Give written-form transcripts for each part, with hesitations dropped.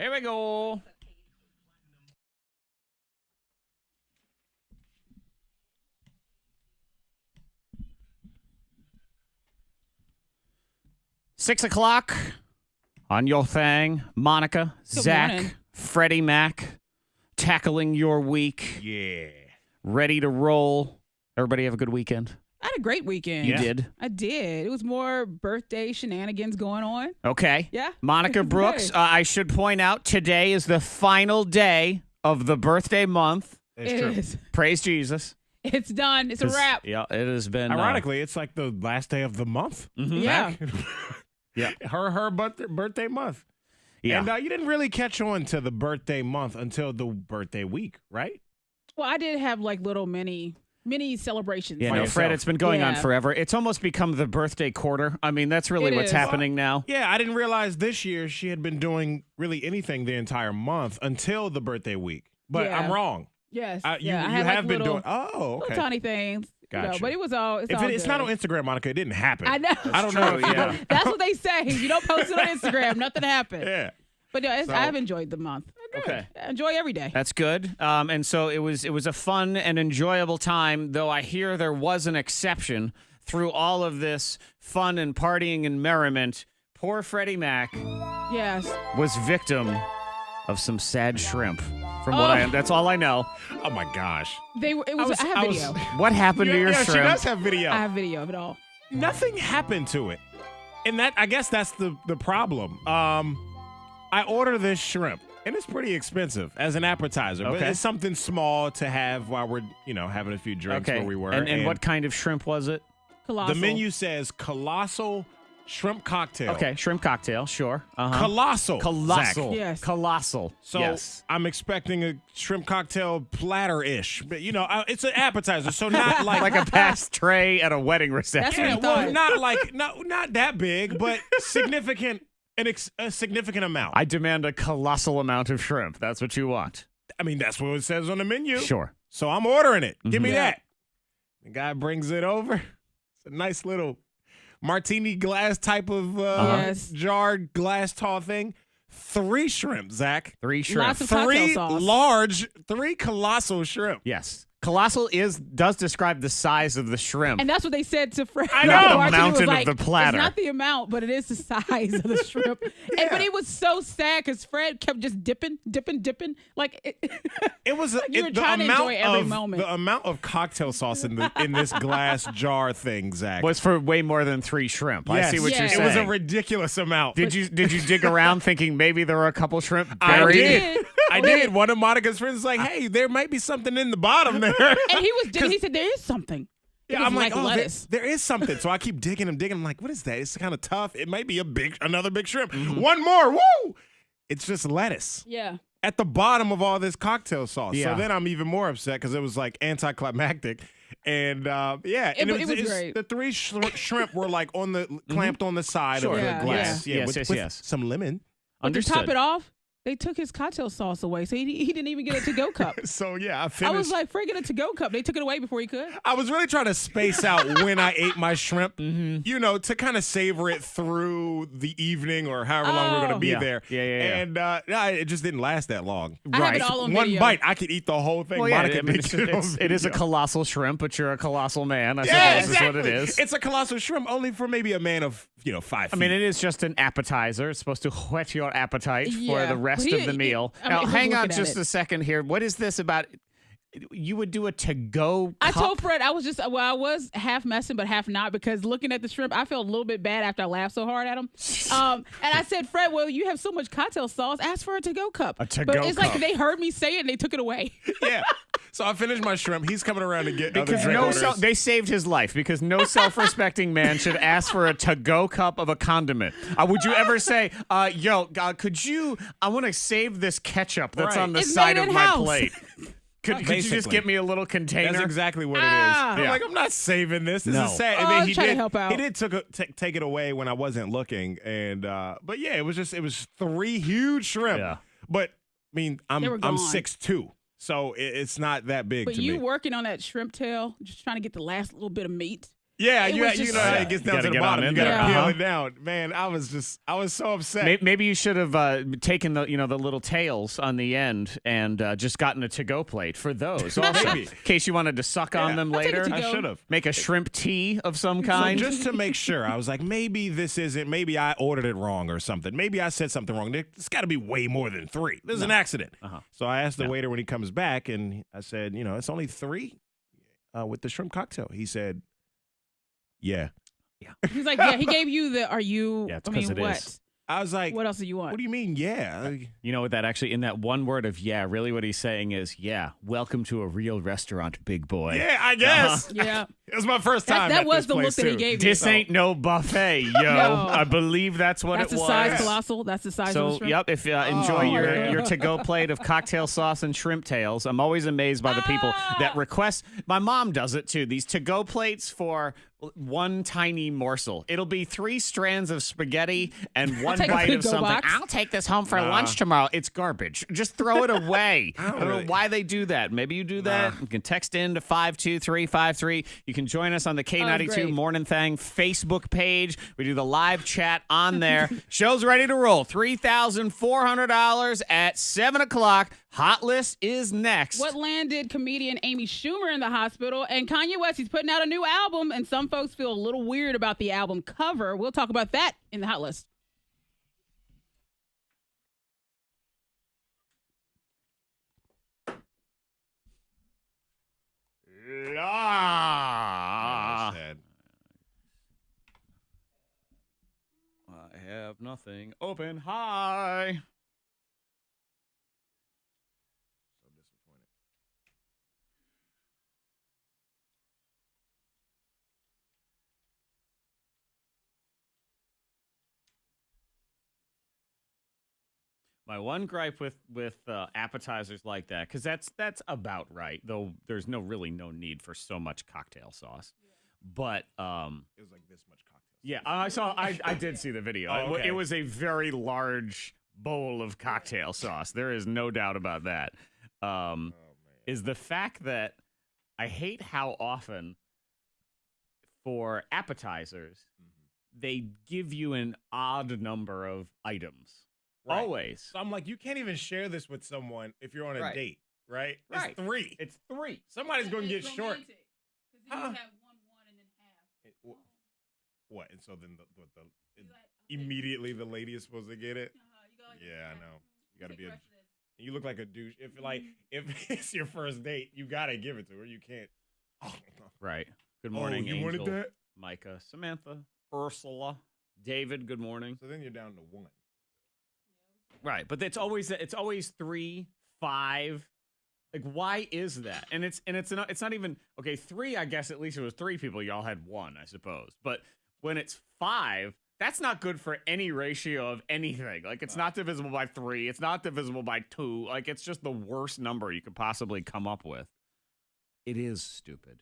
Here we go. Six o'clock on your thing. Monica, Zack, morning. Freddie Mac, tackling your week. Yeah. Ready to roll. Everybody have a good weekend? I had a great weekend. You did? I did. It was more birthday shenanigans going on. Okay. Yeah. Monica It's Brooks, good. I should point out today is the final day of the birthday month. It's It true. is. Praise Jesus. It's done. It's a wrap. Yeah, it has been. Ironically, it's like the last day of the month. Yeah. Yeah. Her birthday month. Yeah. And you didn't really catch on to the birthday month until the birthday week, right? Well, I did have like little mini celebrations. Yeah, By no, yourself. Fred, it's been going on Yeah. forever. It's almost become the birthday quarter. I mean, that's really It what's is. happening now. Yeah, I didn't realize this year she had been doing really anything the entire month until the birthday week. But Yeah. I'm wrong. Yes. You yeah. I you had have like been little, doing. Oh, little okay. tiny things. Gotcha. But it was all. It's If all it's not good. on Instagram, Monica, it didn't happen. I know. I don't know. true, If yeah. That's what they say. You don't post it on Instagram, nothing happened. Yeah. But yeah, So- I've enjoyed the month. Okay. I enjoy every day. That's good. And so it was a fun and enjoyable time, though I hear there was an exception through all of this fun and partying and merriment. Poor Freddie Mac Yes. was victim of some sad shrimp. From what that's all I know. Oh my gosh. It was. I have video. What happened to your Yeah, shrimp? she does have video. I have video of it all. Nothing happened to it. And I guess that's the problem. I order this shrimp, and it's pretty expensive as an appetizer. But Okay. it's something small to have while we're, having a few drinks Okay. where we were. And what kind of shrimp was it? Colossal. The menu says colossal shrimp cocktail. Okay, shrimp cocktail, sure. Uh-huh. Colossal. Colossal. Zach. Yes. Colossal. So yes. I'm expecting a shrimp cocktail platter-ish. But, it's an appetizer, so not like... Like a past tray at a wedding reception. That's what Yeah, he well, thought. not that big, but significant, a significant amount. I demand a colossal amount of shrimp. That's what you want. I mean, that's what it says on the menu. Sure. So I'm ordering it. Give me Yeah. that. The guy brings it over. It's a nice little martini glass type of Yes. jarred glass tall thing. 3 shrimp, Zach. 3 shrimp. Lots of cocktail 3 sauce. 3 colossal shrimp. Yes. Colossal does describe the size of the shrimp. And that's what they said to Fred. I Not know. the bartender was mountain of like, the platter. It's not the amount, but it is the size of the shrimp. But it was so sad because Fred kept just dipping. Like, It was you were the trying to amount enjoy every of moment. the amount of cocktail sauce in this glass jar thing, Zach. was for way more than 3 shrimp. I see what Yes. you're It saying. It was a ridiculous amount. Did you dig around thinking maybe there were a couple shrimp I buried? did. I did. One of Monica's friends was like, "Hey, there might be something in the bottom there." and he was digging. He said, there is something. It Yeah, was I'm like, oh, lettuce. there is something. So I keep digging. I'm like, what is that? It's kind of tough. It might be another big shrimp. Mm-hmm. One more. Woo! It's just lettuce Yeah. at the bottom of all this cocktail sauce. Yeah. So then I'm even more upset because it was like anticlimactic. And yeah, and it was great. the 3 shrimp were like clamped on the side Sure. of the Yeah, glass. yeah. with, Yes, with yes. some lemon. But to Understood. top it off, they took his cocktail sauce away, so he didn't even get a to-go cup. So yeah, I I finished. was like, Fred, get a to-go cup. They took it away before he could. I was really trying to space out when I ate my shrimp, Mm-hmm. to kind of savor it through the evening or however long we're going to be Yeah. there. Yeah. And it just didn't last that long. I have Right. it all on One video. bite, I could eat the whole thing. Well, yeah, Monica I mean, did get it on it is a video. colossal shrimp, but you're a colossal man. I Yeah, suppose exactly. is what it is. It's a colossal shrimp only for maybe a man of 5 feet. I mean, it is just an appetizer. It's supposed to whet your appetite for Yeah. the rest But of the meal. I mean, Now, he was hang on looking at just it. a second here. What is this about? You would do a to-go I cup? told Fred I was half messing but half not because looking at the shrimp, I felt a little bit bad after I laughed so hard at him. And I said, Fred, well, you have so much cocktail sauce. Ask for a to-go cup. A to-go But it's cup. like they heard me say it and they took it away. yeah. So I finished my shrimp. He's coming around to get other Because drink orders. they saved his life because no self-respecting man should ask for a to-go cup of a condiment. Would you ever say, could you, I want to save this ketchup that's Right. on the It's side made of in my house. plate? Could you just Basically. get me a little container? That's exactly what it is. Ah. I'm Yeah. like, I'm not saving this. This No. is sad. Oh, And I then was he trying to did help out. He did take it away when I wasn't looking, and but yeah, it was 3 huge shrimp. Yeah. But I mean, They were I'm gone. 6'2", so it's not that big But to you me. working on that shrimp tail, just trying to get the last little bit of meat. Yeah, It you was just know how so- it gets You down gotta to the get on bottom. in You got there. to peel Uh-huh. it down. Man, I was so upset. Maybe you should have taken the the little tails on the end and just gotten a to-go plate for those. Also, Maybe. in case you wanted to suck on them take a later. to-go. I should have. Make a shrimp tea of some So kind. just to make sure, I was like, maybe I ordered it wrong or something. Maybe I said something wrong. There's got to be way more than 3. This is an accident. So I asked the waiter when he comes back, and I said, it's only 3 with the shrimp cocktail. He said, yeah. He's like, yeah, he gave you the, are you, Yeah, it's I mean, 'cause it what? is. I was like, What else do you want? what do you mean, yeah? You know what that actually, in that one word of yeah, really what he's saying is, yeah, welcome to a real restaurant, big boy. Yeah, I guess. Yeah. It was my first time. That at was this the look place, that he too. gave you. This ain't no buffet, yo. No. I believe that's what That's it the was. size colossal. That's the size of the So, shrimp. yep, if enjoy Oh, your, yeah. your to-go plate of cocktail sauce and shrimp tails. I'm always amazed by the people that request. My mom does it too. These to-go plates for one tiny morsel. It'll be 3 strands of spaghetti and one take a bite of to-go something. box. I'll take this home for lunch tomorrow. It's garbage. Just throw it away. I don't know why they do that. Maybe you do that. You can text in to 52353. You can join us on the K92 great. Mornin Thang Facebook page. We do the live chat on there. Show's ready to roll. $3,400 at 7 o'clock. Hot list is next. What landed comedian Amy Schumer in the hospital? And Kanye West, he's putting out a new album, and some folks feel a little weird about the album cover. We'll talk about that in the hot list. Sad. I have nothing open. Hi. So disappointed. My one gripe with appetizers like that, because that's about right. Though there's really no need for so much cocktail sauce. But It was like this much cocktail. yeah, I did see the video. Oh, okay. It was a very large bowl of cocktail sauce. There is no doubt about that. Oh, man. Is the fact that I hate how often for appetizers they give you an odd number of items. Right. Always. So I'm like, you can't even share this with someone if you're on a Right. date, right? Right. It's 3. It's 3. Somebody's going to get short. Huh? and then half. What? And so then immediately the lady is supposed to get it? Yeah, I know. You got to be you look like a douche. If if it's your first date, you got to give it to her. You can't. Oh, Right. Good morning, you Angel, wanted that? Micah, Samantha, Ursula, David. Good morning. So then you're down to 1. Right, but it's always 3, 5. Like, why is that? And it's not even okay. 3, I guess at least it was 3 people. Y'all had 1, I suppose. But when it's 5, that's not good for any ratio of anything. Like, it's not divisible by 3. It's not divisible by 2. Like, it's just the worst number you could possibly come up with. It is stupid.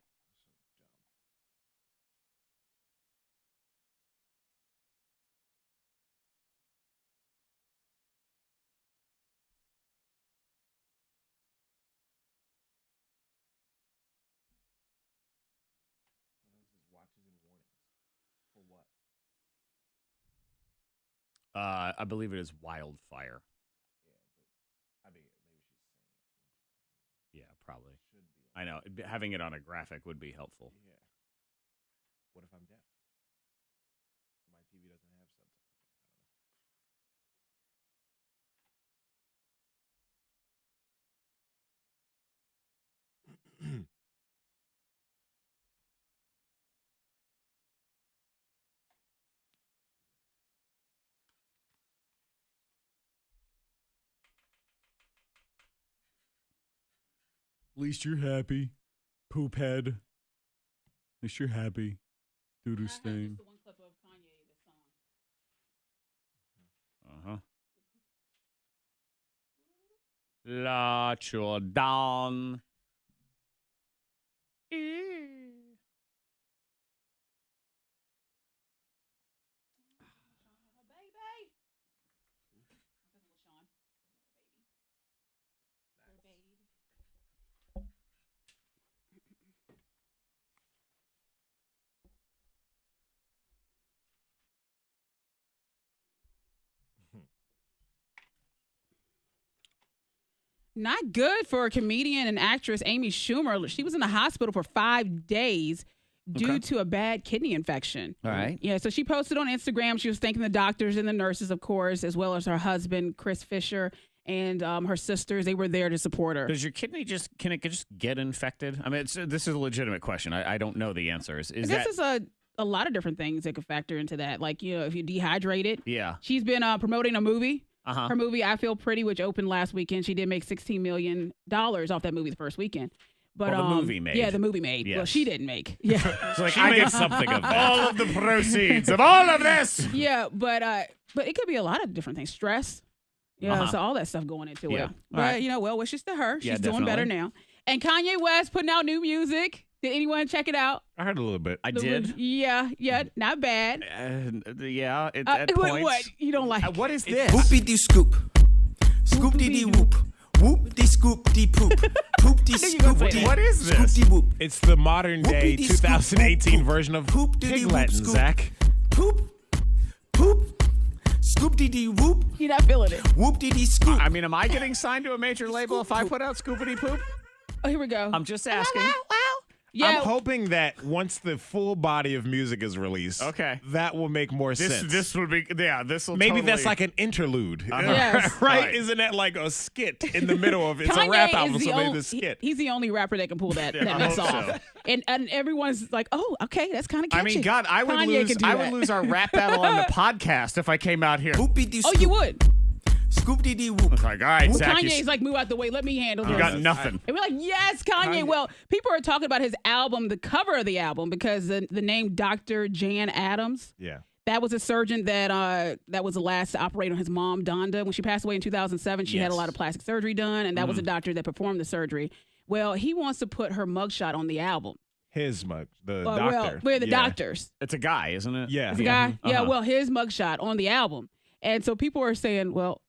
I believe it is wildfire. I mean, maybe she's saying it. Yeah, probably. I know. Having it on a graphic would be helpful. Yeah. What if I'm deaf? My TV doesn't have subtitles. I don't know. At least you're happy, poop head. At least you're happy. Doo-doo stain. One clip of Kanye, the song. Uh-huh. La Jordan. Not good for comedian and actress Amy Schumer. She was in the hospital for 5 days due to a bad kidney infection. All right. Yeah, so she posted on Instagram. She was thanking the doctors and the nurses, of course, as well as her husband, Chris Fisher, and her sisters. They were there to support her. Does your kidney can it just get infected? I mean, this is a legitimate question. I don't know the answer. Is a lot of different things that could factor into that. Like, if you're dehydrated. Yeah. She's been promoting a movie. Uh-huh. Her movie, I Feel Pretty, which opened last weekend. She did make $16 million off that movie the first weekend. But the movie made. Yeah, the movie made. Yes. Well, she didn't make. Yeah. So like, I get something of that. all of the proceeds of all of this. Yeah, but it could be a lot of different things. Stress. Yeah, so all that stuff going into Yeah. it. But, well wishes to her. She's doing better definitely. now. And Kanye West putting out new music. Did anyone check it out? I heard a little bit. I did. Yeah, not bad. Yeah. At Wait, points. what? You don't like What is this? Whoopie dee scoop. Scoop dee dee whoop. Whoop dee scoop dee poop. Poop dee scoop dee. What is this? Scoop dee whoop. It's the modern day Whoopity scoop, 2018 poop, version of poop, diddy, Pig whoop, Latin, scoop. Zach. Poop. Poop. Scoop dee dee whoop. You're not feeling it. Whoop dee dee scoop. I mean, am I getting signed to a major label if I put out Scoopity Poop? Oh, here we go. I'm just asking. Yeah. I'm hoping that once the full body of music is released, Okay. that will make more sense. This would be this will Maybe totally, that's like an interlude. Yes. right? Right. Isn't that like a skit in the middle of it's Kanye a rap is album, the so maybe only- the skit. He's the only rapper that can pull that I mess hope off. so. And everyone's like, oh, okay, that's kind of catchy. I mean, God, I would Kanye can do I that. would lose our rap battle on the podcast if I came out here. Whoopie dee Oh, scoop. you would. Scoop dee dee whoop. It's like, all right, Zach, Kanye's like, move out the way. Let me handle you this. got nothing. And we're like, yes, Kanye. Well, people are talking about his album, the cover of the album, because the name Dr. Jan Adams, Yeah. that was a surgeon that was the last to operate on his mom, Donda. When she passed away in 2007, she had a Yes. lot of plastic surgery done, and that was a doctor that performed the surgery. Well, he wants to put her mugshot on the album. His mug, the Well, doctor. we're the Yeah. doctors. It's a guy, isn't it? Yeah. It's a guy. Yeah, Uh-huh. well, his mugshot on the album. And so people are saying, well,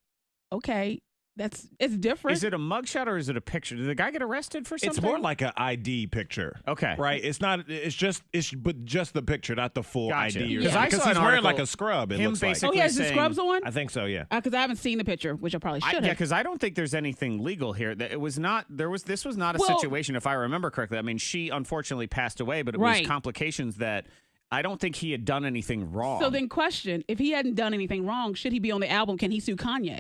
okay, it's different. Is it a mugshot or is it a picture? Did the guy get arrested for something? It's more like an ID picture. Okay. Right? It's not. It's just the picture, not the full Gotcha. ID. Because I Because saw he's an wearing article, like a scrub. It him looks like. basically Oh, he has the saying- scrubs on? I think so. Yeah. Because I haven't seen the picture, which I probably should have. Yeah, because I don't think there's anything legal here. That it was not. This was not a Well- situation, if I remember correctly. I mean, she unfortunately passed away, but it was Right. complications that I don't think he had done anything wrong. So then, question: if he hadn't done anything wrong, should he be on the album? Can he sue Kanye?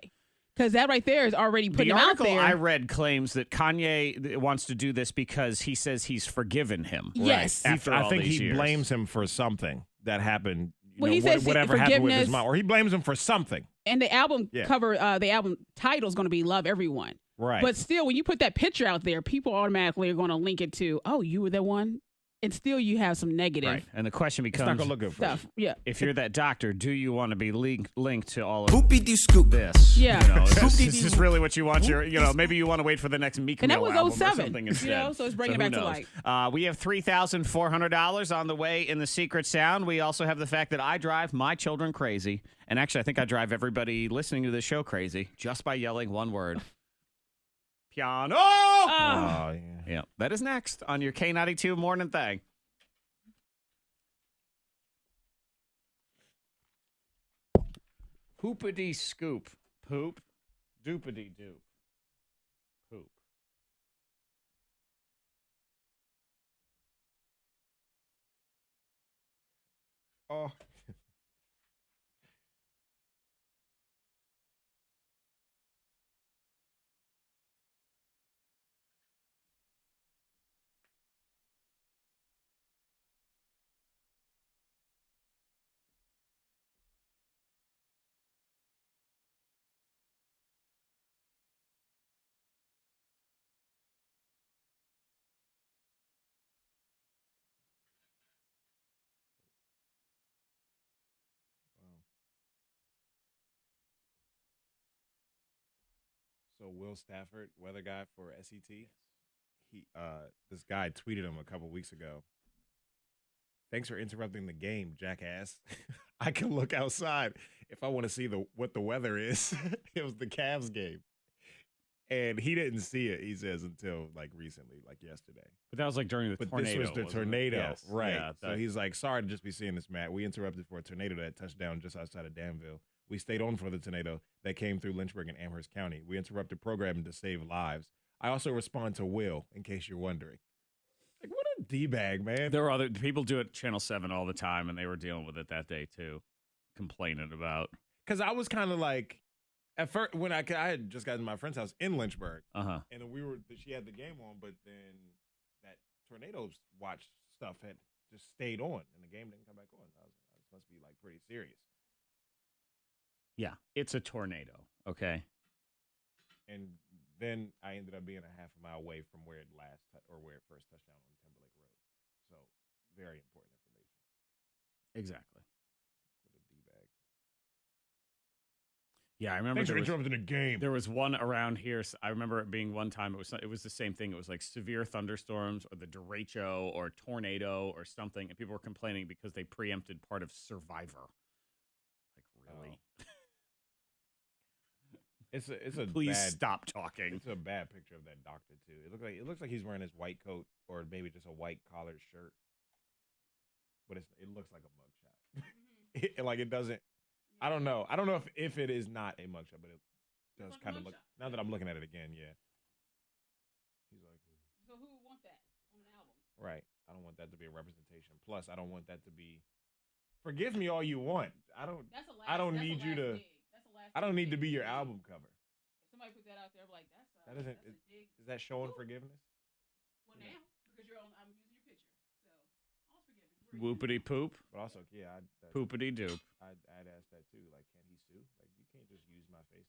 Because that right there is already putting the him out article there. I read claims that Kanye wants to do this because he says he's forgiven him. Yes. After I all think these he years. blames him for something that happened. Well, he says whatever happened with his forgiveness- mom, or he blames him for something. and the album Yeah. cover, the album title is going to be "Love Everyone." Right. But still, when you put that picture out there, people automatically are going to link it to, "Oh, you were the one," and still you have some negative Right. And the question it's not becomes, gonna look good for him. stuff. Yeah. if you're that doctor, do you want to be linked to all of Whoopie dee scoop. this? Yeah. You know, Scoop-dee-dee. is this really what you want? Maybe you want to wait for the next Meek And that Mill was album or 07, something you instead. know, so it's bringing who it back to knows? life. We have $3,400 on the way in the secret sound. We also have the fact that I drive my children crazy. And actually, I think I drive everybody listening to this show crazy just by yelling one word. Piano! Oh, yeah. Yeah, that is next on your K92 Morning Thang. Hoopity scoop. Poop. Doopity doop. Poop. Oh. So Will Stafford, weather guy for SET, this guy tweeted him a couple weeks ago. Thanks for interrupting the game, jackass. I can look outside if I want to see what the weather is. It was the Cavs game. And he didn't see it, he says, until like recently, like yesterday. But that was like during the But tornado. this was the wasn't it? tornado, Yes. right? Yeah, So he's like, sorry to just be seeing this, Matt. We interrupted for a tornado that touched down just outside of Danville. We stayed on for the tornado that came through Lynchburg and Amherst County. We interrupted programming to save lives. I also respond to Will, in case you're wondering. Like, what a D-bag, man. There were other people do it at Channel 7 all the time, and they were dealing with it that day, too. Complaining about. Because I was kind of like, at first, when I had just gotten to my friend's house in Lynchburg, Uh-huh. and then she had the game on, but then that tornado watch stuff had just stayed on, and the game didn't come back on. I was like, this must be, like, pretty serious. Yeah, it's a tornado, okay? And then I ended up being a half a mile away from where it first touched down on Timberlake Road. So, very important information. Exactly. What a D-bag. Yeah, I remember Thanks for interrupting the game. there was one around here. I remember it being one time. It was the same thing. It was like severe thunderstorms or the derecho or tornado or something, and people were complaining because they preempted part of Survivor. Like, really? It's a Please bad, stop talking. It's a bad picture of that doctor too. It looks like he's wearing his white coat or maybe just a white collared shirt, but it looks like a mugshot. It doesn't. I don't know. I don't know if it is not a mugshot, but it does kind of look. Now that I'm looking at it again, yeah. He's like, So who would want that on an album? right. I don't want that to be a representation. Plus, I don't want that to be. Forgive me all you want. I don't need you to. I don't need to be your album cover. If somebody put that out there, like That isn't. Is that showing forgiveness? Well, now because I'm using your picture, so I'll forgive you. Whoopity poop, But also, yeah, poopity doop. I'd ask that too. Like, can he sue? Like, you can't just use my face.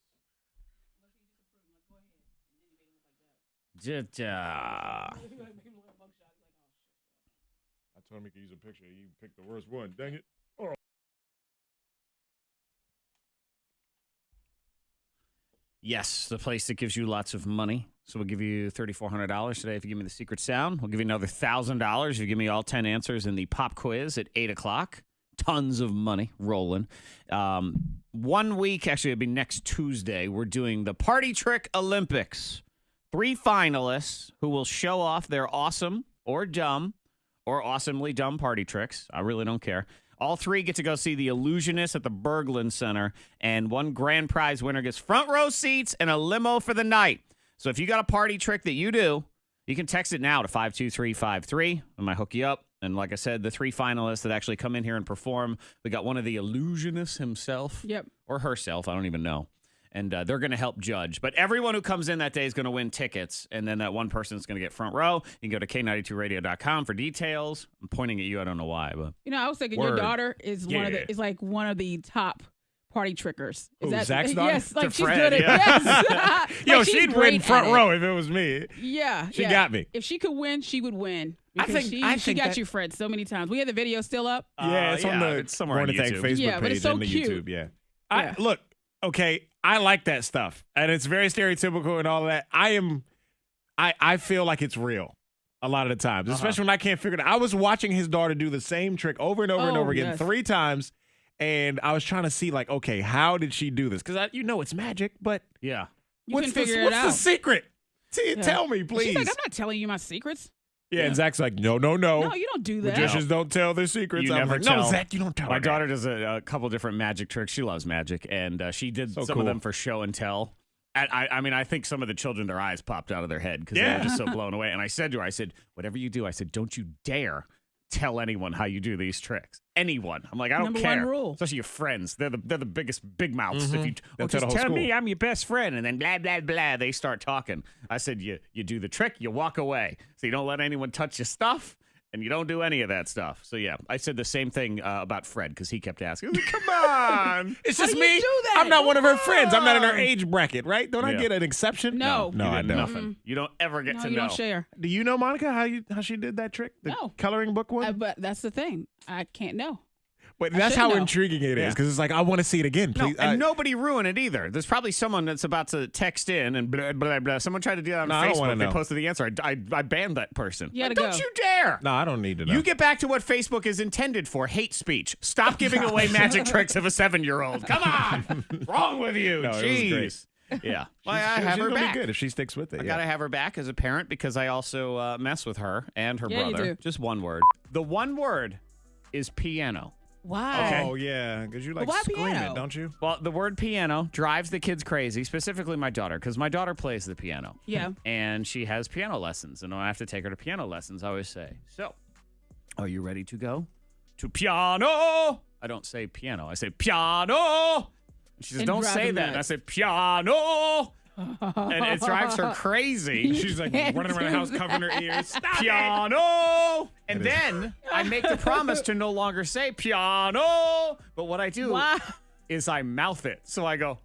Unless he disapproves, like go ahead, and then he made him look like that. Make him look like a mugshot. He's like, oh shit. I told him he could use a picture. You picked the worst one. Dang it. Yes, the place that gives you lots of money. So we'll give you $3,400 today if you give me the secret sound. We'll give you another $1,000 if you give me all 10 answers in the pop quiz at 8 o'clock. Tons of money rolling. 1 week, actually, it'll be next Tuesday, we're doing the Party Trick Olympics. 3 finalists who will show off their awesome or dumb or awesomely dumb party tricks. I really don't care. All 3 get to go see the Illusionist at the Berglund Center, and 1 grand prize winner gets front row seats and a limo for the night. So if you got a party trick that you do, you can text it now to 52353. I might hook you up. And like I said, the 3 finalists that actually come in here and perform, we got one of the Illusionists himself. Yep. Or herself. I don't even know. And they're going to help judge. But everyone who comes in that day is going to win tickets. And then that one person is going to get front row. You can go to K92radio.com for details. I'm pointing at you. I don't know why. But I was thinking Word. your daughter is one of the top party trickers. Who, Zach's daughter? Yes, like To she's Fred, good at yeah. yes. Yo, Like, she's she'd great win front at it. row if it was me. Yeah, She got me. If she could win, she would win. I Because think she got that- you, Fred, so many times. We had the video still up. Yeah, it's on the it's somewhere on Mornin Thang YouTube. Facebook Yeah, but page it's so and the cute. YouTube. Yeah. Yeah. Look, okay, I like that stuff, and it's very stereotypical and all that. I feel like it's real a lot of the times, especially when I can't figure it out. I was watching his daughter do the same trick over and over and over again 3 times, and I was trying to see, like, okay, how did she do this? Because it's magic, but yeah. You what's can figure it what's out. the secret? Tell me, please. She's like, I'm not telling you my secrets. Yeah, and Zach's like, no. No, you don't do that. Magicians don't tell their secrets. You I'm never like, tell. no, Zach, you don't tell My her daughter does a couple different magic tricks. She loves magic, and she did So some cool. of them for show and tell. I mean, I think some of the children, their eyes popped out of their head because they were just so blown away. And I said to her, whatever you do, don't you dare tell anyone how you do these tricks. Anyone. I'm like, I don't Number care. 1 rule. Especially your friends. They're the biggest big mouths. If you They'll tell the just whole tell me school. I'm your best friend, and then blah, blah, blah, they start talking. I said, you do the trick, you walk away. So you don't let anyone touch your stuff. And you don't do any of that stuff. So, yeah, I said the same thing about Fred because he kept asking, come on. It's How just do you me. do that? I'm not one of her friends. I'm not in her Come on. age bracket, right? Don't I Yeah. get an exception? No. No, You I did don't. nothing. You don't ever get No, to you know. don't share. Do you know, Monica, how she did that trick? The No. coloring book one? But that's the thing. I can't know. But I that's should how know. intriguing it is Yeah. because it's like, I want to see it again, No, please. and nobody ruin it either. There's probably someone that's about to text in and blah, blah, blah. Someone tried to do that on No, I don't wanna Facebook. They know. posted the answer. I banned that person. You gotta Like, don't go. you dare. No, I don't need to know. You get back to what Facebook is intended for, hate speech. Stop giving away magic tricks of a 7-year-old. Come on. What's wrong with you? No, it was great. Jeez. Yeah. Well, I She's have her gonna back. be good if she sticks with it. I yeah. got to have her back as a parent because I also mess with her and her Yeah, you brother. do. Just one word. The one word is piano. Why? Oh yeah, because you like why scream piano? it, don't you? Well, the word piano drives the kids crazy, specifically my daughter, because my daughter plays the piano. Yeah. And she has piano lessons. And when I have to take her to piano lessons, I always say, so, are you ready to go to piano? I don't say piano. I say piano. And she says, And don't drive say them that. And I nuts. say piano. And it drives her crazy. She's like running around the house covering her ears. Stop Piano. And then I make the promise to no longer say piano. But what I do Why? is I mouth it. So I go,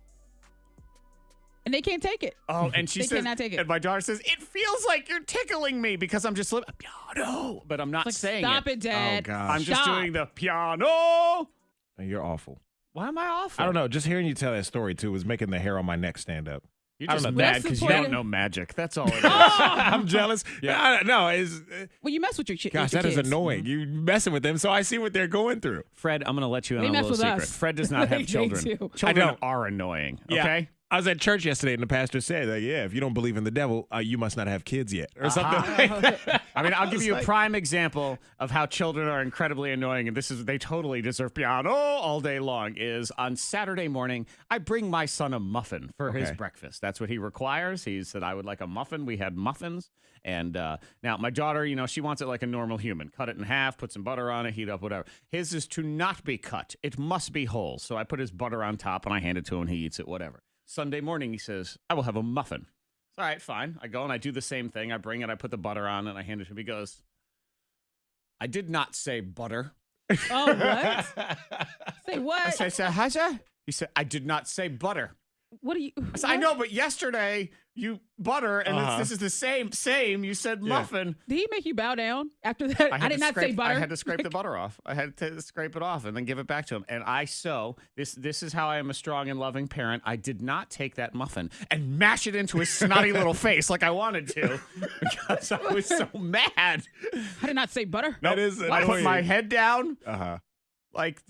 And they can't take it. oh, and she They says, cannot take it. and my daughter says, it feels like you're tickling me because I'm just piano, but I'm not Like, saying stop it. it, Dad. Oh, God. I'm just Stop. doing the piano. Oh, you're awful. Why am I awful? I don't know. Just hearing you tell that story too was making the hair on my neck stand up. You're I don't just know. mad That's because you supportive. don't know magic. That's all it is. I'm jealous. Yeah. No, it's Well, you mess with your gosh, your that is kids. annoying. You messing with them, so I see what they're going through. Fred, I'm going to let you in They on a mess little with secret. us. Fred does not They have children. do. Children don't. are annoying, Yeah. okay? I was at church yesterday, and the pastor said, like, "Yeah, if you don't believe in the devil, you must not have kids yet, or something like that." I mean, I'll give you a prime example of how children are incredibly annoying, and they totally deserve piano all day long. Is on Saturday morning, I bring my son a muffin for his Okay. breakfast. That's what he requires. He said I would like a muffin. We had muffins, and now my daughter, she wants it like a normal human. Cut it in half, put some butter on it, heat up, whatever. His is to not be cut. It must be whole. So I put his butter on top, and I hand it to him. He eats it, whatever. Sunday morning, he says, I will have a muffin. All right, fine. I go and I do the same thing. I bring it, I put the butter on, and I hand it to him. He goes, I did not say butter. Oh, what? Say what? I said, hi, sir? He said, I did not say butter. What do you? I said, I know, but yesterday you butter, and this is the same. You said muffin. Did he make you bow down after that? I did not say butter. I had to scrape the butter off. I had to scrape it off and then give it back to him. And this is how I am a strong and loving parent. I did not take that muffin and mash it into his snotty little face like I wanted to because I was so mad. I did not say butter. That is I put annoying. my head down Uh-huh. like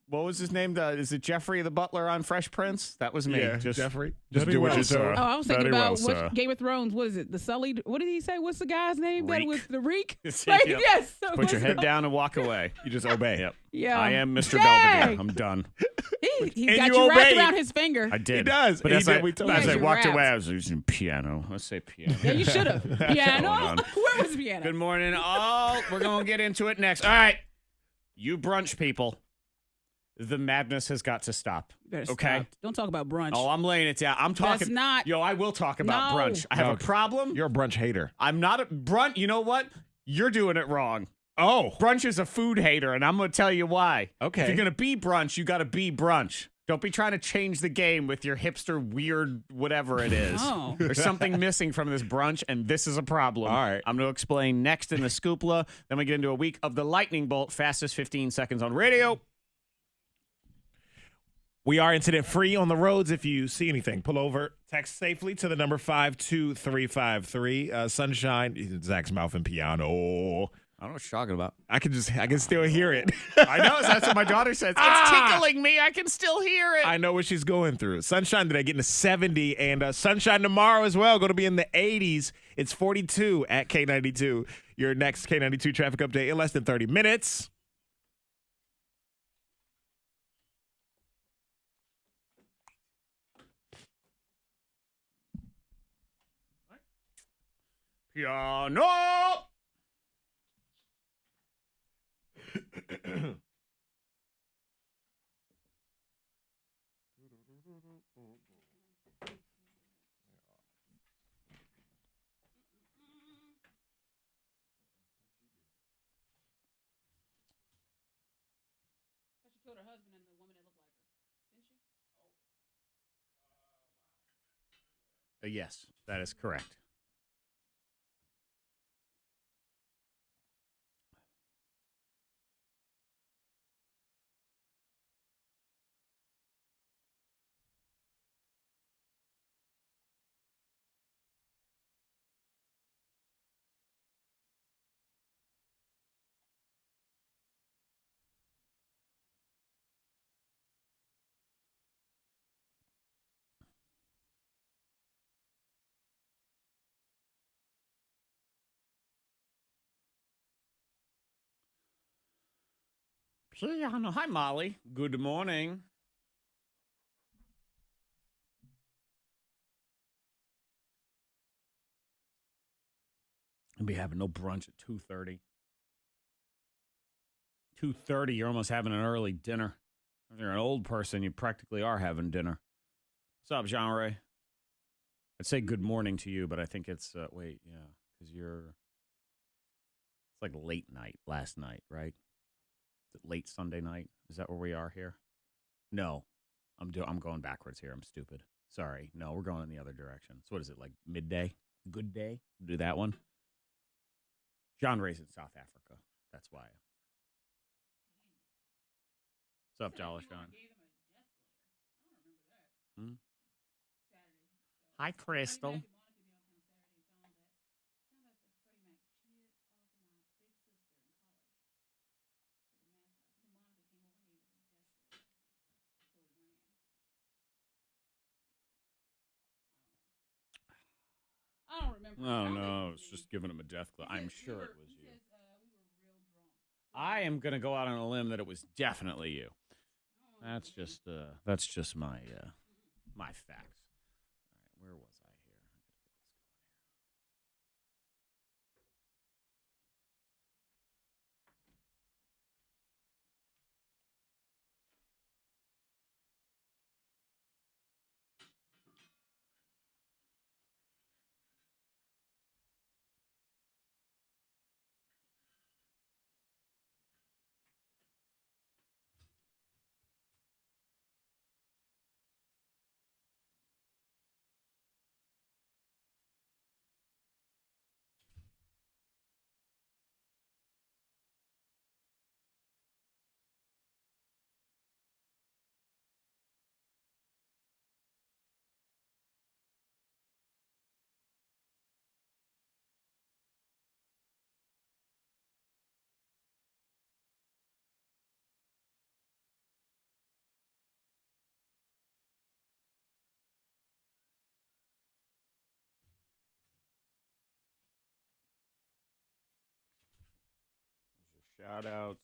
what was his name? Is it Jeffrey the butler on Fresh Prince? That was me. Yeah, Just Jeffrey. Just Very do what well, you sir. saw. Oh, I was thinking Very about well, sir. what Game of Thrones. What is it? The Sullied? What did he say? What's the guy's name? That Reek. was the Reek. Yes, Like, yep. yes. Put your head down and walk away. You just obey. Yep. Yeah. I am Mr. Dang. Belvedere. I'm done. He's And got you you wrapped obeyed. around his finger. I did. He does. But He as did. I, We told as you. I You walked wrapped. away, I was using piano. Let's say piano. Yeah, you should have. Piano. Hold on. Where was piano? Good morning, all. We're going to get into it next. All right. You brunch people. The madness has got to stop. You better Okay. stop. Don't talk about brunch. Oh, I'm laying it down. I'm talking. That's not- Yo, I will talk about No. brunch. I have No. a problem. You're a brunch hater. I'm not a brunch. You know what? You're doing it wrong. Oh, Brunch is a food hater, and I'm going to tell you why. Okay. If you're going to be brunch, you got to be brunch. Don't be trying to change the game with your hipster weird whatever it is. Oh. There's something missing from this brunch, and this is a problem. All right. I'm going to explain next in the Scoopla. Then we get into a week of the Lightning Bolt, fastest 15 seconds on radio. we are incident free on the roads. If you see anything, pull over. Text safely to the number 52353. Sunshine, Zach's mouth and piano. I don't know what you're talking about. I can still hear it. I know. That's what my daughter says. It's tickling me. I can still hear it. I know what she's going through. Sunshine today getting to 70, and sunshine tomorrow as well. Going to be in the 80s. It's 42 at K92. Your next K92 traffic update in less than 30 minutes. Piano. She killed her husband and the woman that looked like her. Didn't she? Yes, that is correct. Hi, Molly. Good morning. I'll be having no brunch at 2:30. 2:30, you're almost having an early dinner. If you're an old person, you practically are having dinner. What's up, Jean Ray? I'd say good morning to you, but I think it's, because it's like late night last night, right? Is it late Sunday night? Is that where we are here? No, I'm going backwards here. I'm stupid. Sorry. No, we're going in the other direction. So what is it, like midday? Good day? Do that one. John Ray's in South Africa. That's why. What's up, Sean? Hi, Crystal. I don't remember. Oh, no. It's just giving him a death glare. I'm sure it was you. I am going to go out on a limb that it was definitely you. That's just my my facts. All right, where was I here? Shout outs.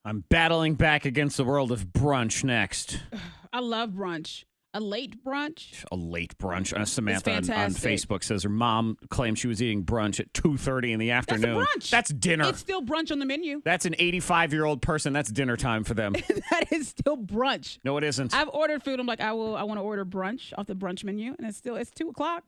I'm battling back against the world of brunch next. I love brunch. A late brunch. A late brunch. Samantha on fantastic. Facebook says her mom claimed she was eating brunch at 2:30 in the afternoon. That's a brunch. That's dinner. It's still brunch on the menu. That's an 85-year-old person. That's dinner time for them. That is still brunch. No, it isn't. I've ordered food. I'm like, I want to order brunch off the brunch menu, and it's 2:00.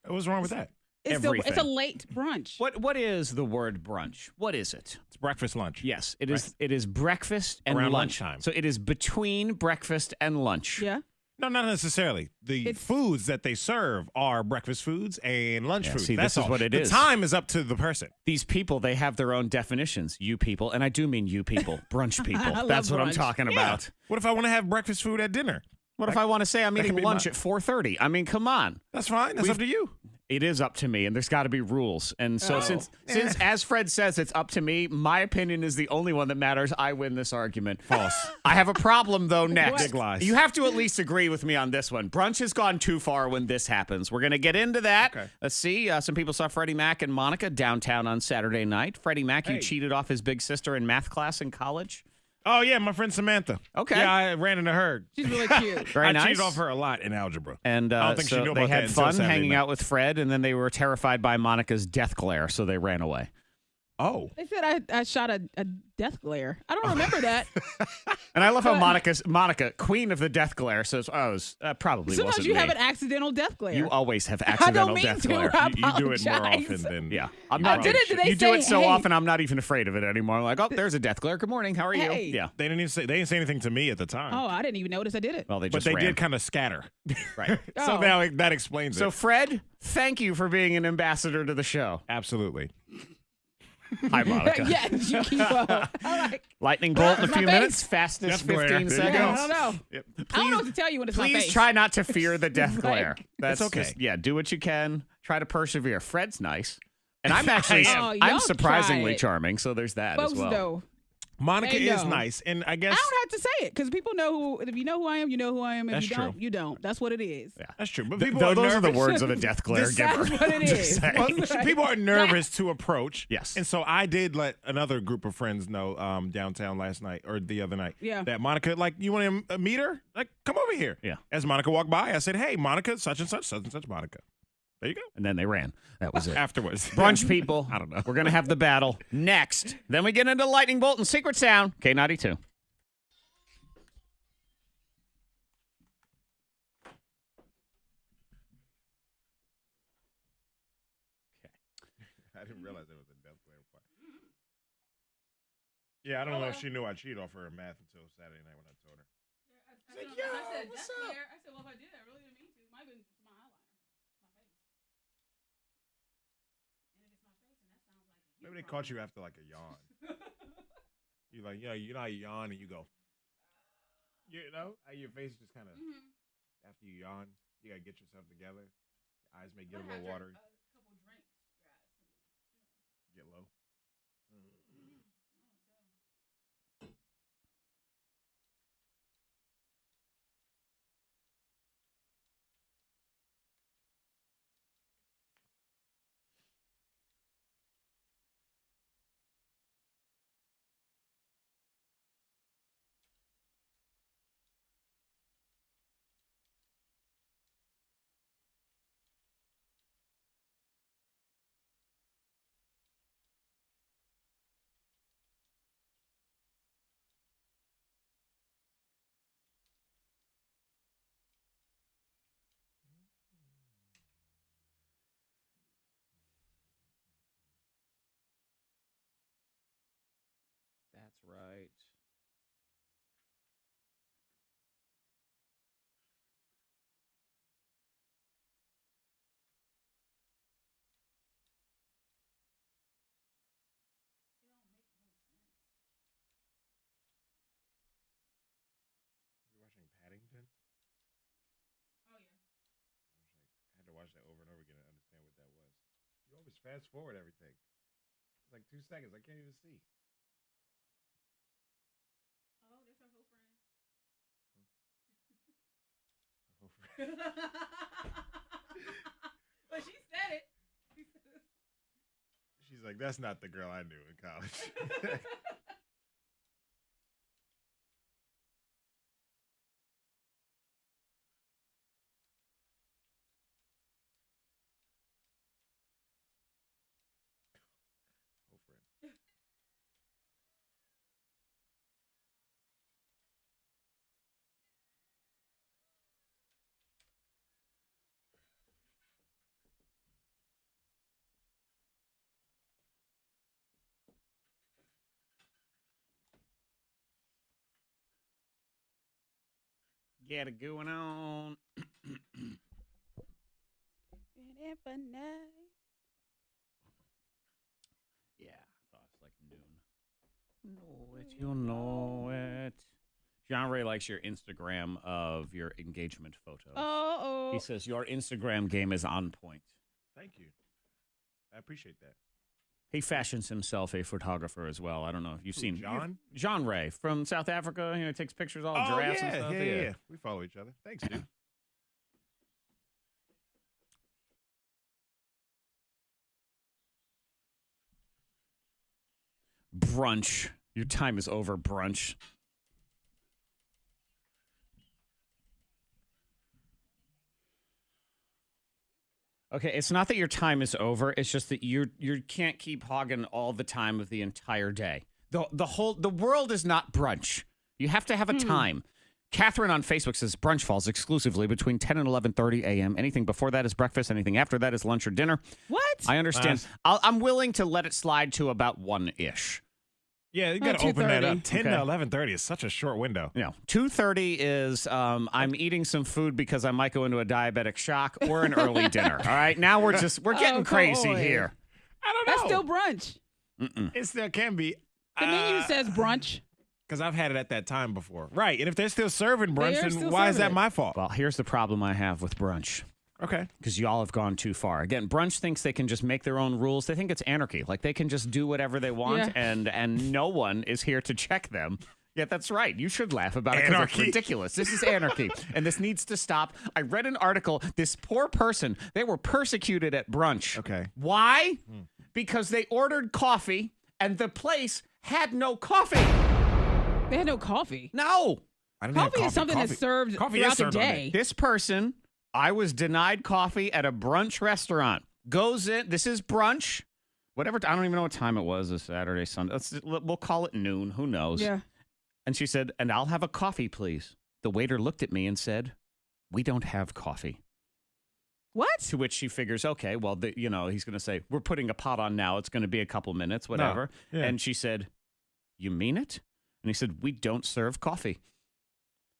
What's wrong with that? It's a late brunch. What is the word brunch? What is it? It's breakfast, lunch. Yes, it is. It is breakfast and Around lunch. lunchtime. So it is between breakfast and lunch. Yeah. No, not necessarily. The foods that they serve are breakfast foods and lunch foods. See, That's this is all. what it is. The time is up to the person. These people, they have their own definitions. You people, and I do mean you people, brunch people. That's what I'm brunch. talking about. What if I want to have breakfast food at dinner? What if I want to say I'm that eating can be lunch mine. at 4:30? I mean, come on. That's fine. That's up to you. It is up to me, and there's got to be rules. And so since as Fred says it's up to me, my opinion is the only one that matters. I win this argument. False. I have a problem, though, next. Big lies. You have to at least agree with me on this one. Brunch has gone too far when this happens. We're going to get into that. Okay. Let's see. Some people saw Freddie Mac and Monica downtown on Saturday night. Freddie Mac, you cheated off his big sister in math class in college. Oh, yeah, my friend Samantha. Okay. Yeah, I ran into her. She's really cute. Very I nice. cheated off her a lot in algebra. And I don't think she so knew they about had that until fun Saturday hanging night. out with Fred, and then they were terrified by Monica's death glare, so they ran away. Oh. They said I shot a death glare. I don't remember that. And I love how Monica, queen of the death glare, says, "Oh, it was, probably Sometimes wasn't you me." have an accidental death glare. You always have I accidental don't mean death to. glare. You do it more Apologize. often than. Yeah, I'm I not. did it today. You do it so hey. often, I'm not even afraid of it anymore. I'm like, oh, there's a death glare. Good morning. How are you? Hey. Yeah. They didn't say anything to me at the time. Oh, I didn't even notice I did it. Well, they but just they ran. did kind of scatter. Right. So Oh. now that explains So it. Fred, thank you for being an ambassador to the show. Absolutely. Hi, Monica. Yes, you keep up. I like. Lightning bolt in a It's my few face. minutes. Fastest Death glare. 15 There you seconds. go. I don't know. Yep. I don't know what to tell you when it's my Please face. try not to fear the death Like, glare. That's it's okay. just- yeah, do what you can. Try to persevere. Fred's nice. And I'm actually, Oh, I'm y'all surprisingly try it. charming, so there's that Folks as well. know. Monica They is know. nice. And I I guess don't have to say it because people know who. If you know who I am, you know who I am. If That's you don't, true. you don't. That's what it is. that's true. But Th- people are those are the nervous. words of a death glare This- giver. That's what it Just is. saying. Well, people are nervous to approach. Yes. And so I did let another group of friends know downtown last night or the other night. Yeah. That Monica, like, you want to meet her? Like, come over here. Yeah. As Monica walked by, I said, hey, Monica, such and such Monica. There you go. And then they ran. That was it. Afterwards. Brunch people. I don't know. We're going to have the battle next. Then we get into lightning bolt and secret sound. K92. I didn't realize there was a death glare part. Yeah, I don't know if she knew I cheated off her in math until Saturday night when I told her. I said, what's death up? glare. I said, well, if I did, I really didn't mean to. It might have been just my eyeliner, my face. And if it's my face, and that sounds like you. Maybe they caught you after like a yawn. You like, yeah, you know how you yawn and you go, you know, how your face just kind of, after you yawn, you got to get yourself together. Your eyes may get a little watery. A couple drinks, your eyes. Get low. That's right. You watching Paddington? Oh, yeah. I had to watch that over and over again to understand what that was. You always fast forward everything. It's like 2 seconds. I can't even see. Oh, there's our whole friend. But she said it. She's like, that's not the girl I knew in college. Whole friend. Get it going on. Yeah, I thought it was like noon. Know it, you know it. John Ray likes your Instagram of your engagement photos. Oh. He says your Instagram game is on point. Thank you. I appreciate that. He fashions himself a photographer as well. I don't know if you've seen John? John Ray from South Africa. You know, takes pictures of all Oh, giraffes yeah, and stuff. yeah. We follow each other. Thanks, dude. Brunch. Your time is over, brunch. Okay, it's not that your time is over. It's just that you can't keep hogging all the time of the entire day. The world is not brunch. You have to have a time. Catherine on Facebook says brunch falls exclusively between 10 and 11:30 a.m. Anything before that is breakfast. Anything after that is lunch or dinner. What? I understand. I'm willing to let it slide to about 1-ish. Yeah, you got to open that up. 2:30. 10 to 11:30 is such a short window. 2:30 is I'm eating some food because I might go into a diabetic shock or an early dinner. All right, now we're getting crazy on. here. I don't know. That's still brunch. It still can be. The menu says brunch. Because I've had it at that time before. Right, and if they're still serving brunch, then still why is serving that it. my fault? Well, here's the problem I have with brunch. Okay. Because y'all have gone too far. Again, brunch thinks they can just make their own rules. They think it's anarchy. Like they can just do whatever they want, and no one is here to check them. Yeah, that's right. You should laugh about it because it's ridiculous. This is anarchy, and this needs to stop. I read an article. This poor person, they were persecuted at brunch. Okay. Why? Because they ordered coffee, and the place had no coffee. They had no coffee. No. I didn't have Coffee is something that's served Coffee throughout is the served on day. This person, I was denied coffee at a brunch restaurant. Goes in. This is brunch. Whatever. I don't even know what time it was. This Saturday, Sunday. We'll call it noon. Who knows? Yeah. And she said, "And I'll have a coffee, please." The waiter looked at me and said, "We don't have coffee." What? To which she figures, okay, well, he's going to say, "We're putting a pot on now. It's going to be a couple minutes, whatever." No. Yeah. And she said, "You mean it?" And he said, "We don't serve coffee."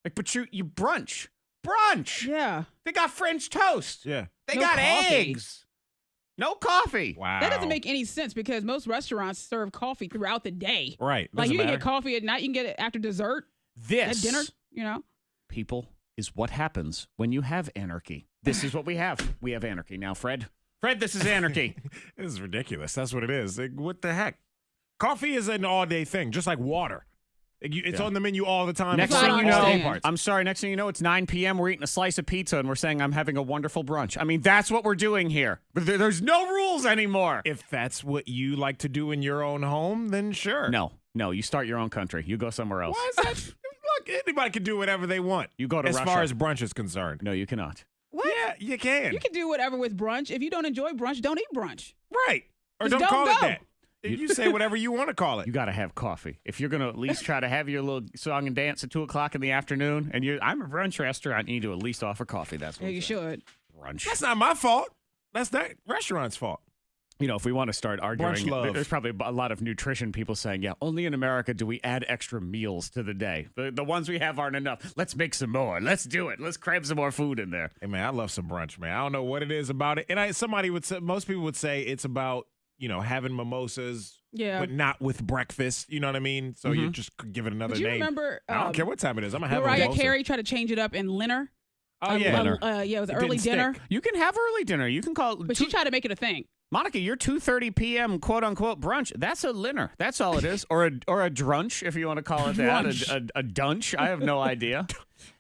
Like, but you brunch. Yeah. They got French toast. Yeah. They No got coffee. eggs. No coffee. Wow. That doesn't make any sense because most restaurants serve coffee throughout the day. Right. Like Doesn't you can matter. get coffee at night, you can get it after dessert, This at dinner, you know? people, is what happens when you have anarchy. This is what we have. We have anarchy. Now, Fred, this is anarchy. This is ridiculous. That's what it is. Like, what the heck? Coffee is an all-day thing, just like water. It's on the menu all the time. Next That's thing what you I know, understand. I'm sorry, next thing you know, it's 9 p.m. We're eating a slice of pizza and we're saying I'm having a wonderful brunch. I mean, that's what we're doing here. But there's no rules anymore. If that's what you like to do in your own home, then sure. No, you start your own country. You go somewhere else. Why is that? Look, anybody can do whatever they want. You go to as Russia. far as brunch is concerned. No, you cannot. What? Yeah, you can. You can do whatever with brunch. If you don't enjoy brunch, don't eat brunch. Right. Or Just don't call don't it go. that. You say whatever you want to call it. You got to have coffee. If you're going to at least try to have your little song and dance at 2 o'clock in the afternoon, and I'm a brunch restaurant, you need to at least offer coffee. That's what Yeah, you should. Brunch. That's not my fault. That's that restaurant's fault. If we want to start arguing, Brunch love. there's probably a lot of nutrition people saying, yeah, only in America do we add extra meals to the day. The ones we have aren't enough. Let's make some more. Let's do it. Let's cram some more food in there. Hey, man, I love some brunch, man. I don't know what it is about it. And somebody would say, most people would say it's about, having mimosas, Yeah. but not with breakfast. You know what I mean? So you just give it another But you name. remember I don't care what time it is. I'm going to have a Mariah mimosa. Carey tried to change it up in Linner? Oh, yeah. Yeah, it was It early didn't dinner. stick. You can have early dinner. You can call But she tried to make it a thing. Monica, your 2:30 p.m. quote unquote brunch. That's a dinner. That's all it is, or a drunch if you want to call it that. A dunch. I have no idea.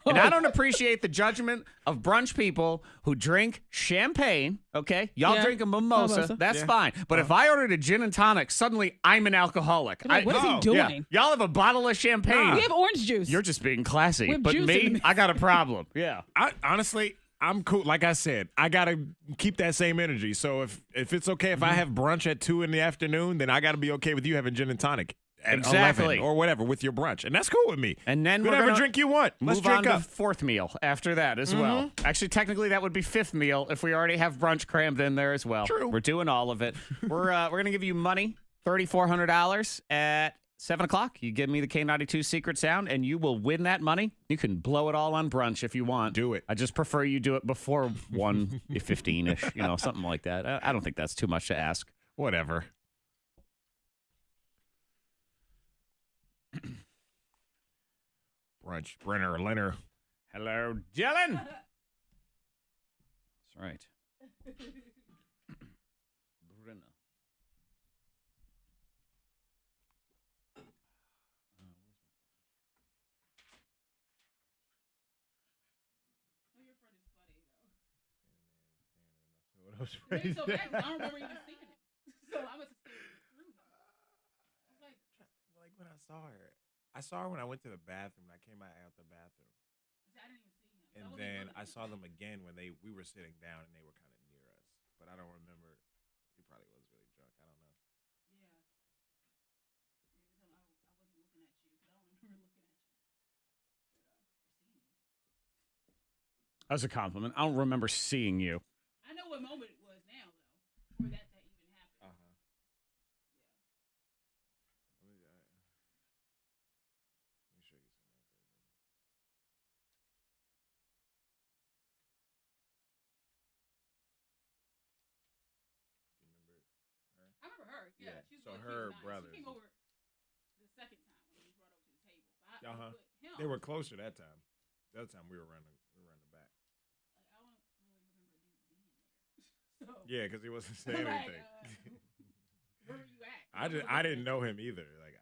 And I don't appreciate the judgment of brunch people who drink champagne. Okay, y'all Yeah. drink a mimosa. Mimosa. That's fine. But if I ordered a gin and tonic, suddenly I'm an alcoholic. Like, what is he Oh, doing? Y'all have a bottle of champagne. We have orange juice. You're just being classy. We have But juice in me, the I got a problem. Yeah. Honestly, I'm cool. Like I said, I gotta keep that same energy. So if it's okay if I have brunch at 2 in the afternoon, then I gotta be okay with you having gin and tonic at Exactly. 11 or whatever with your brunch, and that's cool with me. And then we're whatever gonna drink you want. Let's Move drink on up. to fourth meal after that as well. Actually, technically, that would be fifth meal if we already have brunch crammed in there as well. True. We're doing all of it. We're gonna give you money, $3,400 at 7 o'clock. You give me the K92 secret sound, and you will win that money. You can blow it all on brunch if you want. Do it. I just prefer you do it before 1:15 ish. Something like that. I don't think that's too much to ask. Whatever. Brunch, Brenner, Leonard. Hello, Dylan. That's right. Brenna. I don't remember even seeing it. So I must have stayed through them. Like when I saw her when I went to the bathroom. I came out the bathroom, I didn't even see him. and then I saw them again when we were sitting down and they were kind of near us. but I don't remember. He probably was really drunk. I don't know. Yeah. I wasn't looking at you because I don't remember looking at you. Or seeing you. That was a compliment. I don't remember seeing you. I know what moment it was now, though, for that to even happen. Uh-huh. Yeah. Let me show you Samantha. Do you remember her? I remember her. Yeah. Yeah. She was So good. her She was nice. brothers. She came over the second time when we brought over to the table. But Uh-huh. but him, They were closer that time. The other time we were running the back. like, I don't really remember a dude being there. So Yeah, because he wasn't saying like, anything. where were you at? I didn't know him either. Like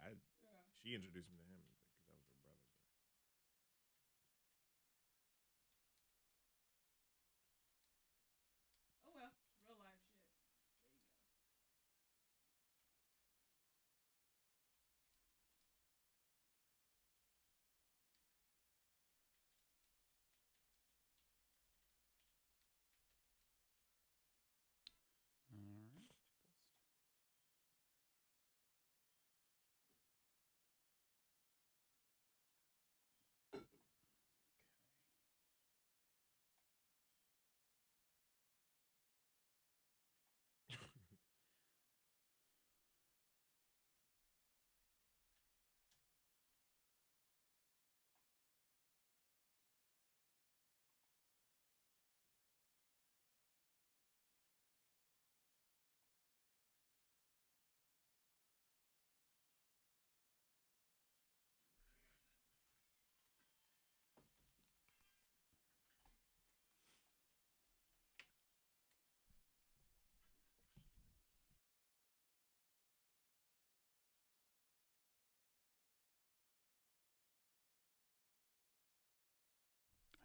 she introduced me to him because that was her brother. Oh well, real life shit. There you go.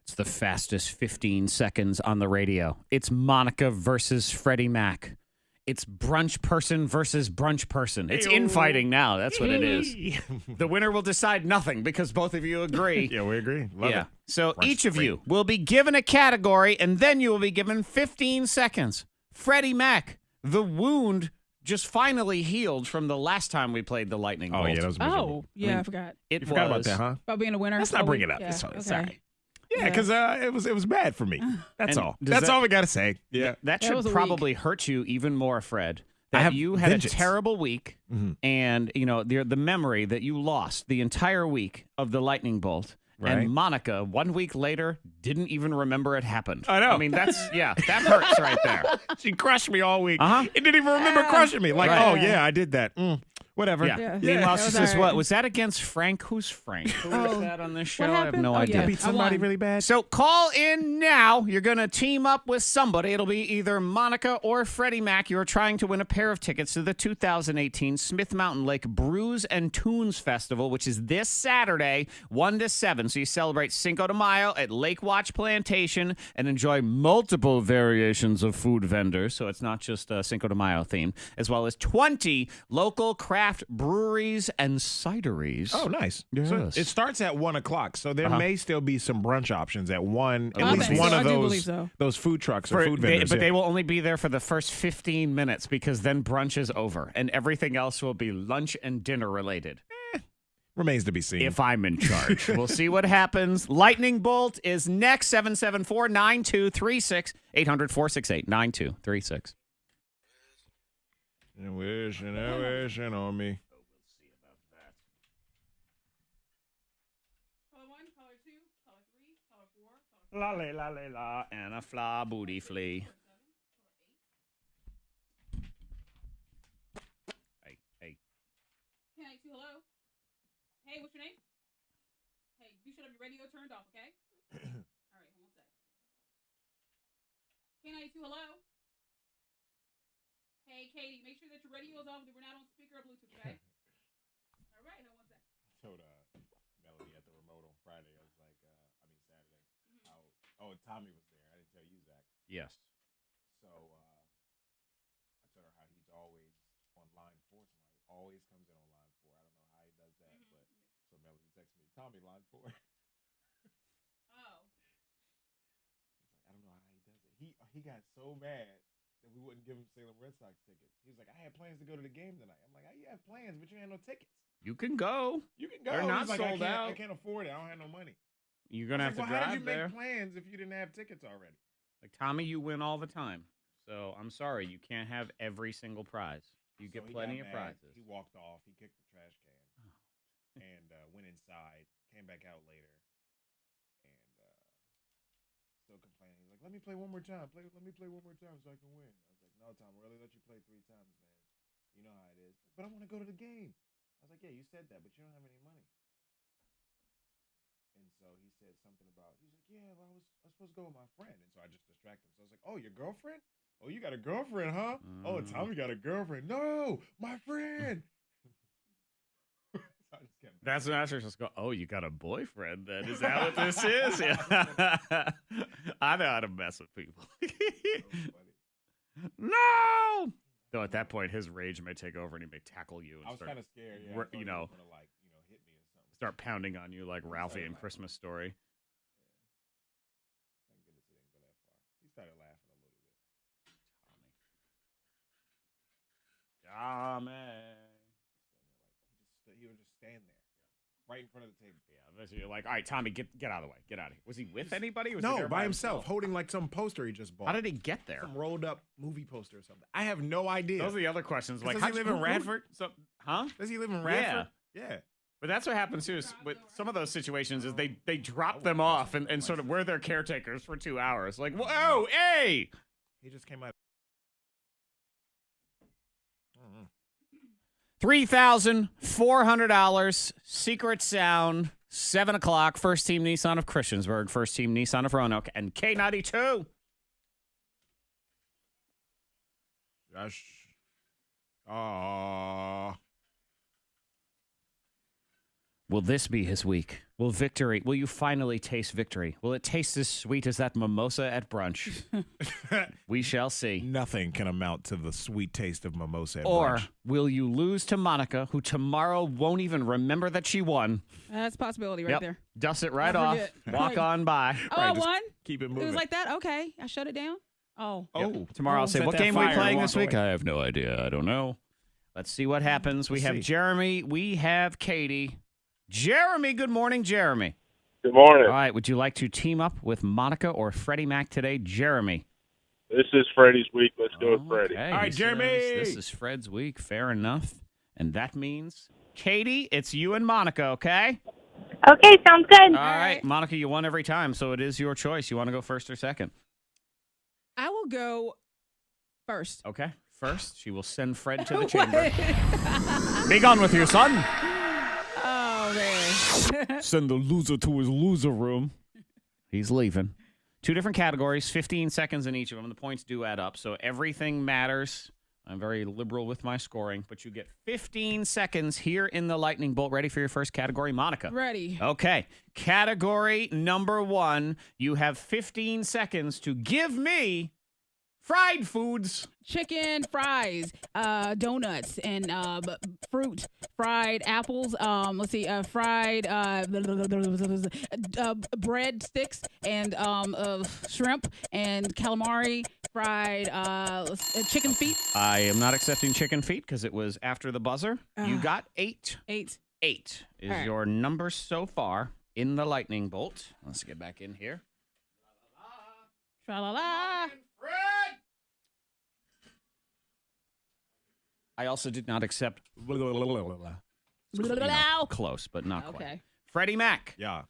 It's the fastest 15 seconds on the radio. It's Monica versus Freddie Mac. It's brunch person versus brunch person. It's infighting now. That's what it is. The winner will decide nothing because both of you agree. Yeah, we agree. Love it. So Brunch each of free. you will be given a category, and then you will be given 15 seconds. Freddie Mac, the wound just finally healed from the last time we played the lightning bolt. Oh, yeah, that was miserable. Oh yeah, I forgot It You forgot about was- that, huh? about being a winner. Let's not bring it up. Yeah, It's okay. sorry. Yeah, because it was bad for me. That's And all. does That's that- all we got to say. Yeah. That That was should a probably hurt you even more, Fred. I That have you had vengeance. a terrible week, and the memory that you lost the entire week of the lightning bolt, Right. and Monica 1 week later didn't even remember it happened. I know. I mean, that hurts right there. She crushed me all week. Uh-huh. It didn't even remember crushing me. Like, Right. oh, yeah, I did that. Whatever. Yeah. Yeah. Meanwhile, That she was says, all right. "What was that against Frank? Who's Frank? Who was that on this show? I have happened? no Oh, idea." yeah. Beat I somebody won. really bad. So call in now. You're going to team up with somebody. It'll be either Monica or Freddie Mac. You're trying to win a pair of tickets to the 2018 Smith Mountain Lake Brews and Tunes Festival, which is this Saturday, 1 to 7. So you celebrate Cinco de Mayo at Lake Watch Plantation and enjoy multiple variations of food vendors. So it's not just Cinco de Mayo themed, as well as 20 local craft breweries and cideries. Oh, nice. So Yes. it starts at 1 o'clock. So there may still be some brunch options at 1. I At least think one so. of I do those believe so. those food trucks or food They, vendors. but yeah. they will only be there for the first 15 minutes because then brunch is over and everything else will be lunch and dinner related. Remains to be seen. If I'm in charge, we'll see what happens. Lightning Bolt is next. 774-9236 800-468-9236. And wishing on me. Color 1, color 2, color 3, color 4, color 5. La la la la la and a fly booty flea. Hey, hey. K92, hello. Hey, what's your name? Hey, you should have your radio turned off, okay? All right, hold on a sec. K92, hello. Hey, Katie, make sure that your radio is off. That we're not on speaker or Bluetooth, okay? All right, hold on a sec. I told Melody at the remote on Friday. I was like, Saturday. Tommy was there. I didn't tell you, Zach. Yes. So I told her how he's always on line 4. Somebody always comes in on line 4. I don't know how he does that, but so Melody texted me, Tommy, line 4. Oh. I was like, I don't know how he does it. He got so mad that we wouldn't give him Salem Red Sox tickets. He was like, I had plans to go to the game tonight. I'm like, how you have plans, but you had no tickets? You can go. You can go. They're not He's like, sold out. I can't afford it. I don't have no money. You're gonna have to How drive did you there. make plans if you didn't have tickets already? Like Tommy, you win all the time. So I'm sorry, you can't have every single prize. You get So he plenty got of mad. prizes. He walked off. He kicked the trash can and went inside. Came back out later and still complaining. He's like, "Let me play one more time. Let me play one more time so I can win." I was like, "No, Tom, we'll only let you play 3 times, man. You know how it is." But I want to go to the game. I was like, "Yeah, you said that, but you don't have any money." And so he said something about, he's like, "Yeah, well, I was supposed to go with my friend." And so I just distracted him. So I was like, "Oh, your girlfriend? Oh, you got a girlfriend, huh? Oh, Tommy got a girlfriend. No, my friend." So I just kept That's when I just go, oh, you got a boyfriend then? Is that what this is? Yeah. I know how to mess with people. so funny. No! Though at that point, his rage may take over and he may tackle you I and was kind of scared. Yeah, I thought he you know, was gonna, like, hit me or something. start pounding on you like Ralphie in Christmas Story. Thank goodness it didn't go that far. He started laughing a little bit. Tommy. He would just stand there, right in front of the table. Yeah, that's- you're like, all right, Tommy, get out of the way. Get out of here. Was he with anybody? Was he No, there by himself, holding like some poster he just bought. How did he get there? Some rolled up movie poster or something. I have no idea. Those are the other questions. Like, Does he live in Radford? Huh? Does he live in Radford? Yeah. But that's what happens too. Is with some of those situations, is they drop them off and sort of we're their caretakers for 2 hours. Like, whoa, hey! He just came out. $3,400. Secret Sound. 7 o'clock. First Team Nissan of Christiansburg. First Team Nissan of Roanoke. And K92. Gosh. Will this be his week? Will you finally taste victory? Will it taste as sweet as that mimosa at brunch? We shall see. Nothing can amount to the sweet taste of mimosa. At Or brunch. will you lose to Monica, who tomorrow won't even remember that she won? That's a possibility right there. Dust it right I'll off. forget. Walk on by. Oh, I just won? Keep it It moving. was like that? Okay. I shut it down? Oh. Tomorrow I'll say, Set what that game are we fire, playing walk this week? away. I have no idea. I don't know. Let's see what happens. We Let's have see. Jeremy. We have Katie. Jeremy, good morning, Jeremy. Good morning. All right, would you like to team up with Monica or Freddie Mac today? Jeremy. This is Freddie's week. Let's go with Freddie. Okay, All right, he Jeremy. says this is Fred's week. Fair enough. And that means, Katie, it's you and Monica, okay? Okay, sounds good. All right, Monica, you won every time, so it is your choice. You want to go first or second? I will go first. Okay, first, she will send Fred to the chamber. Be gone with you, son. Oh, man. Send the loser to his loser room. He's leaving. 2 different categories, 15 seconds in each of them. The points do add up, so everything matters. I'm very liberal with my scoring, but you get 15 seconds here in the lightning bolt. Ready for your first category, Monica? Ready. Okay. Category number 1. You have 15 seconds to give me fried foods. Chicken, fries, donuts, and fruit, fried apples. Let's see, fried bread sticks, and shrimp, and calamari, fried chicken feet. I am not accepting chicken feet because it was after the buzzer. You got 8. 8. 8 is All right. your number so far in the lightning bolt. Let's get back in here. Tra-la-la. I also did not accept. Close, but not quite. Okay. Freddie Mac. Yeah.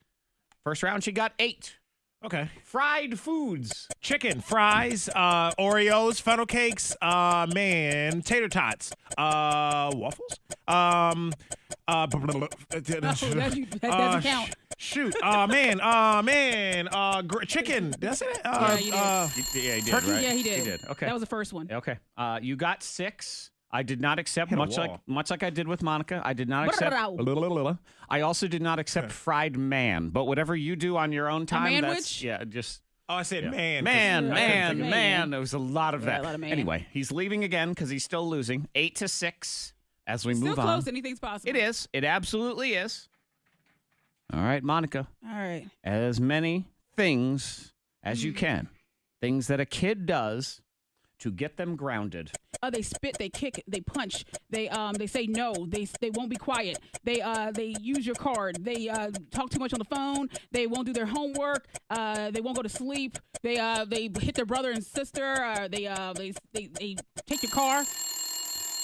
First round, she got 8. Okay. Fried foods. Chicken, fries, Oreos, funnel cakes, tater tots, waffles, That doesn't count. Shoot, chicken. Did I say that? Yeah, you did. Yeah, he did, Turkey? right? Yeah, he did. He did. Okay. That was the first one. Okay. You got 6. I did not accept, Hit a much wall. like I did with Monica. I did not accept. I also did not accept fried man. But whatever you do on your own time, that's manwich? yeah, just Oh, I said man. 'cause man. I couldn't think of- Man. There was a lot of Yeah, that. a lot of man. Anyway, he's leaving again because he's still losing. 8-6 as we Still move close. on. Anything's possible. It is. It absolutely is. All right, Monica. All right. As many things as you can. Things that a kid does to get them grounded? They spit, they kick, they punch, they say no, they won't be quiet, they use your card, they talk too much on the phone, they won't do their homework, they won't go to sleep, they hit their brother and sister, they take your car.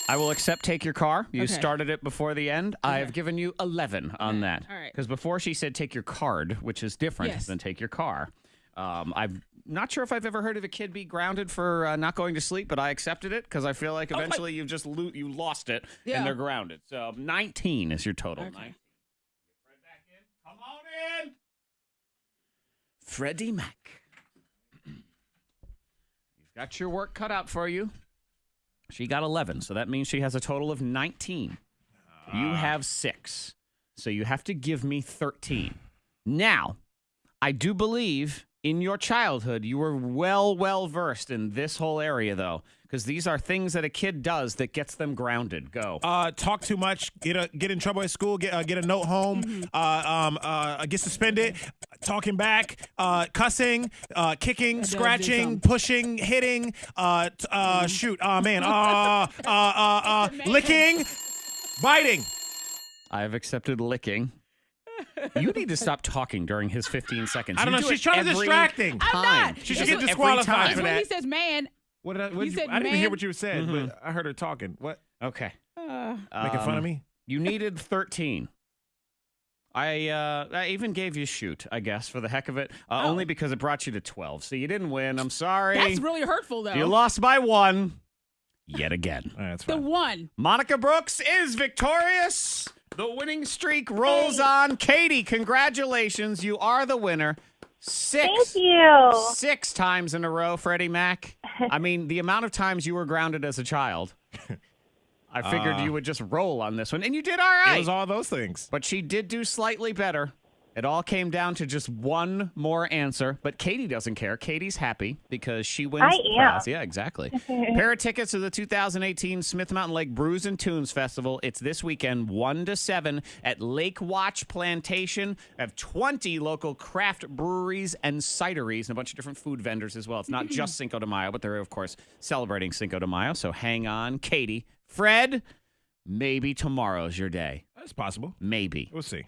I will accept take your car. You Okay. started it before the end. I have given you 11 on that. All right. Because before she said take your card, which is different Yes. than take your car. I'm not sure if I've ever heard of a kid be grounded for not going to sleep, but I accepted it because I feel like eventually you've just you lost it Yeah. and they're grounded. So 19 is your total. Okay. 19. Get Fred back in. Come on in. Freddie Mac. You've got your work cut out for you. She got 11, so that means she has a total of 19. You have 6, so you have to give me 13. Now, I do believe in your childhood you were well versed in this whole area, though, because these are things that a kid does that gets them grounded. Go. Talk too much, get in trouble at school, get a note home, get suspended, talking back, cussing, kicking, do scratching, something. pushing, hitting, licking, biting. I have accepted licking. You need to stop talking during his 15 seconds. I don't You know. do She's it trying to every distract him. I'm time. not. She should That's get what- disqualified time. It's for when that. he says man. What did I? He said I didn't even hear man. what you said, but I heard her talking. What? Okay. Making fun of me? You needed 13. I even gave you shoot, I guess, for the heck of it, only because it brought you to 12. So you didn't win. I'm sorry. That's really hurtful, though. You lost by 1 yet again. All right, that's The fine. one. Monica Brooks is victorious. The winning streak rolls on. Katie, congratulations. You are the winner. Thank you. 6 times in a row, Freddie Mac. I mean, the amount of times you were grounded as a child, I figured you would just roll on this one, and you did all right. It was all those things. But she did do slightly better. It all came down to just one more answer. But Katie doesn't care. Katie's happy because she wins I the am. prize. Yeah, exactly. Pair of tickets to the 2018 Smith Mountain Lake Brews and Tunes Festival. It's this weekend, 1 to 7 at Lake Watch Plantation. I have 20 local craft breweries and cideries and a bunch of different food vendors as well. It's not just Cinco de Mayo, but they're, of course, celebrating Cinco de Mayo. So hang on, Katie. Fred, maybe tomorrow's your day. That's possible. Maybe. We'll see.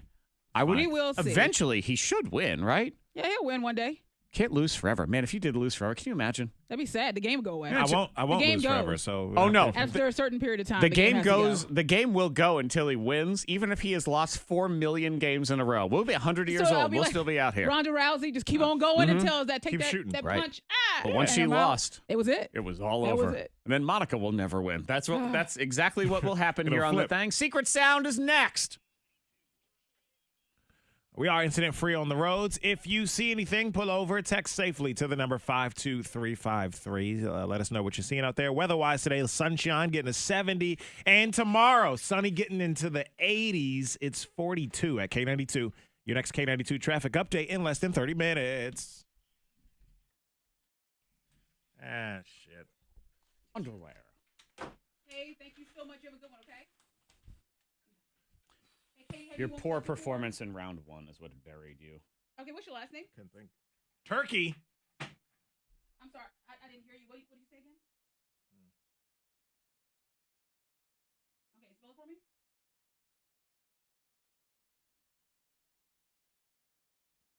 I would. We will see. Eventually, he should win, right? Yeah, he'll win one day. Can't lose forever, man. If you did lose forever, can you imagine? That'd be sad. The game would go away. I won't game lose goes. forever. So. Oh, no. After a certain period of time, The game has to goes. go. The game will go until he wins, even if he has lost 4 million games in a row. We'll be 100 years I'll old. be We'll like still be out here. Ronda Rousey, just keep on going until that take Keep that, shooting, that right. punch. But once and she I'm out. lost, it was it. it was all That was over. it. And then Monica will never win. That's what. That's exactly what will happen It'll here on the flip. thing. Secret Sound is next. We are incident free on the roads. If you see anything, pull over, text safely to the number 52353. Let us know what you're seeing out there. Weather-wise today, sunshine getting to 70. And tomorrow, sunny getting into the 80s. It's 42 at K92. Your next K92 traffic update in less than 30 minutes. Ah, shit. Underwear. Hey, thank you so much. You have a good one, okay? Hey, Katie, have Your you won poor one before? performance in round 1 is what buried you. Okay, what's your last name? Couldn't think. Turkey. I'm sorry, I didn't hear you. What did you say again? Okay, spell it for me.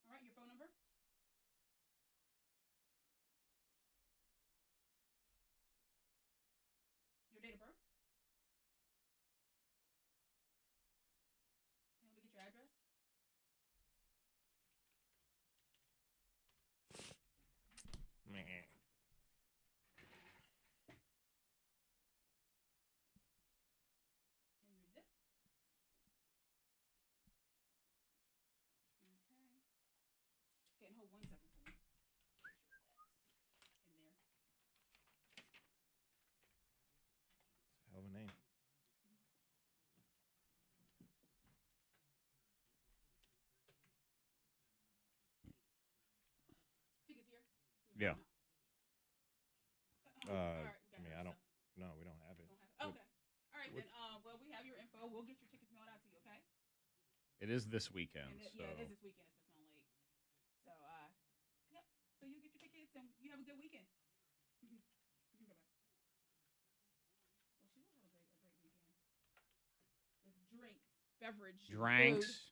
All right, your phone number. Your date of birth. Can we get your address? Man. And your zip. Okay, and hold 1 second for me. In there. Hell of a name. Tickets here. Yeah. I mean, I don't. No, we don't have it. Okay. All right then. Well, we have your info. We'll get your tickets mailed out to you. Okay. It is this weekend. And So. yeah, it is this weekend. It's Smith Mountain Lake. So, yep. So you get your tickets and you have a good weekend. Bye-bye. beverage. Drinks.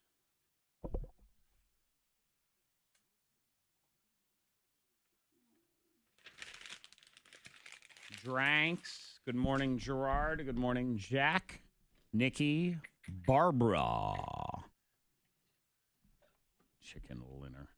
Drinks. Good morning, Gerard. Good morning, Jack, Nikki, Barbara. Chicken dinner.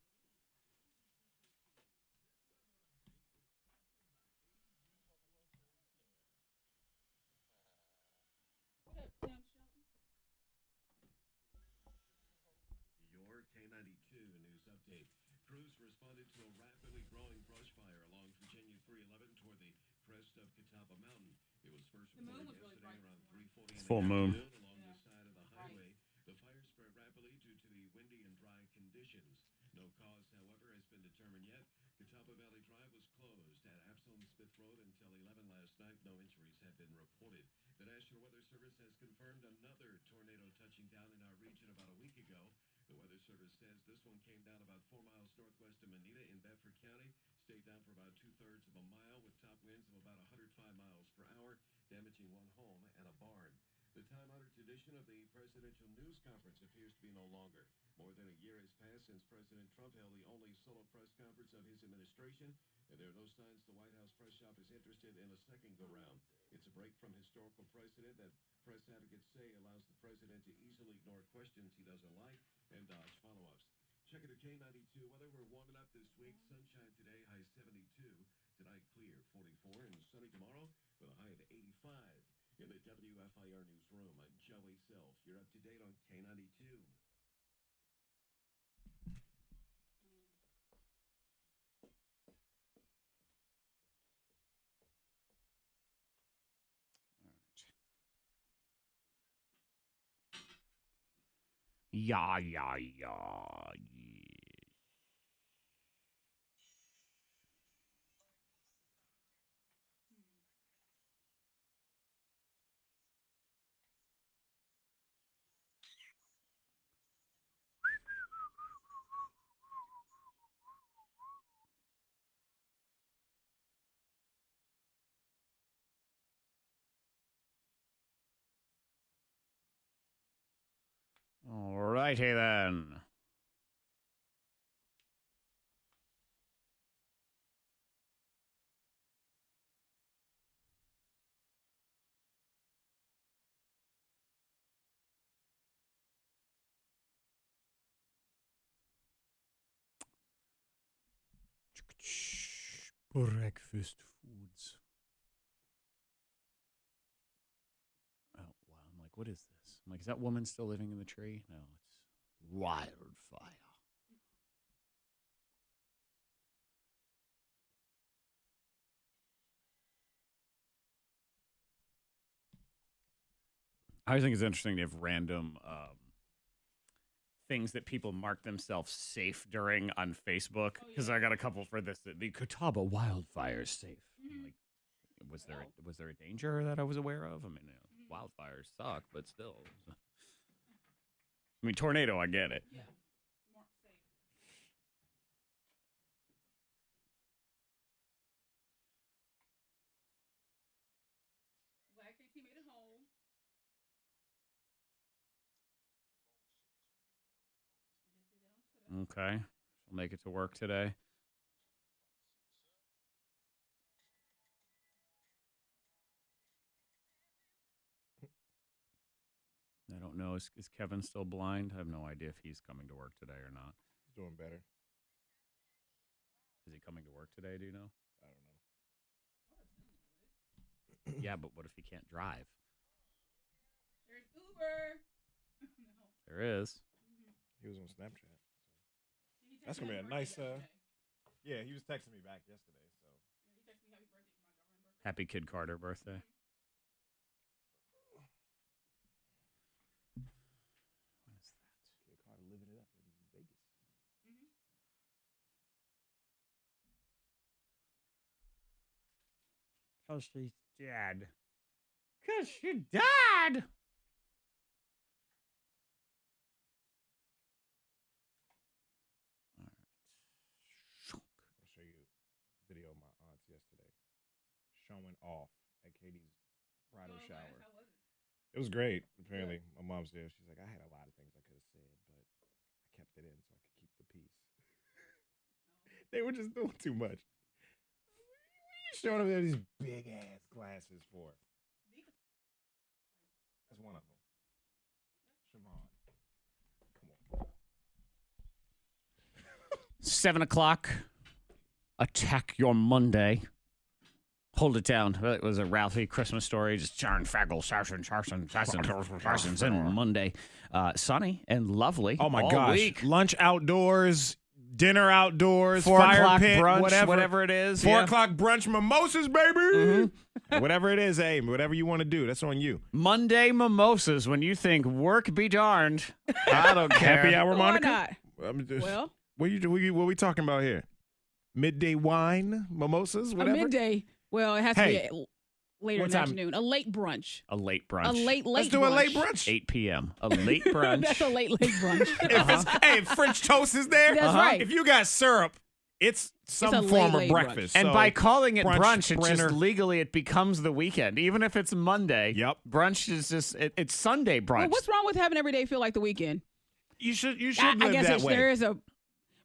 Your K92 news update. Crews responded to a rapidly growing brush fire along Virginia 311 toward the crest of Catawba Mountain. It was first reported yesterday around 3:40 in the Full moon. afternoon along the side of the highway. The fire spread rapidly due to the windy and dry conditions. No cause, however, has been determined yet. Catawba Valley Drive was closed at Awesomeness Road until 11 last night. No injuries have been reported. The National Weather Service has confirmed another tornado touching down in our region about a week ago. The Weather Service says this one came down about 4 miles northwest of Manita in Bedford County, stayed down for about 2/3 of a mile with top winds of about 105 miles per hour, damaging one home and a barn. The time-honored tradition of the presidential news conference appears to be no longer. More than a year has passed since President Trump held the only solo press conference of his administration, and there are no signs the White House press shop is interested in a second go-round. It's a break from historical precedent that press advocates say allows the president to easily ignore questions he doesn't like and dodge follow-ups. Checking the K92 weather. We're warming up this week. Sunshine today, high 72. Tonight, clear, 44, and sunny tomorrow with a high of 85. In the WFIR newsroom, I'm Joey Self. You're up to date on K92. Yeah. All righty then. Breakfast foods. Oh, wow. I'm like, what is this? I'm like, is that woman still living in the tree? No, it's wildfire. I always think it's interesting to have random things that people mark themselves safe during on Facebook. Because I got a couple for this. The Catawba wildfire is safe. I'm like, was there a danger that I was aware of? I mean, wildfires suck, but still. I mean, tornado, I get it. Yeah. More safe. Glad KT made it home. I did see that on Twitter. Okay. She'll make it to work today. I don't know. Is Kevin still blind? I have no idea if he's coming to work today or not. He's doing better. Is he coming to work today? Do you know? I don't know. Yeah, but what if he can't drive? There's Uber. No. There is. He was on Snapchat. He texted That's gonna me be a happy nice. birthday yesterday. Yeah, he was texting me back yesterday. So Yeah, he texted me happy birthday for my government birthday. Happy Kid Carter birthday. What is that? Kid Carter living it up in Vegas. Because she's dead. Because she died. All right. I'll show you a video of my aunts yesterday showing off at Katie's bridal shower. How was it? It was great. Apparently, my mom's there. She's like, I had a lot of things I could have said, but I kept it in so I could keep the peace. They were just doing too much. What are you showing them these big ass glasses for? That's one of them. Siobhan. Come on. 7 o'clock. Attack your Monday. Hold it down. It was a Ralphie Christmas story. Just Charn Faggle, Sarsons, and Monday. Sunny and lovely. Oh my all gosh. Week. Lunch outdoors, dinner outdoors, 4 fire o'clock pit, brunch, whatever it is. 4 yeah. o'clock brunch, mimosas, baby. Mm-hmm. Whatever it is, hey, whatever you want to do, that's on you. Monday mimosas. When you think work be darned, I don't care. Happy hour, Why Monica? not? Well, what we talking about here? Midday wine, mimosas, whatever. A midday. Well, it has to Hey, be later what in the time? afternoon. A late brunch. A late brunch. A late Let's do brunch. a late brunch. 8 p.m. A late brunch. That's a late brunch. If French toast is there, That's right. If you got syrup, it's some a form late of brunch. breakfast. And So, by calling it brunch, it's Brenner. just legally it becomes the weekend. Even if it's Monday, Yep. brunch is just it's Sunday brunch. Well, what's wrong with having every day feel like the weekend? you should I live guess that way. there is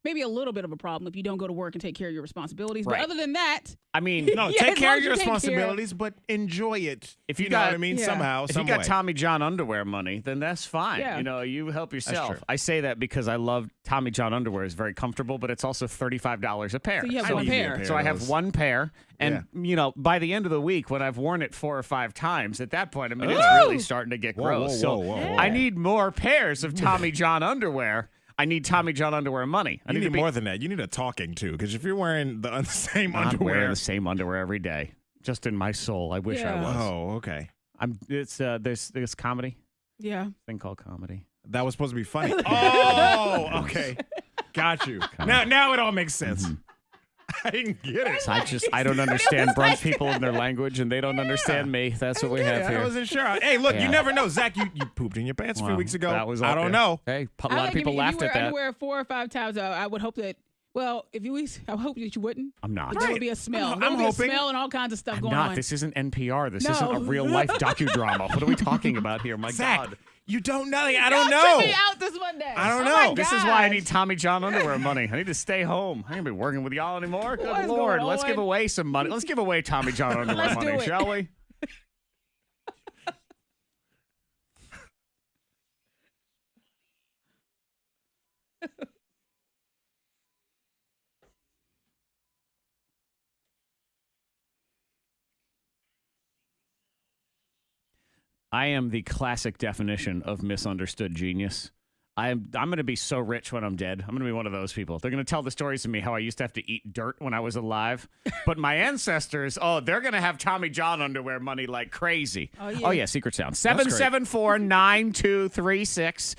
maybe a little bit of a problem if you don't go to work and take care of your responsibilities. Right. But other than that, I mean, No, Yeah, take as care long of as your you take care. responsibilities, but enjoy it. If you know got- what I mean, Yeah. somehow, if some you got way. Tommy John underwear money, then that's fine. Yeah. You know, you help true. yourself. I say that because I love Tommy John underwear. It's very comfortable, but it's also $35 a pair. So you have I one need me a pair. pair. So I have those. one pair, and you know, by the end of the week, when I've worn it 4 or 5 times, at that point, I mean, it's really starting to get Whoa, gross. whoa, so whoa, whoa, whoa. I need more pairs of Tommy John underwear. I need Tommy John underwear money. I You to need be- more than that. You need a talking to, because if you're wearing the same I'm underwear, wearing the same underwear every day, just in my soul. I wish I Yeah. was. oh, okay, It's there's comedy yeah. thing called comedy. that was supposed to be funny. Oh, okay, got you. Now it all makes sense. I didn't get it. So I don't understand brunch people and their language, and they don't understand me. That's what we have Yeah, here. I wasn't sure. Hey, look, Yeah. you never know. Zach, you pooped in your pants a few Wow, weeks ago. that was I up don't there. know. Hey, a I lot of like people if laughed you at wear that. underwear 4 or 5 times, I would hope that. Well, if you, I hope that you wouldn't. I'm not. But there would be a smell. I'm There would be a hoping. smell and all kinds of stuff I'm going not. on. This isn't NPR. This No. isn't a real life docudrama. What are we talking about here? My Zach, God. you don't know. I don't Y'all know. took me out this Monday. I don't Oh my know. This is why I gosh. need Tommy John underwear money. I need to stay home. I ain't gonna be working with y'all anymore. Good What is Lord. going Let's on? give away some money. Let's give away Tommy John underwear Let's do money, it. shall we? I am the classic definition of misunderstood genius. I'm going to be so rich when I'm dead. I'm going to be one of those people. They're going to tell the stories to me how I used to have to eat dirt when I was alive. But my ancestors, they're going to have Tommy John underwear money like crazy. Oh, yeah. Secret Sound. great. 774-9236.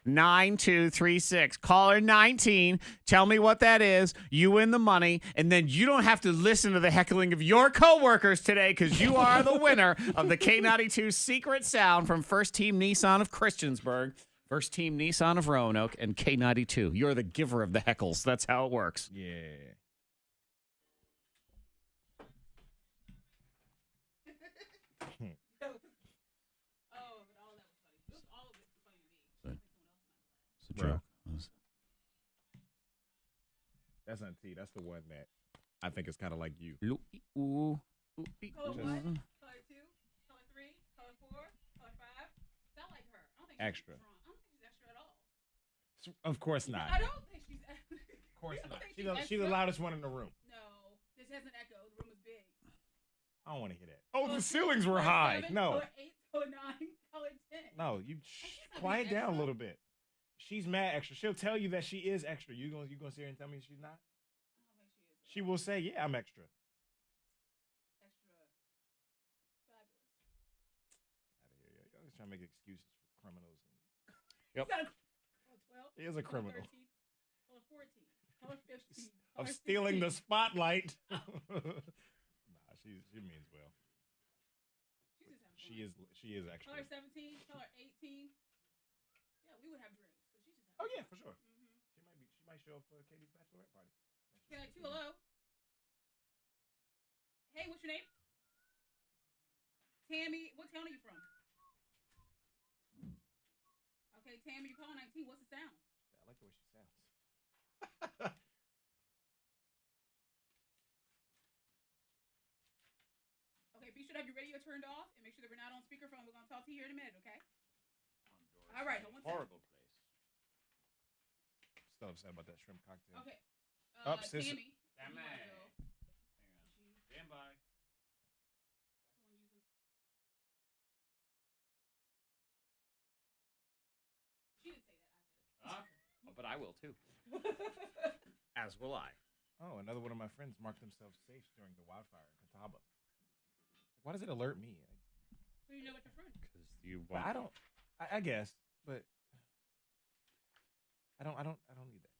800-468-9236. Caller 19. Tell me what that is. You win the money. And then you don't have to listen to the heckling of your coworkers today because you are the winner of the K92 Secret Sound from First Team Nissan of Christiansburg, First Team Nissan of Roanoke, and K92. You're the giver of the heckles. That's how it works. Yeah. It's a Bro. joke. That's not T. That's the one that I think is kind of like you. Color 1, color 2, color 3, color 4, color 5. Sound like her. I don't think Extra. She's wrong. I don't think she's extra at all. Of course not. I don't think she's extra. Of course I don't not. think She's the loudest one in the room. No, this has an echo. The room is big. I don't want to hear that. Oh, the ceilings were high. Color 7, No. Color 8, color 9, color 10. No, you not quiet being down a extra. little bit. She's mad extra. She'll tell you that she is extra. You gonna sit here and tell me she's not? I don't think she is. She will say, "Yeah, I'm extra." Extra fabulous. Out of here. Y'all always trying to make excuses for criminals. Yep. Color 12. He is a color criminal 13, color 14, color 15. of color stealing the 16. spotlight. Nah, she means well. She's just having fun. She is extra. Color 17, color 18. Yeah, we would have drinks. So she's just Oh having yeah, for sure. Mm-hmm. She might show up for Katie's bachelorette party. K92, hello. Hey, what's your name? Tammy, what town are you from? Okay, Tammy, you're calling 19. What's the sound? I like the way she sounds. Okay, be sure to have your radio turned off and make sure that we're not on speakerphone. We're going to talk to you here in a minute, okay? All right, hold on. Horrible place. Still upset about that shrimp cocktail. Okay. Up, sis. Tammy. Tammy. you wanna go? Stand by. She didn't say that. I said it. But I will too. As will I. Oh, another one of my friends marked themselves safe during the wildfire in Catawba. Why does it alert me? Who do you know with your friend? Because you Well, want. I don't. I guess, but I don't need that.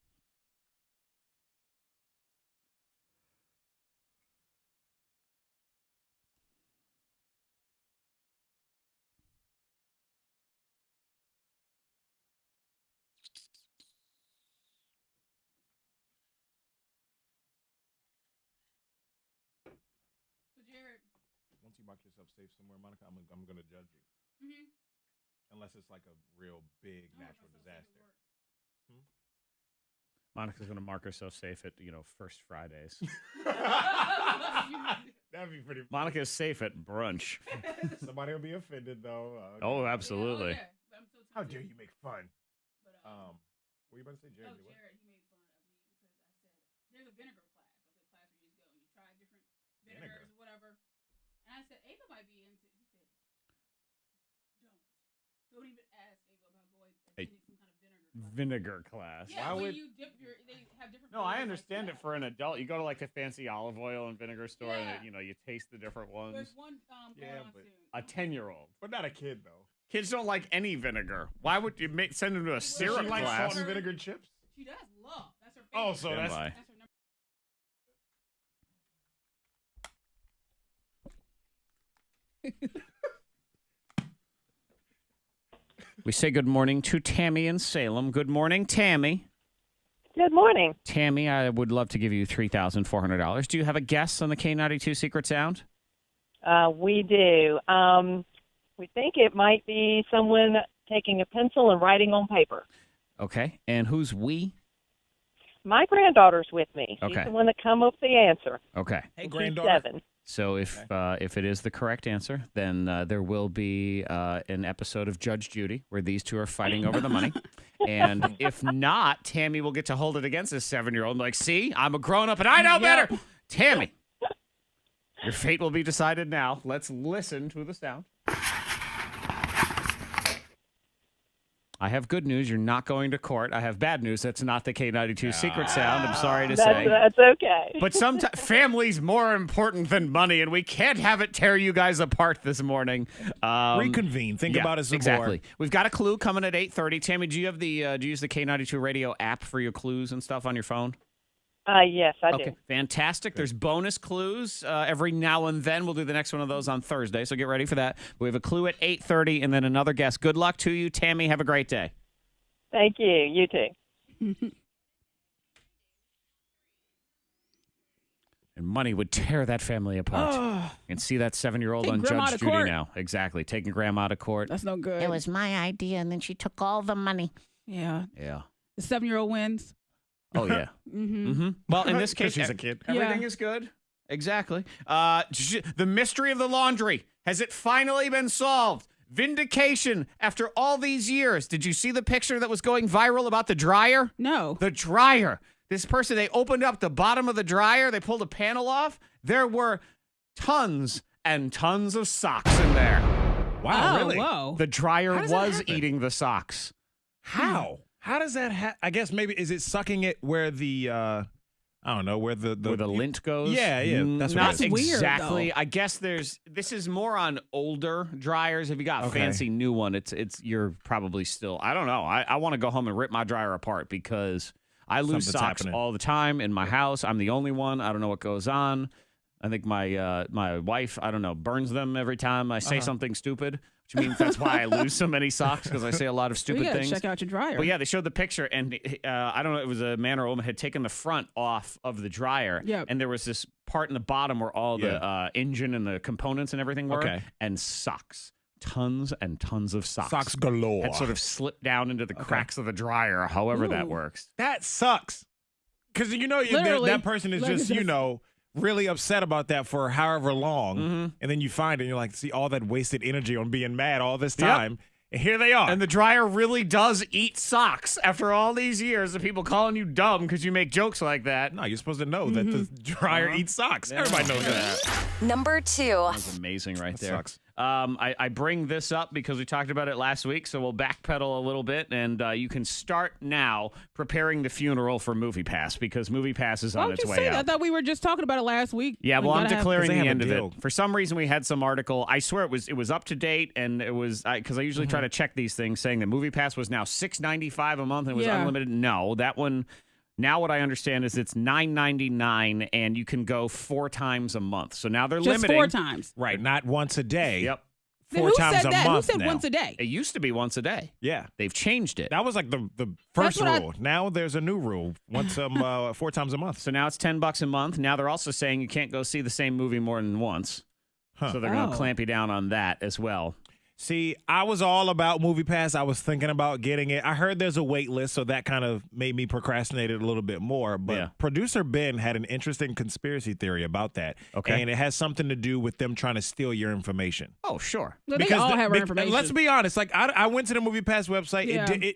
So, Jared. Once you mark yourself safe somewhere, Monica, I'm gonna judge you. Mm-hmm. Unless it's like a real big natural disaster. Monica's going to mark herself safe at, First Fridays. That'd be pretty. Monica is safe at brunch. Somebody will be offended though. Oh, absolutely. Yeah, but I'm so How tempted. dare you make fun? But, What were you about to say, Jared? oh, What? Jared, he made fun of me because I said there's a vinegar class, like a class where you just go and you try different vinegars or whatever. And I said Ava might be into. He said, don't even ask Ava about going attending some kind of vinegar class. Vinegar class. Yeah, Why when would- you dip your, they have different. No, I flavors, understand like it for an adult. You go to like the fancy olive oil and vinegar store, Yeah. and you taste the different ones. There's one going Yeah, on but- soon. A 10-year-old. But not a kid though. Kids don't like any vinegar. Why would you send them to a syrup She likes class? salt and vinegar chips. She does love. That's her favorite. Oh, so Stand that's by. That's her number. We say good morning to Tammy in Salem. Good morning, Tammy. Good morning. Tammy, I would love to give you $3,400. Do you have a guess on the K92 Secret Sound? We do. We think it might be someone taking a pencil and writing on paper. Okay. And who's we? My granddaughter's with me. Okay. She's the one that come up with the answer. Okay. hey She's granddaughter. 7. So if it is the correct answer, then there will be an episode of Judge Judy where these two are fighting over the money. And if not, Tammy will get to hold it against this 7-year-old and be like, see, I'm a grown-up and I know better. Tammy, your fate will be decided now. Let's listen to the sound. I have good news. You're not going to court. I have bad news. That's not the K92 Secret Sound. I'm sorry to say. That's okay. But sometimes family's more important than money, and we can't have it tear you guys apart this morning. Reconvene. Think about it some exactly. more. We've got a clue coming at 8:30. Tammy, do you have do you use the K92 radio app for your clues and stuff on your phone? Yes, I do. Okay, fantastic. There's bonus clues every now and then. We'll do the next one of those on Thursday, so get ready for that. We have a clue at 8:30 and then another guest. Good luck to you, Tammy. Have a great day. Thank you. You too. And money would tear that family apart. And see that 7-year-old Take on grandma Judge to Judy court. now. Exactly. Taking grandma to court. That's no good. It was my idea, and then she took all the money. Yeah. Yeah. The 7-year-old wins. Oh, yeah. Mm-hmm. Mm-hmm. Well, in this case, she's a kid. Everything is good. Exactly. The mystery of the laundry. Has it finally been solved? Vindication after all these years. Did you see the picture that was going viral about the dryer? No. The dryer. This person, they opened up the bottom of the dryer. They pulled a panel off. There were tons and tons of socks in there. Wow, Oh, really? Whoa. The dryer How does that was happen? eating the socks. How? How does that I guess maybe is it sucking it where the I don't know where the Where the lint goes? Yeah, that's what not it is. That's weird, exactly. though. I guess this is more on older dryers. If you got a Okay. fancy new one, it's you're probably still. I don't know. I want to go home and rip my dryer apart because I lose Something's socks happening. all the time in my house. I'm the only one. I don't know what goes on. I think my wife, I don't know, burns them every time I say something stupid, which means that's why I lose so many socks because I say a lot of stupid things. Check out your dryer. But yeah, they showed the picture, and I don't know, it was a man or a woman had taken the front off of the dryer, and there was this part in the bottom where all the engine and the components and everything were, and socks. Tons and tons of socks. Socks galore. Had sort of slipped down into the cracks of the dryer, however that works. That sucks. Because that person is just, really upset about that for however long, and then you find it, and you're like, see all that wasted energy on being mad all this time, and here they are. And the dryer really does eat socks after all these years of people calling you dumb because you make jokes like that. No, you're supposed to know that the dryer eats socks. Everybody knows that. Number 2. That's amazing right there. Sucks. I bring this up because we talked about it last week, so we'll backpedal a little bit, and you can start now preparing the funeral for MoviePass because MoviePass is on its way out. I thought we were just talking about it last week. Yeah, well, I'm declaring the end of it. For some reason, we had some article. I swear it was up to date, and it was because I usually try to check these things, saying that MoviePass was now $6.95 a month and it was unlimited. No, that one. Now what I understand is it's $9.99 and you can go 4 times a month. So now they're just limiting. 4 times. Right, not once a day. Yep. 4 times a month. Who said now. once a day? It used to be once a day. Yeah. They've changed it. That was like the first rule. Now there's a new rule. Once 4 times a month. So now it's $10 a month. Now they're also saying you can't go see the same movie more than once. So they're going to clamp you down on that as well. See, I was all about MoviePass. I was thinking about getting it. I heard there's a wait list, so that kind of made me procrastinate it a little bit more. But producer Ben had an interesting conspiracy theory about that. Okay. And it has something to do with them trying to steal your information. Oh, sure. No, they all have our information. Let's be honest. Like I went to the MoviePass website. Yeah.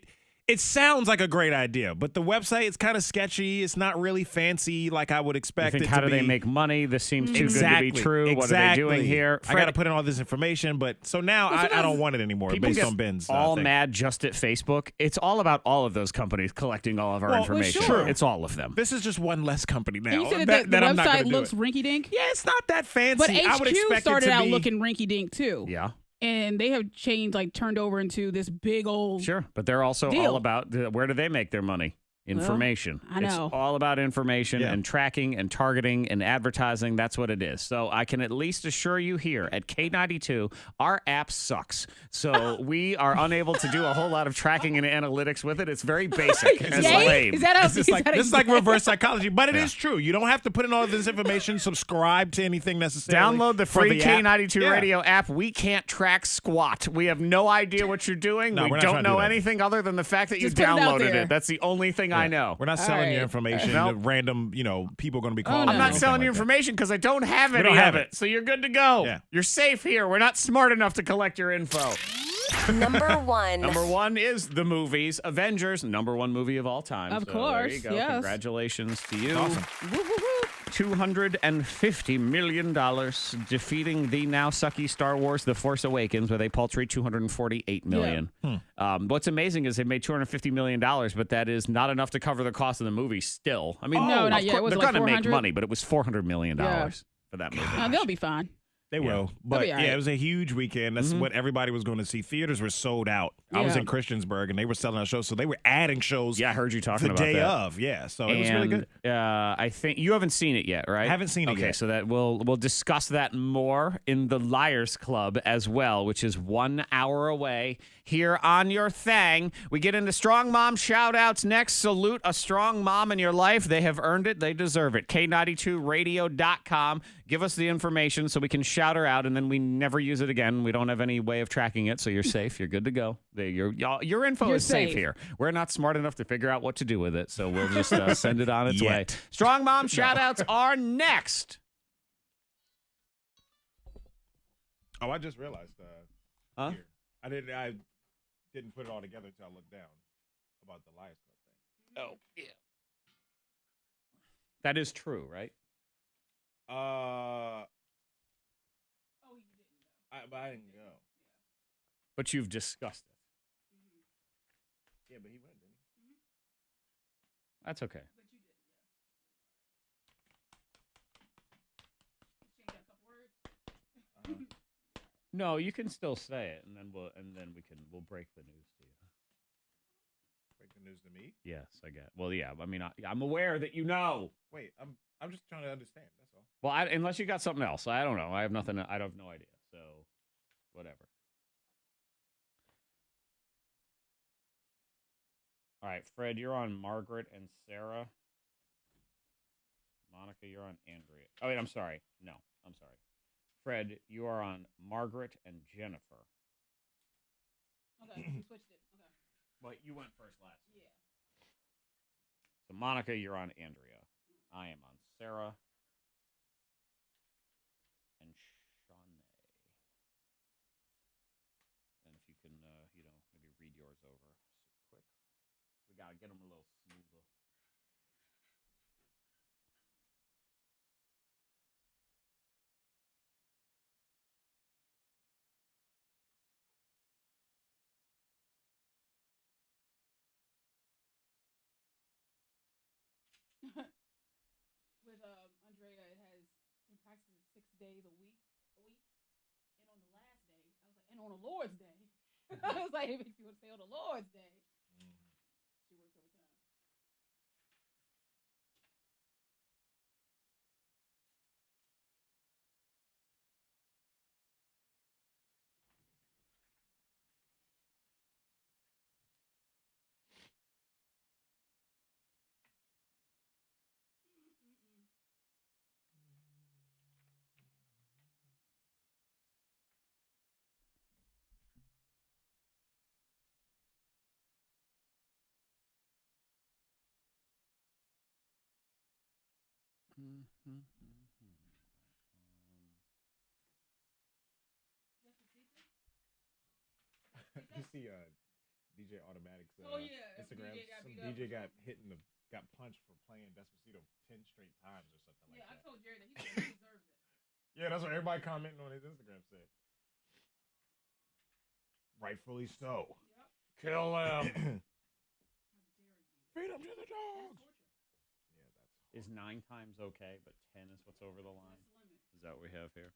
It sounds like a great idea, but the website is kind of sketchy. It's not really fancy like I would expect it to be. How do they make money? This seems too good to be true. What are they doing here? I got to put in all this information, but so now I don't want it anymore based on Ben's all thing. mad just at Facebook. It's all about all of those companies collecting all of our information. Sure. It's all of them. This is just one less company now. And you said that the I'm not website gonna looks do it. rinky-dink? Yeah, it's not that fancy. But I would expect HQ started it to out be, looking rinky-dink too. Yeah. And they have changed, turned over into this big old Sure, but they're also deal. all about where do they make their money? Information. I know. It's all about information and tracking and targeting and advertising. That's what it is. So I can at least assure you here at K92, our app sucks. So we are unable to do a whole lot of tracking and analytics with it. It's very basic and lame. Is that how This is like reverse psychology, but it is true. You don't have to put in all of this information, subscribe to anything necessarily. Download the free app. K92 radio app. We can't track squat. We have no idea what you're doing. No, we we're not don't trying to know do that. anything other than the fact that Just you put it out downloaded there. it. That's the only thing I know. We're not selling your right. information No. to random, people are going to be calling. no. I'm not anything selling you like that. information because I don't have any don't have of it. it. So you're good to go. Yeah. You're safe here. We're not smart enough to collect your info. Number 1. Number 1 is the movies. Avengers, number 1 movie of all time. Of So course, There you go. yes. Congratulations to you. Awesome. Woo, woo, woo. $250 million, defeating the now sucky Star Wars The Force Awakens with a paltry $248 million. What's amazing is they made $250 million, but that is not enough to cover the cost of the movie still. I mean, No, of not yet. course, Was it they're like going to make 400? money, but it was $400 million for that movie. They'll be fine. They will. But be all right. it was a huge weekend. That's what everybody was going to see. Theaters were sold out. I was Yeah. in Christiansburg, and they were selling out shows, so they were adding shows Yeah, I heard you talking the about day that. of. Yeah, so it was really good. I think you haven't seen it yet, right? I haven't seen it okay, yet. so that we'll discuss that more in the Liars Club as well, which is 1 hour away here on your thing. We get into strong mom shout outs next. Salute a strong mom in your life. They have earned it. They deserve it. K92radio.com. Give us the information so we can shout her out, and then we never use it again. We don't have any way of tracking it, so you're safe. You're good to go. Your info You're is safe safe. here. We're not smart enough to figure out what to do with it, so we'll just send it on its way. Yet. Strong mom shout outs are next. Oh, I just realized. Huh? Here. I didn't put it all together until I looked down about the Liars Club thing. Oh, yeah. That is true, right? I didn't go. But you've discussed it. Yeah, but he went, didn't he? That's okay. No, you can still say it, and then we'll break the news to you. Break breaking news to me. Yes, I get. Well, yeah. I mean, I'm aware that you know. Wait, I'm just trying to understand. That's all. Well, unless you got something else, I don't know. I have nothing. I have no idea. So, whatever. All right, Fred, you're on Margaret and Sarah. Monica, you're on Andrea. Oh wait, I'm sorry. No, I'm sorry. Fred, you are on Margaret and Jennifer. Okay, we switched it. Okay. Well, you went first last. Yeah. So Monica, you're on Andrea. I am on Sarah and Shawnee. And if you can, maybe read yours over quick. We gotta get them a little smoother. With Andrea, it practices 6 days a week, and on the last day, I was like, and on the Lord's Day, I was like, it makes me want to say on the Lord's Day. She works overtime. You see, DJ Automatic's Instagram. Some DJ DJ got hit got punched for playing Despacito 10 straight times or something like that. Yeah, I told Jerry that he deserves it. Yeah, that's what everybody commenting on his Instagram said. Rightfully so. Yep. Kill them. How dare you? Feed them to the dogs. Is 9 times okay, but 10 is what's over the line? That's the limit. Is that what we have here?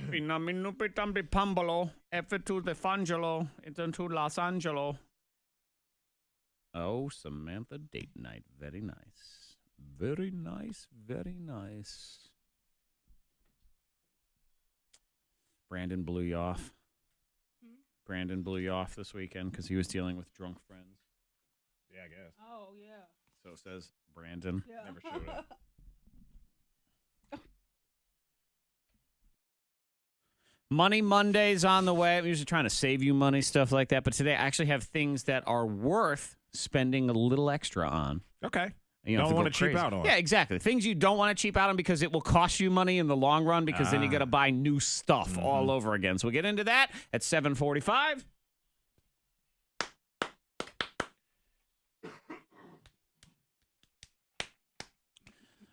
Pinaminupitambi Pambolo, effort to the Fangelo, into Los Angeles. Oh, Samantha date night. Very nice. Very nice. Very nice. Brandon blew you off. Brandon blew you off this weekend because he was dealing with drunk friends. Yeah, I guess. Oh, yeah. So says Brandon. Yeah. Never showed up. Money Monday's on the way. I'm usually trying to save you money, stuff like that. But today I actually have things that are worth spending a little extra on. Okay. You don't want to cheap crazy. out on. Yeah, exactly. Things you don't want to cheap out on because it will cost you money in the long run because then you got to buy new stuff all over again. So we'll get into that at 7:45.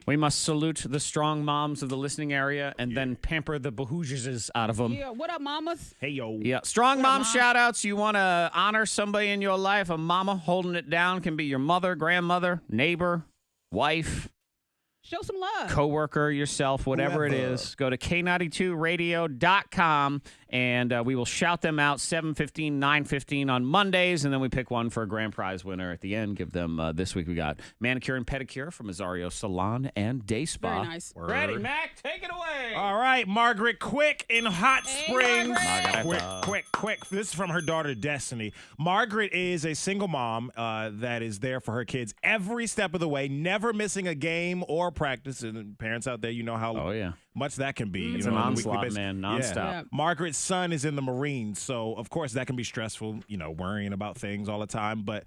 We must salute the strong moms of the listening area and then pamper the behoozes out of them. Yeah, what up, mamas? Hey, yo. Yeah, strong What up, mom Mom? shout outs. You want to honor somebody in your life, a mama holding it down can be your mother, grandmother, neighbor, wife, Show some love. coworker, yourself, whatever it Whoever. is. Go to K92radio.com and we will shout them out 7:15, 9:15 on Mondays, and then we pick one for a grand prize winner at the end. Give them this week we got manicure and pedicure from Azario Salon and Day Spa. Very nice. Ready, Mac? Take it away. All right, Margaret Quick in Hot Hey, Springs. Margaret. Quick. This is from her daughter, Destiny. Margaret is a single mom that is there for her kids every step of the way, never missing a game or practice. And parents out there, you know how much that can be. It's you know, an on a weekly onslaught, basis. man, Yeah. nonstop. Yeah. Margaret's son is in the Marines, so of course that can be stressful, worrying about things all the time. But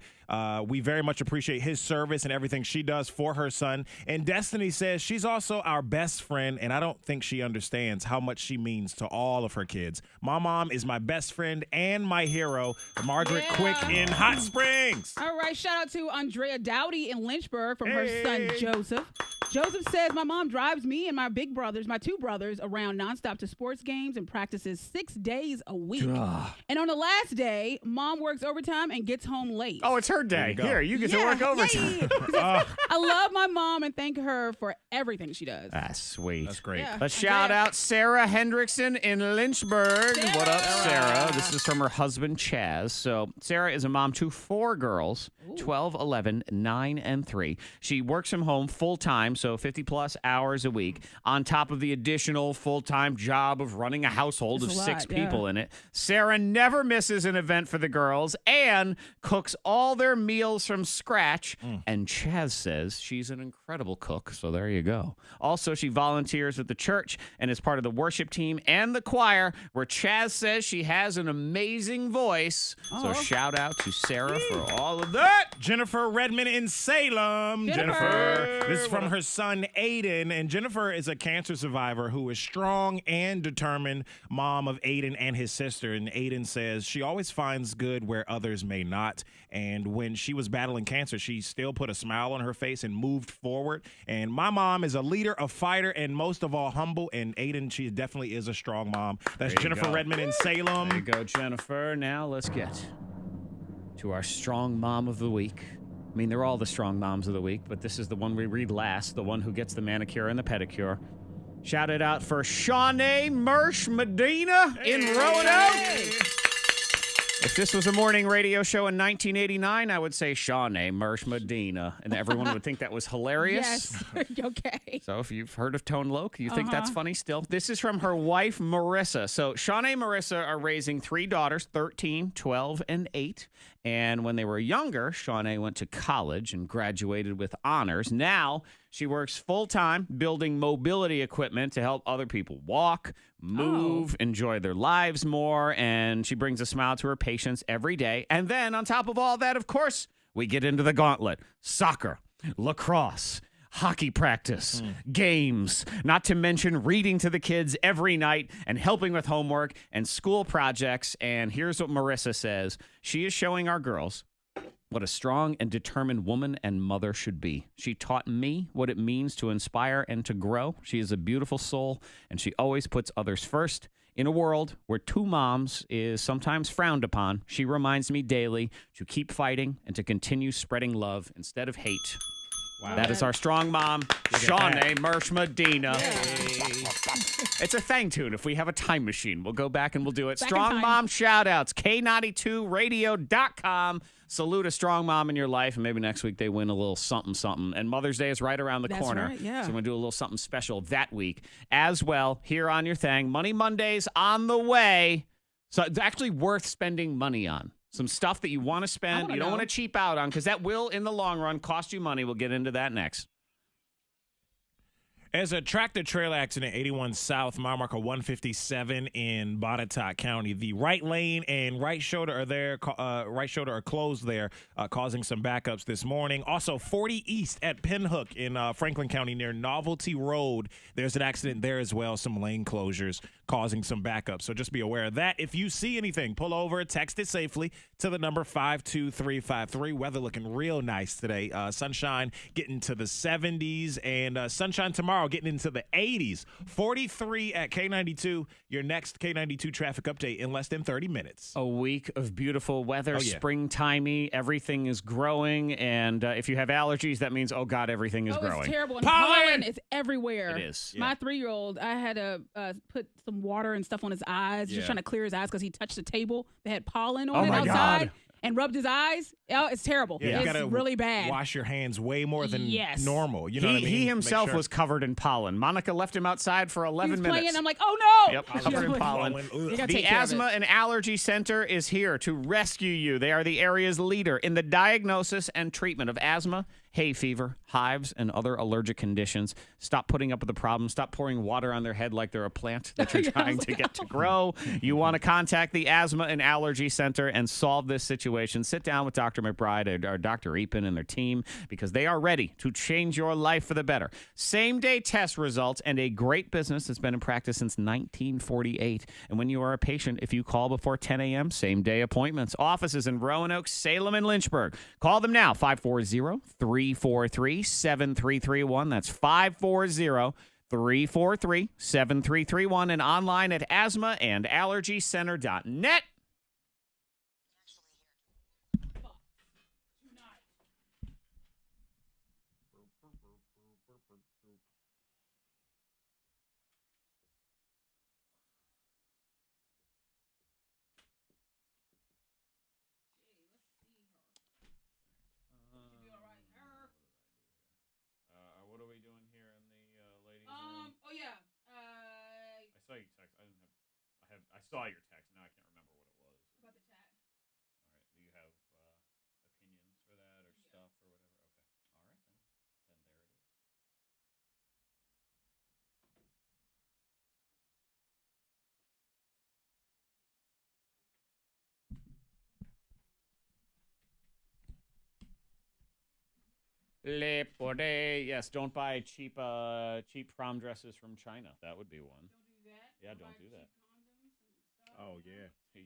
we very much appreciate his service and everything she does for her son. And Destiny says she's also our best friend, and I don't think she understands how much she means to all of her kids. My mom is my best friend and my hero, Margaret Quick in Hot Springs. All right, shout out to Andrea Dowdy in Lynchburg from her son Joseph. Joseph says, my mom drives me and my two brothers, around nonstop to sports games and practices 6 days a week. And on the last day, mom works overtime and gets home late. Oh, it's her day. Here, you get to work overtime. I love my mom and thank her for everything she does. That's sweet. That's great. Yeah. Let's shout out Sarah Hendrickson in Lynchburg. What up, Sarah? This is from her husband, Chaz. So Sarah is a mom to 4 girls, 12, 11, 9, and 3. She works from home full-time, so 50-plus hours a week, on top of the additional full-time job of running a household of 6 people in it. Sarah never misses an event for the girls and cooks all their meals from scratch. And Chaz says she's an incredible cook, so there you go. Also, she volunteers with the church and is part of the worship team and the choir, where Chaz says she has an amazing voice. So shout out to Sarah for all of that. Jennifer Redmond in Salem. Jennifer. This is from her son, Aiden. And Jennifer is a cancer survivor who is strong and determined, mom of Aiden and his sister. And Aiden says she always finds good where others may not. And when she was battling cancer, she still put a smile on her face and moved forward. And my mom is a leader, a fighter, and most of all, humble. And Aiden, she definitely is a strong mom. That's Jennifer Redmond in Salem. There you go, Jennifer. Now let's get to our strong mom of the week. I mean, they're all the strong moms of the week, but this is the one we read last, the one who gets the manicure and the pedicure. Shout it out for Shawnee Mersh Medina in Roanoke. If this was a morning radio show in 1989, I would say Shawnee Mersh Medina, and everyone would think that was hilarious. Yes. Okay. So if you've heard of Tone Loc, you think that's funny still? This is from her wife, Marissa. So Shawnee and Marissa are raising 3 daughters, 13, 12, and 8. And when they were younger, Shawnee went to college and graduated with honors. Now she works full-time building mobility equipment to help other people walk, move, enjoy their lives more, and she brings a smile to her patients every day. And then on top of all that, of course, we get into the gauntlet: soccer, lacrosse, hockey practice, games, not to mention reading to the kids every night and helping with homework and school projects. And here's what Marissa says. She is showing our girls what a strong and determined woman and mother should be. She taught me what it means to inspire and to grow. She is a beautiful soul, and she always puts others first. In a world where 2 moms is sometimes frowned upon, she reminds me daily to keep fighting and to continue spreading love instead of hate. Wow. That is our strong mom, Shawnee Mersh Medina. It's a Thang tune. If we have a time machine, we'll go back and we'll do it. Strong mom shout outs, K92radio.com. Salute a strong mom in your life, and maybe next week they win a little something, something. And Mother's Day is right around the corner. Right, yeah. So I'm going to do a little something special that week as well here on your Thang. Money Mondays on the way. So it's actually worth spending money on. Some stuff that you want to spend, you don't want to cheap out on, because that will, in the long run, cost you money. We'll get into that next. As a tractor-trailer accident, 81 South, mile marker 157 in Botetourt County. The right lane and right shoulder are there. Right shoulder are closed there, causing some backups this morning. Also, 40 East at Pinhook in Franklin County near Novelty Road. There's an accident there as well. Some lane closures causing some backups. So just be aware of that. If you see anything, pull over, text it safely to the number 52353. Weather looking real nice today. Sunshine getting to the 70s, and sunshine tomorrow getting into the 80s. 43 at K92. Your next K92 traffic update in less than 30 minutes. A week of beautiful weather, springtimey. Everything is growing, and if you have allergies, that means, oh God, everything is growing. It's terrible. And Pollen is everywhere. It is. My 3-year-old, I had to put some water and stuff on his eyes, just trying to clear his eyes because he touched the table that had pollen on it outside. God. And rubbed his eyes. Oh, it's terrible. Yeah, you it's gotta really bad. Wash your hands way more than normal. You know what I mean? He himself was covered in pollen. Monica left him outside for 11 minutes. Playing, I'm like, oh no! Yep, covered in pollen. The Asthma and Allergy Center is here to rescue you. They are the area's leader in the diagnosis and treatment of asthma, hay fever, hives, and other allergic conditions. Stop putting up with the problem. Stop pouring water on their head like they're a plant that you're trying to get to grow. You want to contact the Asthma and Allergy Center and solve this situation. Sit down with Dr. McBride or Dr. Epen and their team, because they are ready to change your life for the better. Same-day test results and a great business that's been in practice since 1948. And when you are a patient, if you call before 10 a.m., same-day appointments. Offices in Roanoke, Salem, and Lynchburg. Call them now, 540-3 540-343-7331. That's 540-343-7331 and online at asthmaandallergycenter.net. What are we doing here in the ladies' room? Oh yeah. I saw your text. I saw your text. Now I can't remember what it was. About the chat. All right. Do you have opinions for that or stuff or whatever? Okay. All right then. Then there it is. Le Porde. Yes, don't buy cheap prom dresses from China. That would be one. Don't do that. Yeah, don't do that. Condoms and stuff. Oh yeah. Hey,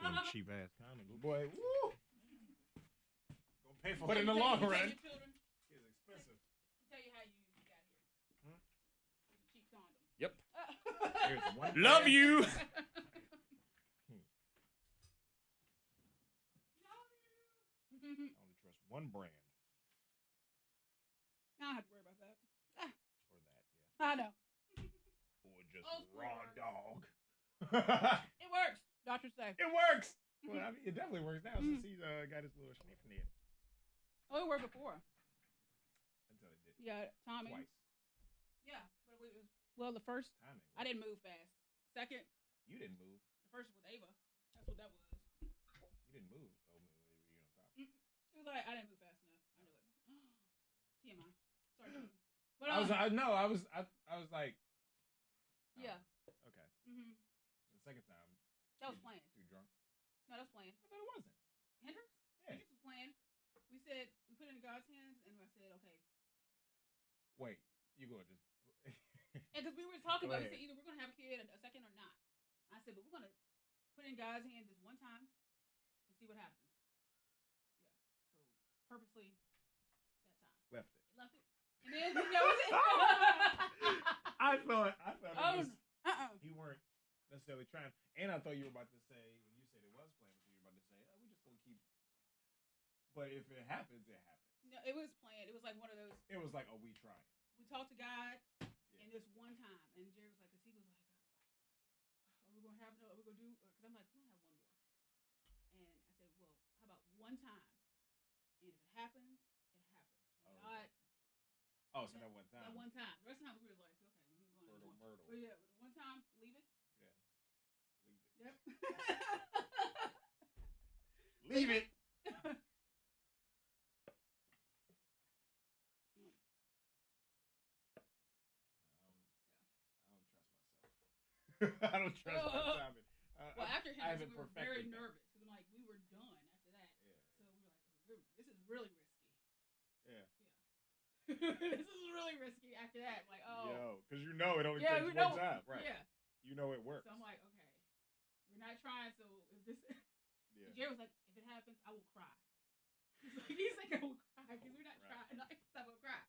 Them cheap ass condoms. Boy, woo! Gonna pay for But it in the long run. It's expensive. tell you how you got here. It's a cheap condom. Yep. Here's one Love brand. you. I only trust one brand. I don't have to worry about that. Or that, yeah. I know. Or just Old school raw works. dog. It works. Doctors say. It works. Well, I mean, it definitely works now since he's got his little sniff in it. Oh, it worked before. Until it did. Yeah, timing. Twice. Yeah, but it was the first. Timing. I didn't move fast. Second, You didn't move. the first was with Ava. That's what that was. You didn't move. Oh, man, you're on top. It was like I didn't move fast enough. I knew it. TMI. Sorry. But I was like, oh, yeah. okay. The second time, That was you planned. too drunk. No, that was planned. I thought it wasn't. Hendrix? Yeah. Hendrix was planned. We said we put it in God's hands, and I said, okay. Wait, you go just. And because we were talking Go about, we ahead. said either we're gonna have a kid a second or not. I said, but we're gonna put it in God's hands this one time and see what happens. Yeah. So purposely that time. Left it. Left it. And then that was it. I thought Oh, it was, you weren't necessarily trying, and I thought you were about to say when you said it was planned, you were about to say, "Oh, we just gonna keep." But if it happens, it happens. No, it was planned. It was like one of those. It was like, "Oh, we trying." We talked to God, and this one time, and Jerry was like, because he was like, "Are we gonna have no? Are we gonna do?" Because I'm like, "We're gonna have one more." And I said, "Well, how about one time? And if it happens, it happens." And Oh, God. Oh, so that one time. That one time. The rest of the time we were like, okay, we're going to Myrtle. But yeah, but the one time, leave it. Yeah. Leave it. Yep. Leave it. I don't trust my timing. Well, after I him, haven't we were very perfected that. nervous because I'm like, we were done after that. Yeah. So we were like, this is really risky. Yeah. This is really risky after that. I'm like, oh. Yo, because you know it only Yeah, takes we one know. time, right? Yeah. You know it works. So I'm like, okay, we're not trying. So if this, Yeah. Jerry was like, if it happens, I will cry. He's like, I will cry because we're not Right. trying. Like, I will cry.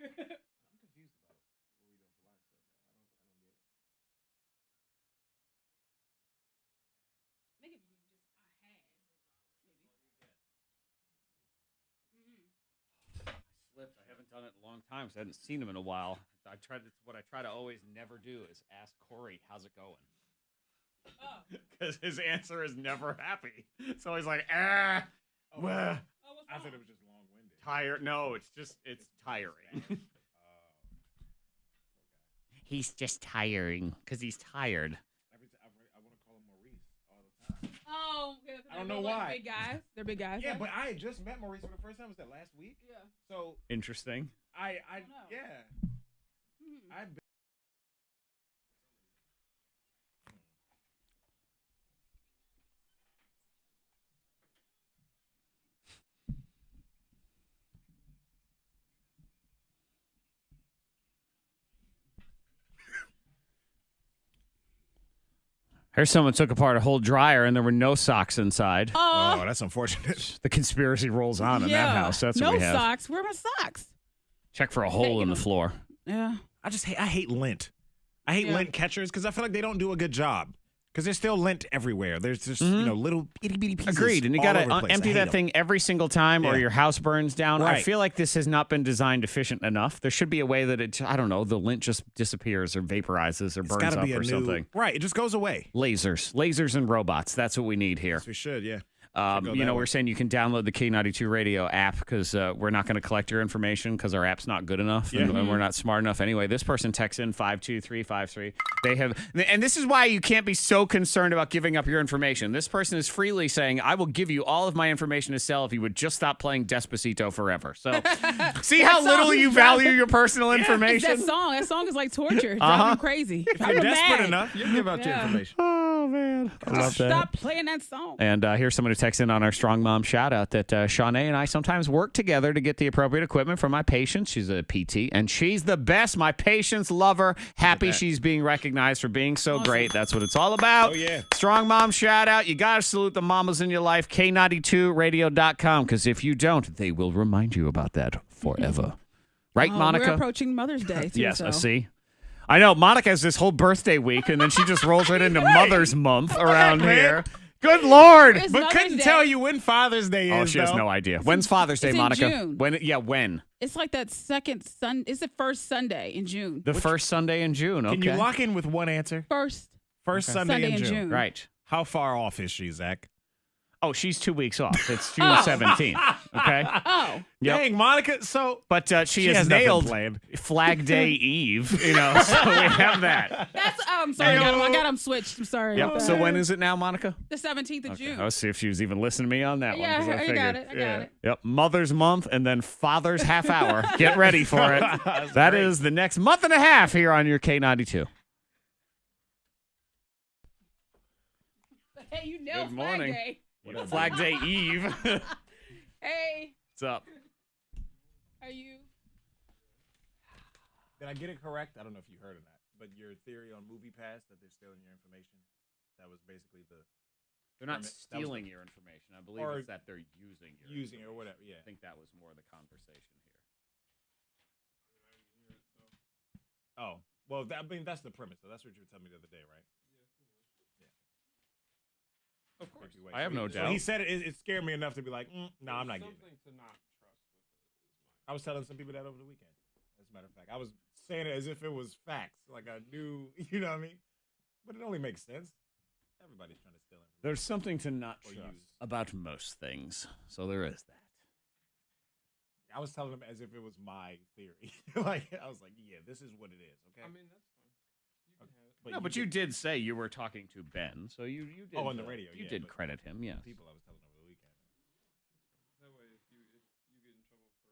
I'm confused about what we're doing for Lions Club now. I don't get it. I think if you just, I had, maybe. Slipped. I haven't done it in a long time, so I hadn't seen him in a while. It's what I try to always never do is ask Corey, how's it going? Oh. Because his answer is never happy. So he's like, wah, Oh, what's I wrong? thought it was just long-winded. tired. No, it's tiring. Poor guy. He's just tiring because he's tired. Every time I want to call him Maurice all the time. Oh, yeah, 'cause I don't they're know both, like, why. Big guys. They're big guys. Yeah, right? but I had just met Maurice for the first time. Was that last week? Yeah. So Interesting. I don't know. yeah. I've been. Here's someone took apart a whole dryer and there were no socks inside. Oh, that's unfortunate. The conspiracy rolls on in that house. That's no what we have. socks. Where are my socks? Check for a hole in the them. floor. Yeah. I hate lint. I hate lint catchers because I feel like they don't do a good job. Because there's still lint everywhere. There's just, little itty bitty pieces. Agreed. And you all got over the to place. empty I hate that 'em. thing every single time or your house burns down. I Right. feel like this has not been designed efficient enough. There should be a way that the lint just disappears or vaporizes or It's burns gotta up be a or new, something. Right. It just goes away. Lasers and robots. That's what we need here. Yes, we should, yeah. We're saying you can download the K92 Radio app because we're not going to collect your information because our app's not good enough and we're not smart enough anyway. This person texts in 52353. And this is why you can't be so concerned about giving up your information. This person is freely saying, I will give you all of my information to sell if you would just stop playing Despacito forever. So see how little you value your personal information? It's that song is like torture. It's driving me crazy. If you're desperate enough, you give out your information. Oh, man. I love that. Stop playing that song. And here's someone who texts in on our Strong Mom shout out that Shanae and I sometimes work together to get the appropriate equipment for my patients. She's a PT and she's the best. My patients love her. Happy she's being recognized for being so great. That's what it's all about. Oh, yeah. Strong Mom shout out. You got to salute the mamas in your life. K92radio.com because if you don't, they will remind you about that forever. Right, Monica? We're approaching Mother's Day, too. Yes, so. I see. I know. Monica has this whole birthday week, and then she just rolls right into Mother's Month around here. Good Lord. It's But Mother's couldn't Day. tell you when Father's Day is. Oh, she has though. no idea. When's Father's Day, it's in Monica? June. When? It's like that second Sunday. It's the first Sunday in June. The first Sunday in June. Okay. Can you lock in with one answer? First Sunday in June. Right. How far off is she, Zach? Oh, she's 2 weeks off. It's June 17th. Okay. Oh. Yep. Dang, Monica. So But she has has nothing nailed planned. Flag Day Eve, so we have that. That's I'm sorry. I got them switched. I'm sorry. Yep. So when is it now, Monica? The 17th of June. I'll see if she was even listening to me on that Yeah, one. 'cause I figured, got it. I got it. Yep. Mother's Month and then Father's Half Hour. Get ready for it. That is the next month and a half here on your K92. Hey, you know Good Flag morning. Day. Flag Day Eve. Hey, What's up? are you? Did I get it correct? I don't know if you heard of that, but your theory on MoviePass that they're stealing your information, that was basically the They're not That was- stealing your information. I believe Or it's that they're using your using information. or whatever. Yeah. I think that was more the conversation here. Oh, well, that's the premise. So that's what you were telling me the other day, right? Of course. Thank you, Wade. I have no So doubt. he said it scared me enough to be like, no, I'm not getting it. Something to not trust with it. I was telling some people that over the weekend. As a matter of fact, I was saying it as if it was facts, like I knew, you know what I mean? But it only makes sense. Everybody's trying to steal it. There's something to not Or trust use. about most things. So there is that. I was telling them as if it was my theory. Like I was like, yeah, this is what it is. Okay. I mean, that's fine. You can have it. No, but you did say you were talking to Ben, so you did. Oh, on the radio, You yeah, did but- credit him, yes. People I was telling over the weekend. That way, if you get in trouble for,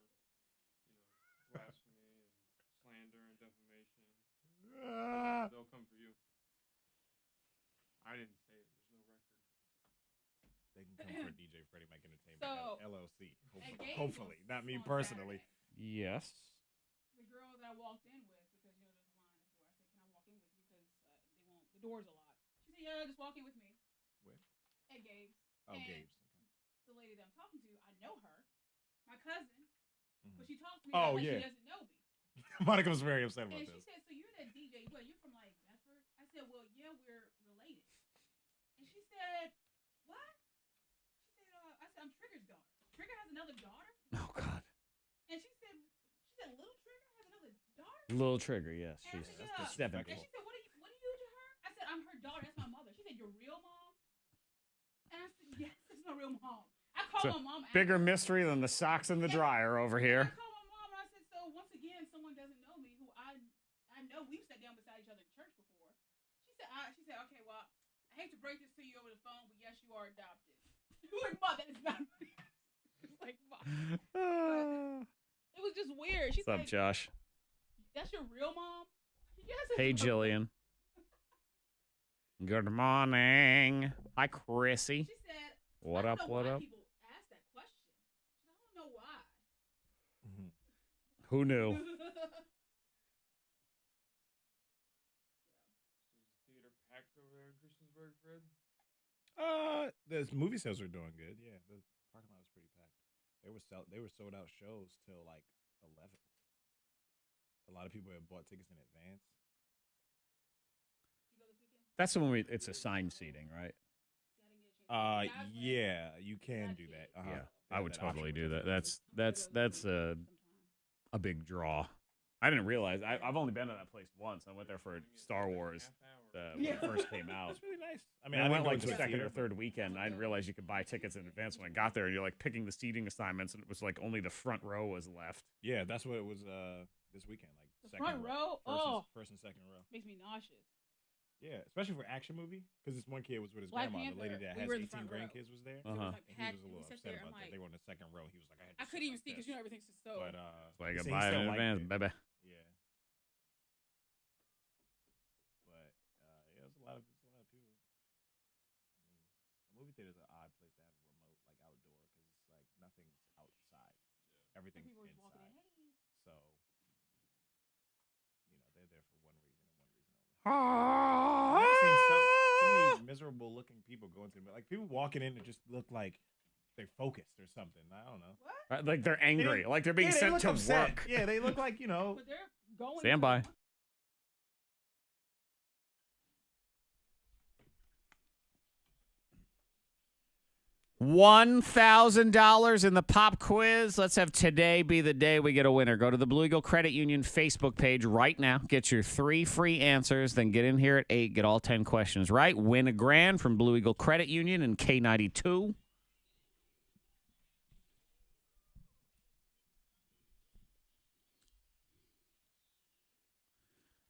blasphemy and slander and defamation, they'll come for you. I didn't say it. There's no record. They can come for DJ Freddie Mac Entertainment So, LLC. a game Hopefully, was not me on personally. Saturday. Yes. The girl that I walked in with, because there's a line at the door. I said, "Can I walk in with you?" Because they won't. The door's a lock. She said, "Yeah, just walk in with me." Where? At Gabe's. Oh, And Gabe's. The lady that I'm talking to, I know her, my cousin, but she talks to me Oh, like yeah. she doesn't know me. Monica was very upset about And she this. said, "So you're that DJ? Well, you're from like Bedford?" I said, "Well, yeah, we're related." And she said, "What?" She said, "I said I'm Trigger's daughter. Trigger has another daughter." Oh God. And she said, "Little Trigger has another daughter." Little Trigger, yes. And I She's said, "Yeah." 70. And she said, "What are you to her?" I said, "I'm her daughter. That's my mother." She said, "Your real mom?" And I said, "Yes, that's my real mom." I called So, my mom. Bigger mystery than the socks in the dryer over here. I called my mom and I said, "So once again, someone doesn't know me who I know we've sat down beside each other in church before." She said, "Okay, well, I hate to break this to you over the phone, but yes, you are adopted." Like, Mom, that is not me. It's like, Mom. It was just weird. She's What's up, like, Josh? "That's your real mom?" Yes. it's Hey, my- Jillian. Good morning. Hi, Chrissy. She said, What "I up, don't know what why up? People ask that question. She said, "I don't know why." Who knew? Is theater packed over there in Christiansburg The movie sales were doing good. Yeah, the parking lot was pretty packed. They were sold out shows till like 11. A lot of people had bought tickets in advance. That's the one it's assigned seating, right? Yeah, you can do that. Yeah, I would totally do that. That's a big draw. I didn't realize. I've only been to that place once. I went there for Star Wars when it first came out. It's really nice. I I went like the second or third weekend. I didn't realize you could buy tickets in advance when I got there. And you're like picking the seating assignments, and it was like only the front row was left. Yeah, that's what it was this weekend. Like The second front row? first and second row. Makes me nauseous. Yeah, especially for action movie, because this one kid was with his Black grandma. The lady Panther, that we has were in the 18 front row. grandkids was there. Uh-huh. Like, And he was a little we sat upset there, about I'm that. like- They were in the second row. He was like, I couldn't even see because everything's just so. But So I he got said he buy it still in liked advance, it. baby. Yeah. But yeah, there's a lot of people. I mean, a movie theater is an odd place to have a remote, like outdoor, because it's like nothing's outside. Everything's People were just walking inside. in, hey. So, they're there for one reason and one reason only. I've seen so many miserable looking people go into like people walking in that just look like they're focused or something. I don't know. Like they're angry, like they're being they sent look to upset. work. Yeah, they look like But they're going. Stand by. $1,000 in the pop quiz. Let's have today be the day we get a winner. Go to the Blue Eagle Credit Union Facebook page right now. Get your 3 free answers. Then get in here at 8. Get all 10 questions right. Win $1,000 from Blue Eagle Credit Union and K92.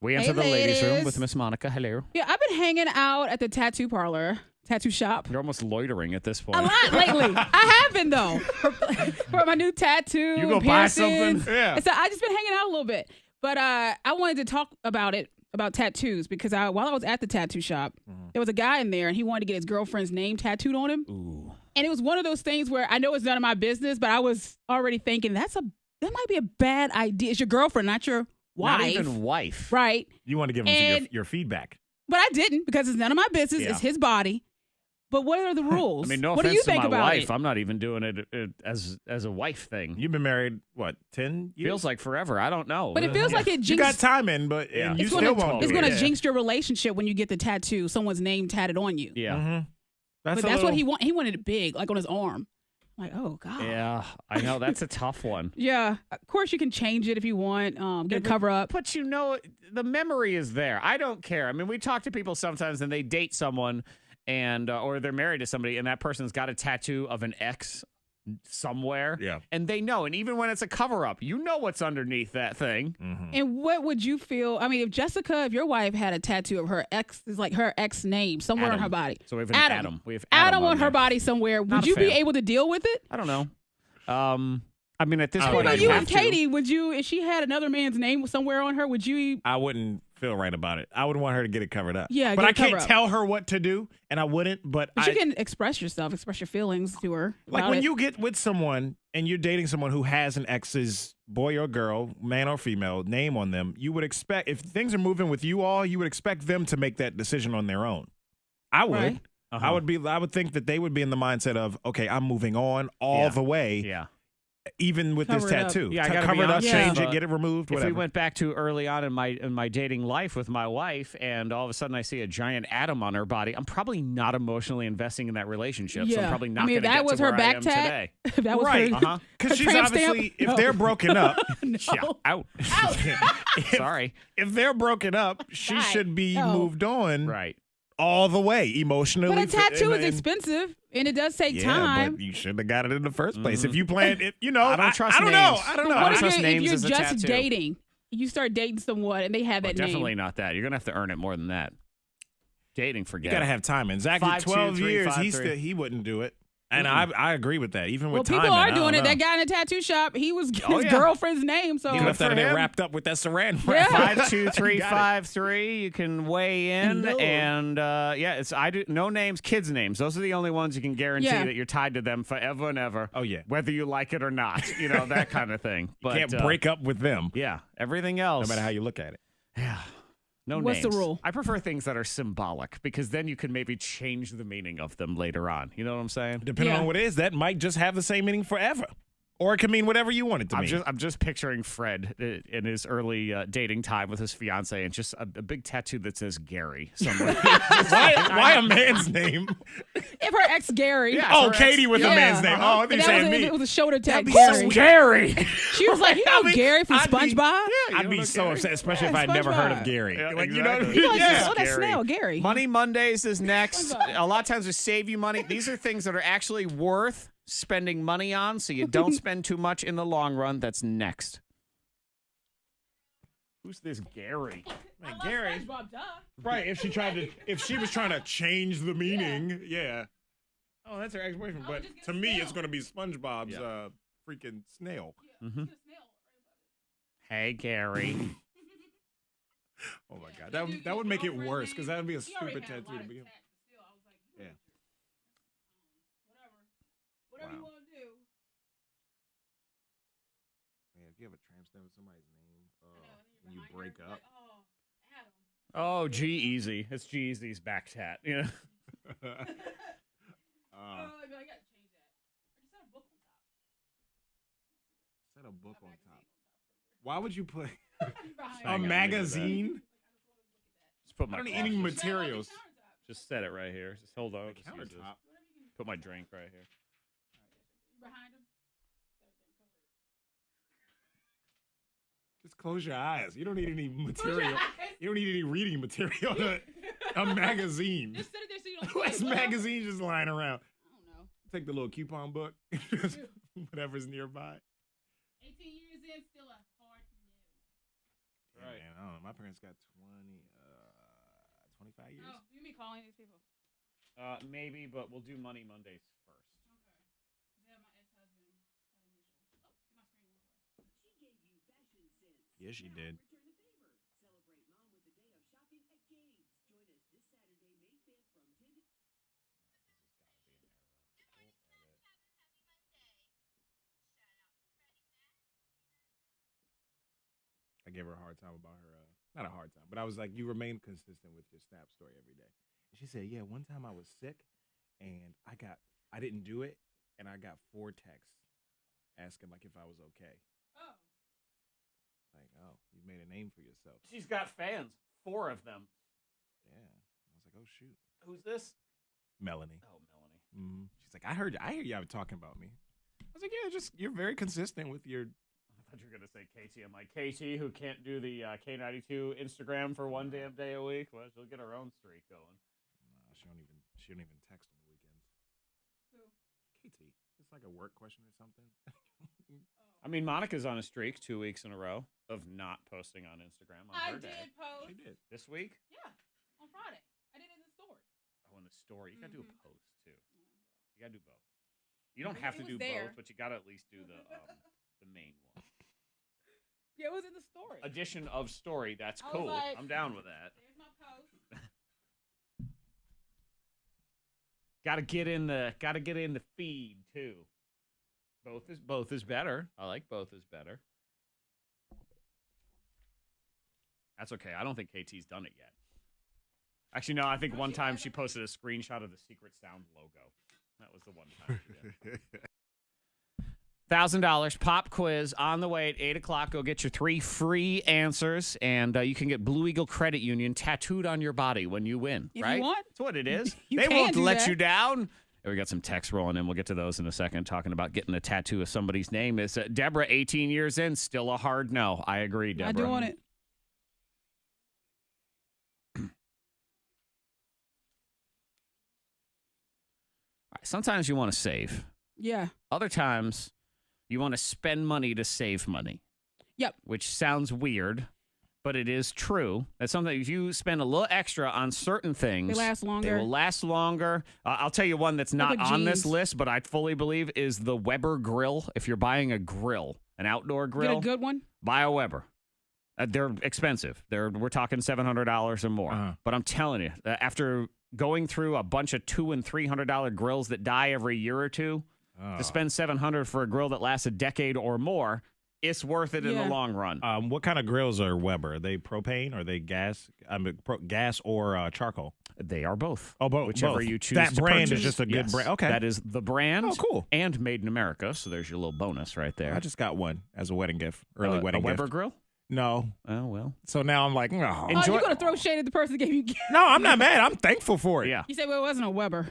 We enter Hey, the ladies' room ladies. with Miss Monica. Hello. Yeah, I've been hanging out at the tattoo parlor, tattoo shop. You're almost loitering at this point. A lot lately. I have been though for my new tattoo. You go and buy piercings. something? Yeah. And so I just been hanging out a little bit, but I wanted to talk about tattoos because while I was at the tattoo shop, there was a guy in there and he wanted to get his girlfriend's name tattooed on him. Ooh. And it was one of those things where I know it's none of my business, but I was already thinking that might be a bad idea. It's your girlfriend, not your wife. Not even wife. Right. You want to give them And- your feedback. But I didn't because it's none of my business. Yeah. It's his body. But what are the rules? I mean, no what do offense you to think my about wife. it? I'm not even doing it as a wife thing. You've been married, what, 10 years? Feels like forever. I don't know. But it feels like it You got jinxed. time in, but Yeah. and you It's still gonna, won't it's do gonna it. jinx your relationship when you get the tattoo, someone's name tatted on you. Yeah. Mm-hmm. But that's what he wanted. He wanted it big, like on his arm. I'm like, oh God. Yeah, I know. That's a tough one. Yeah. Of course, you can change it if you want. Get a cover up. But the memory is there. I don't care. I mean, we talk to people sometimes and they date someone and or they're married to somebody and that person's got a tattoo of an ex somewhere. Yeah. And they know. And even when it's a cover up, you know what's underneath that thing. Mm-hmm. And what would you feel? I mean, if your wife had a tattoo of her ex, is like her ex name somewhere on Adam. her body. So we have an Adam. We have Adam on her there. body somewhere. Not Would a you be fan. able to deal with it? I don't know. I mean, at this I point, don't What know. I'd about you have and to. Katie? Would you, if she had another man's name somewhere on her, would you? I wouldn't feel right about it. I would want her to get it covered up. Yeah, but get I it covered can't up. tell her what to do, and I wouldn't. But But you can express yourself, express your feelings to her. like about when it. you get with someone and you're dating someone who has an ex's boy or girl, man or female, name on them, you would expect if things are moving with you all, you would expect them to make that decision on their own. I would. Right. Uh-huh. I would think that they would be in the mindset of, okay, I'm moving on all Yeah. the way, Yeah. even with Cover this it up. tattoo. Yeah, I gotta be cover it up, honest. change Yeah. it, get it removed, If whatever. we went back to early on in my dating life with my wife, and all of a sudden I see a giant atom on her body, I'm probably not emotionally investing in that relationship. So I'm Yeah. probably I not mean, going to that get was to her where back I am tat. today. If that was Right. her. Uh-huh. Because her she's tramp obviously, stamp? if No. they're broken up, Yeah, out. Sorry. if they're broken up, she Right. should be No. moved on Right. all the way emotionally. But a tattoo is and- expensive, and it does take Yeah, time. but you shouldn't have got it in the first place. If you planned it, I don't trust I don't don't know. names. I don't But know. what I if trust you're, names if as you're a just tattoo. dating? You start dating someone, and they have Well, that definitely name. not that. You're going to have to earn it more than that. Dating, You forget got to it. have time. And Zach did 5, 2, 12 3, years. 5, 3. He wouldn't do it. And I agree with that. Even Well, with people time. are doing it. That guy in the tattoo shop, he was getting Oh, his yeah. girlfriend's name. So He Good left that for in there him. wrapped up with that saran Yeah. wrap. 52353. You can weigh in, No. and I do no names, kids' names. Those are the only ones you can guarantee Yeah. that you're tied to them forever and ever. Oh, yeah. Whether you like it or not, that kind of thing. But Can't break up with them, Yeah, everything no else. matter how you look at it. Yeah. No What's the names. rule? I prefer things that are symbolic because then you can maybe change the meaning of them later on. You know what I'm saying? Depending on what it is, that might just have the same meaning forever. Or it can mean whatever you want it to mean. I'm just picturing Fred in his early dating time with his fiance and just a big tattoo that says Gary somewhere. Why a man's name? If her ex Gary. Yeah. Oh, her Katie with a man's name. Oh, I think And you that saying was, me. it was a shoulder tag. That'd be Gary. so Gary. She was like, Gary from SpongeBob? I'd be so upset, especially if I'd never heard of Gary. Yeah, Like, exactly. you know what I mean? You're like, Yeah. oh, that snail, Gary. Money Mondays is next. SpongeBob. A lot of times to save you money. These are things that are actually worth spending money on so you don't spend too much in the long run. That's next. Who's this Gary? Man, Gary. SpongeBob, duh. Right, if she was trying to change the meaning, yeah. Oh, that's her ex-boyfriend. But to me, it's going to be SpongeBob's freaking snail. Mm-hmm. Hey, Gary. Oh, my God. That would make it worse because that would be a stupid tattoo to begin with. Yeah. Whatever you want to do. Man, if you have a tramp stamp with somebody's name, when you break up. Oh, G-Eazy. It's G-Eazy's back tat. Yeah. I got to change that. Or just set a book on top. Set a book on top. Why would you put Hang a on, magazine? Just put my I don't need any materials. Just set it right here. Just hold on. Just use this. Countertop. Put my drink right here. Behind him. Just close your eyes. You don't need any material. You don't need any reading material. A magazine. Just sit it there so you don't What's magazine just lying around? I don't know. Take the little coupon book. Whatever's nearby. 18 years in, still a hard no. Yeah, Right. man, I don't know. My parents got 25 years. Oh, you mean calling these people? Maybe, but we'll do Money Mondays first. Okay. Yeah, my ex-husband had initials. Oh, my screen went away. Yes, she did. I gave her a hard time about her, not a hard time, but I was like, you remain consistent with your Snap story every day. And she said, yeah, one time I was sick and I didn't do it. And I got 4 texts asking like if I was okay. Oh. Like, oh, you've made a name for yourself. She's got fans. 4 of them. Yeah. I was like, oh, shoot. Who's this? Melanie. Oh, Melanie. Mm-hmm. She's like, I hear y'all talking about me. I was like, yeah, you're very consistent with your. I thought you were going to say Katie. I'm like, Katie, who can't do the K92 Instagram for one damn day a week? Well, she'll get her own streak going. No, she don't even text on the weekends. Who? Katie. It's like a work question or something. I mean, Monica's on a streak 2 weeks in a row of not posting on Instagram on her I day. did post. She did. This week? Yeah, on Friday. I did it in the store. Oh, in the story. You got to do a post, too. You got to do both. You don't have to It do was there. both, but you got to at least do the main one. Yeah, it was in the story. Addition of story. That's I was cool. like, I'm down with that. There's my post. Got to get in the feed too. Both is better. I like both is better. That's okay. I don't think KT's done it yet. Actually, no. I think one time she posted a screenshot of the Secret Sound logo. That was the one time she did. $1,000 pop quiz on the way at 8 o'clock. Go get your 3 free answers, and you can get Blue Eagle Credit Union tattooed on your body when you win. If right? you want. That's what it is. You They can won't do let that. you down. And we got some texts rolling in. We'll get to those in a second. Talking about getting a tattoo of somebody's name. Is Deborah, 18 years in, still a hard no. I agree, Deborah. Not doing it. Sometimes you want to save. Yeah. Other times you want to spend money to save money. Yep. Which sounds weird, but it is true. That's something if you spend a little extra on certain things, They last longer. They will last longer. I'll tell you one that's not like on this jeans. list, but I fully believe is the Weber grill. If you're buying a grill, an outdoor grill, Get a good one. buy a Weber. They're expensive. We're talking $700 or more. Uh-huh. But I'm telling you, after going through a bunch of $200 and $300 grills that die every year or two, to spend $700 for a grill that lasts a decade or more, it's worth it in the Yeah. long run. What kind of grills are Weber? Are they propane? Are they gas? Gas or charcoal? They are both. Oh, both. Whichever both. you choose. That to brand purchase. is just a good Yes, brand. Okay. That is the brand. Oh, cool. And made in America. So there's your little bonus right there. I just got one as a wedding gift. Early wedding a Weber gift. grill? No. Oh, well. So now I'm like, oh. Oh, you're gonna throw shade at the person that gave you. No, I'm not mad. I'm thankful for it. Yeah. You said, well, it wasn't a Weber.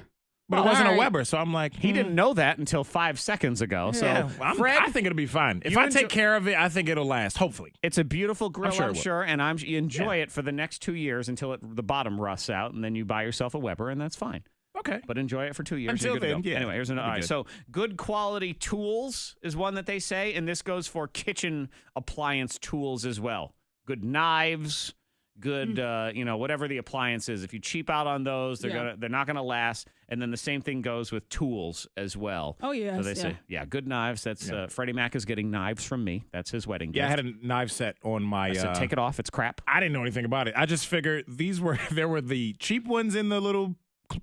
But it wasn't a Weber, so I'm like, He didn't know that until 5 seconds ago. So, Yeah, well, Fred, I think it'll be fine. If you I enjoy- take care of it, I think it'll last, hopefully. it's a beautiful grill, sure it I'm will. sure, and you enjoy it for the next 2 years until the bottom rusts out, and then you buy yourself a Weber, and that's fine. Okay. But enjoy it for 2 years. Until you're good to then, go. yeah. Anyway, here's another. All It'll be right, so good quality tools is one that they say, and this goes for kitchen appliance tools as well. Good knives, good, whatever the appliance is. If you cheap out on those, they're not gonna last. And then the same thing goes with tools as well. Oh, yes, So they say, good knives. That's Freddie Mac is getting knives from me. That's his wedding gift. Yeah, I had a knife set on my. I said, take it off. It's crap. I didn't know anything about it. I just figured there were the cheap ones in the little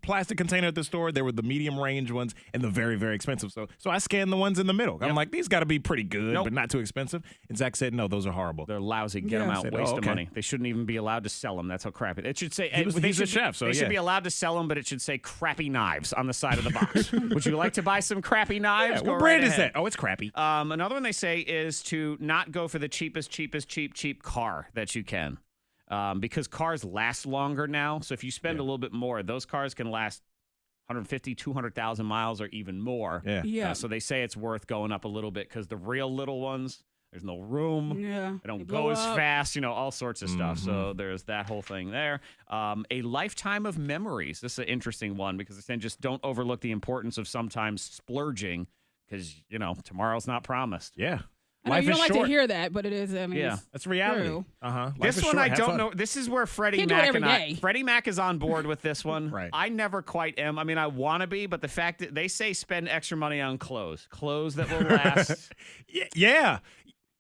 plastic container at the store. There were the medium range ones and the very, very expensive. So I scanned the ones in the middle. I'm like, these got to be pretty good, but not too expensive. And Zach said, no, those are horrible. They're lousy. Get them out. Said, Waste oh, of okay. money. They shouldn't even be allowed to sell them. That's how crappy. It should say He's a chef, so they should yeah. be allowed to sell them, but it should say crappy knives on the side of the box. Would you like to buy some crappy knives? Yeah, Go what brand right is ahead. that? Oh, it's crappy. Another one they say is to not go for the cheap car that you can, because cars last longer now. So if you spend a little bit more, those cars can last 150, 200,000 miles or even more. Yeah. So they say it's worth going up a little bit because the real little ones, there's no room. Yeah. They don't They go blow as up. fast, all sorts of stuff. So there's that whole thing there. A lifetime of memories. This is an interesting one because they're saying just don't overlook the importance of sometimes splurging because, tomorrow's not promised. Yeah. I know Life you is don't like short. to hear that, but it is. I mean, Yeah. it's That's reality. true. This one I don't know. This is where Freddie Can't do it Mac every and I. day. Freddie Mac is on board with this one. Right. I never quite am. I mean, I want to be, but the fact that they say spend extra money on clothes that will last. Yeah.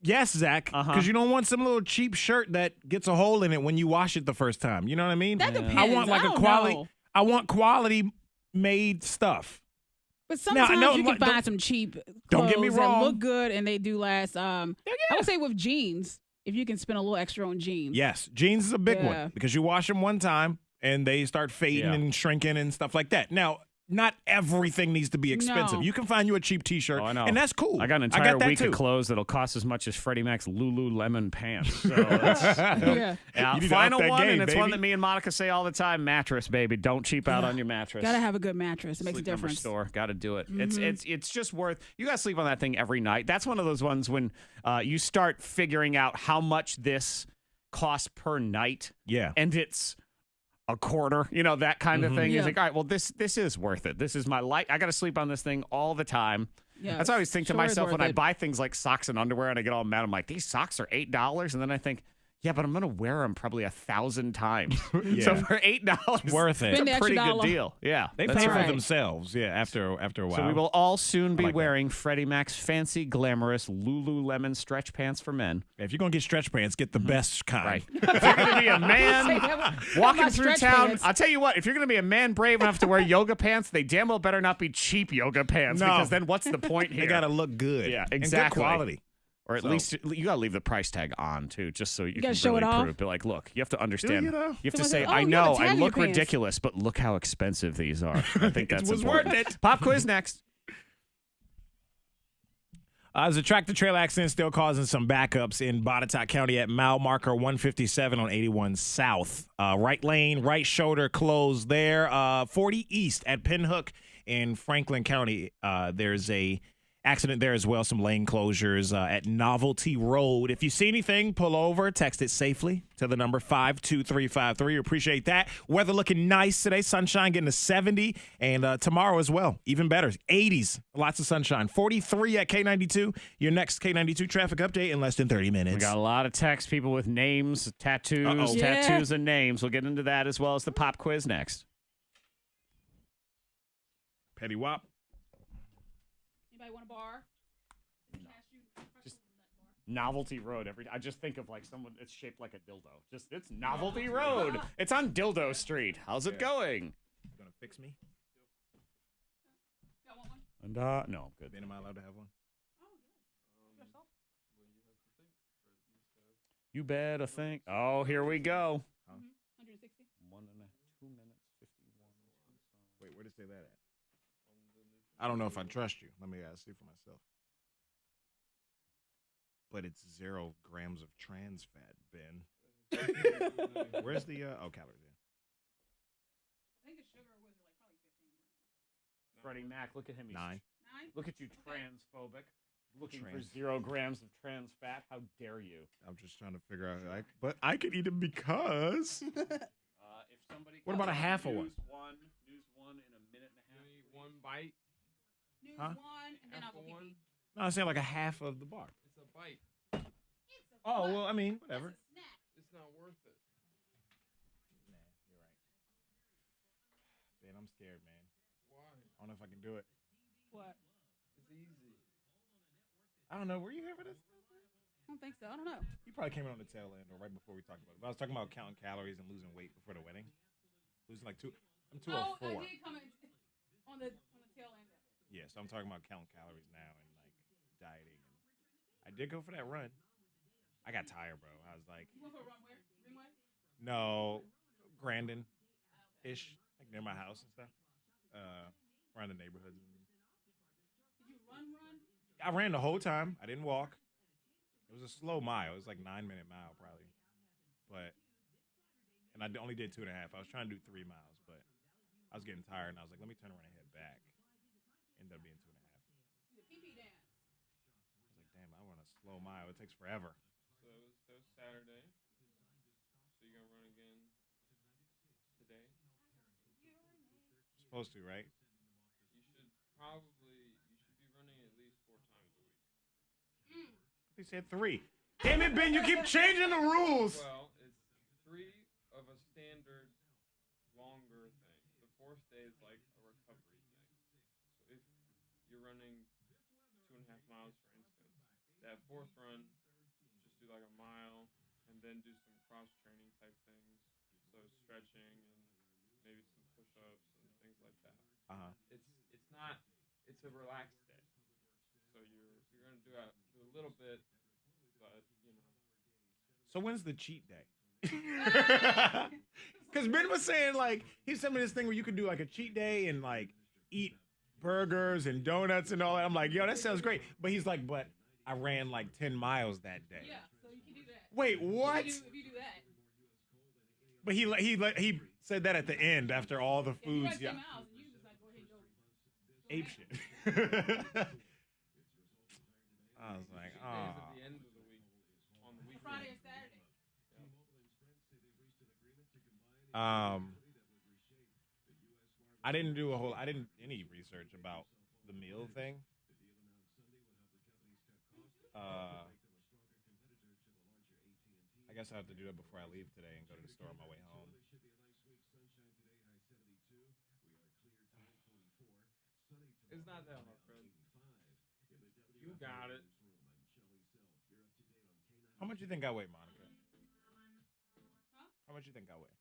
Yes, Zach. Uh-huh. Because you don't want some little cheap shirt that gets a hole in it when you wash it the first time. You know what I mean? That depends. I want like I a don't quality. know. I want quality made stuff. But Now, sometimes no, you can don't- find some cheap don't get me clothes that wrong. look good and they do last. I would say with jeans, if you can spend a little extra on jeans. Yes, jeans is a big Yeah. one because you wash them one time and they start fading Yeah. and shrinking and stuff like that. Now, not everything needs to be expensive. No. You can find you a cheap T-shirt, Oh, I know. and that's cool. I got an entire that week too. of clothes that'll cost as much as Freddie Mac's Lululemon pants. So that's, Yeah. yeah, You need to final up that one, game, and it's one baby. that me and Monica say all the time: mattress, baby. Don't cheap out on your mattress. Gotta have a good mattress. It makes a Sleep Number difference. store. Got to do it. It's just worth. You got to sleep on that thing every night. That's one of those ones when you start figuring out how much this costs per night. Yeah. And it's a quarter, that kind of thing. Yeah. You're like, all right, well, this is worth it. This is my life. I got to sleep on this thing all the time. Yeah, That's what I always think to sure is myself when worth I it. buy things like socks and underwear and I get all mad. I'm like, these socks are $8. And then I think, yeah, but I'm going to wear them probably 1,000 times. So Yeah. for $8, Worth it. it's Spend the a pretty extra good dollar. deal. Yeah. They that's pay for right. themselves. Yeah, after a while. So we will all soon be like that. wearing Freddie Mac's fancy, glamorous Lululemon stretch pants for men. If you're gonna get stretch pants, get the best kind. Right. If you're going to be a man walking my through stretch town, pants. I'll tell you what, if you're going to be a man brave enough to wear yoga pants, they damn well better not be cheap yoga pants No. because then what's the point here? They gotta look good. Yeah, And exactly. good quality. Or at least you got to leave the price tag on too, just so you can gotta show really it off? prove. But like, look, you have to understand. you, though? You have to Someone say, says, "Oh, I you know, have a tag I in your look pants." ridiculous, but look how expensive these are. I think that's was important. worth it. Pop quiz next. There's a tractor-trailer accident still causing some backups in Botetourt County at mile marker 157 on 81 South. Right lane, right shoulder closed there. 40 East at Pinhook in Franklin County. There's a accident there as well. Some lane closures at Novelty Road. If you see anything, pull over. Text it safely to the number 52353. Appreciate that. Weather looking nice today. Sunshine getting to 70. And tomorrow as well. Even better. 80s. Lots of sunshine. 43 at K92. Your next K92 traffic update in less than 30 minutes. We got a lot of text, people with names, tattoos, Uh-oh. Yeah. tattoos and names. We'll get into that as well as the pop quiz next. Petty Wop. Anybody want a bar? Novelty Road. I just think of like someone. It's shaped like a dildo. It's Novelty Road. It's on Dildo Street. How's it going? You gonna fix me? And no, I'm good. Am I allowed to have one? You better think. Oh, here we go. 160. 2 minutes, 51. Wait, where did it say that at? I don't know if I trust you. Let me see for myself. But it's 0 grams of trans fat, Ben. Where's the calories? Yeah. I think the sugar was like probably 15 grams. Freddie Mac, look at him. He's 9. 9? Look at you, transphobic. Looking for Trans. 0 grams of trans fat. How dare you? I'm just trying to figure out. But I could eat them because. If somebody. What about a half of one? News one in a minute and a half. You eat one bite. News Huh? 1, and then I'll go pee. No, I'm saying like a half of the bar. It's a bite. Oh, well, I mean, whatever. That's a snack. It's not worth it. Nah, you're right. Ben, I'm scared, man. Why? I don't know if I can do it. What? It's easy. I don't know. Were you here for this? I don't think so. I don't know. You probably came in on the tail end or right before we talked about it. But I was talking about counting calories and losing weight before the wedding. Losing like I'm 204. Oh, I did come in on the tail end of it. Yeah, so I'm talking about counting calories now and like dieting. And I did go for that run. I got tired, bro. I was like, You went for a run where? Greenway? no, Grandin-ish, like near my house and stuff. Around the neighborhoods. Did you run? I ran the whole time. I didn't walk. It was a slow mile. It was like 9-minute mile probably. And I only did 2.5. I was trying to do 3 miles, but I was getting tired and I was like, let me turn around and head back. Ended up being 2.5. The pee-pee dance. I was like, damn, I run a slow mile. It takes forever. So that was Saturday. So you're gonna run again today? Supposed to, right? You should be running at least 4 times a week. They said 3. Damn it, Ben, you keep changing the rules. Well, it's 3 of a standard longer thing. The 4th day is like a recovery thing. So if you're running 2.5 miles, for instance, that 4th run, just do like a mile and then do some cross-training type things. So stretching and maybe some push-ups and things like that. Uh-huh. It's a relaxed day. So you're gonna do a little bit, but you know. So when's the cheat day? Because Ben was saying, like, he sent me this thing where you could do, like, a cheat day and, like, eat burgers and donuts and all that. I'm like, yo, that sounds great. But he's like, but I ran, like, 10 miles that day. Yeah, so you can do that. Wait, what? If you do that. But he said that at the end after all the If you foods. run 10 Yeah. miles, and you just like, go ahead and go. Ape shit. I was like, Days oh. at the end of the week, on the weekend. Friday and Saturday. I didn't any research about the meal thing. I guess I have to do that before I leave today and go to the store on my way home. It's not that hard, Fred. You got it. How much you think I weigh, Monica? Huh? How much you think I weigh?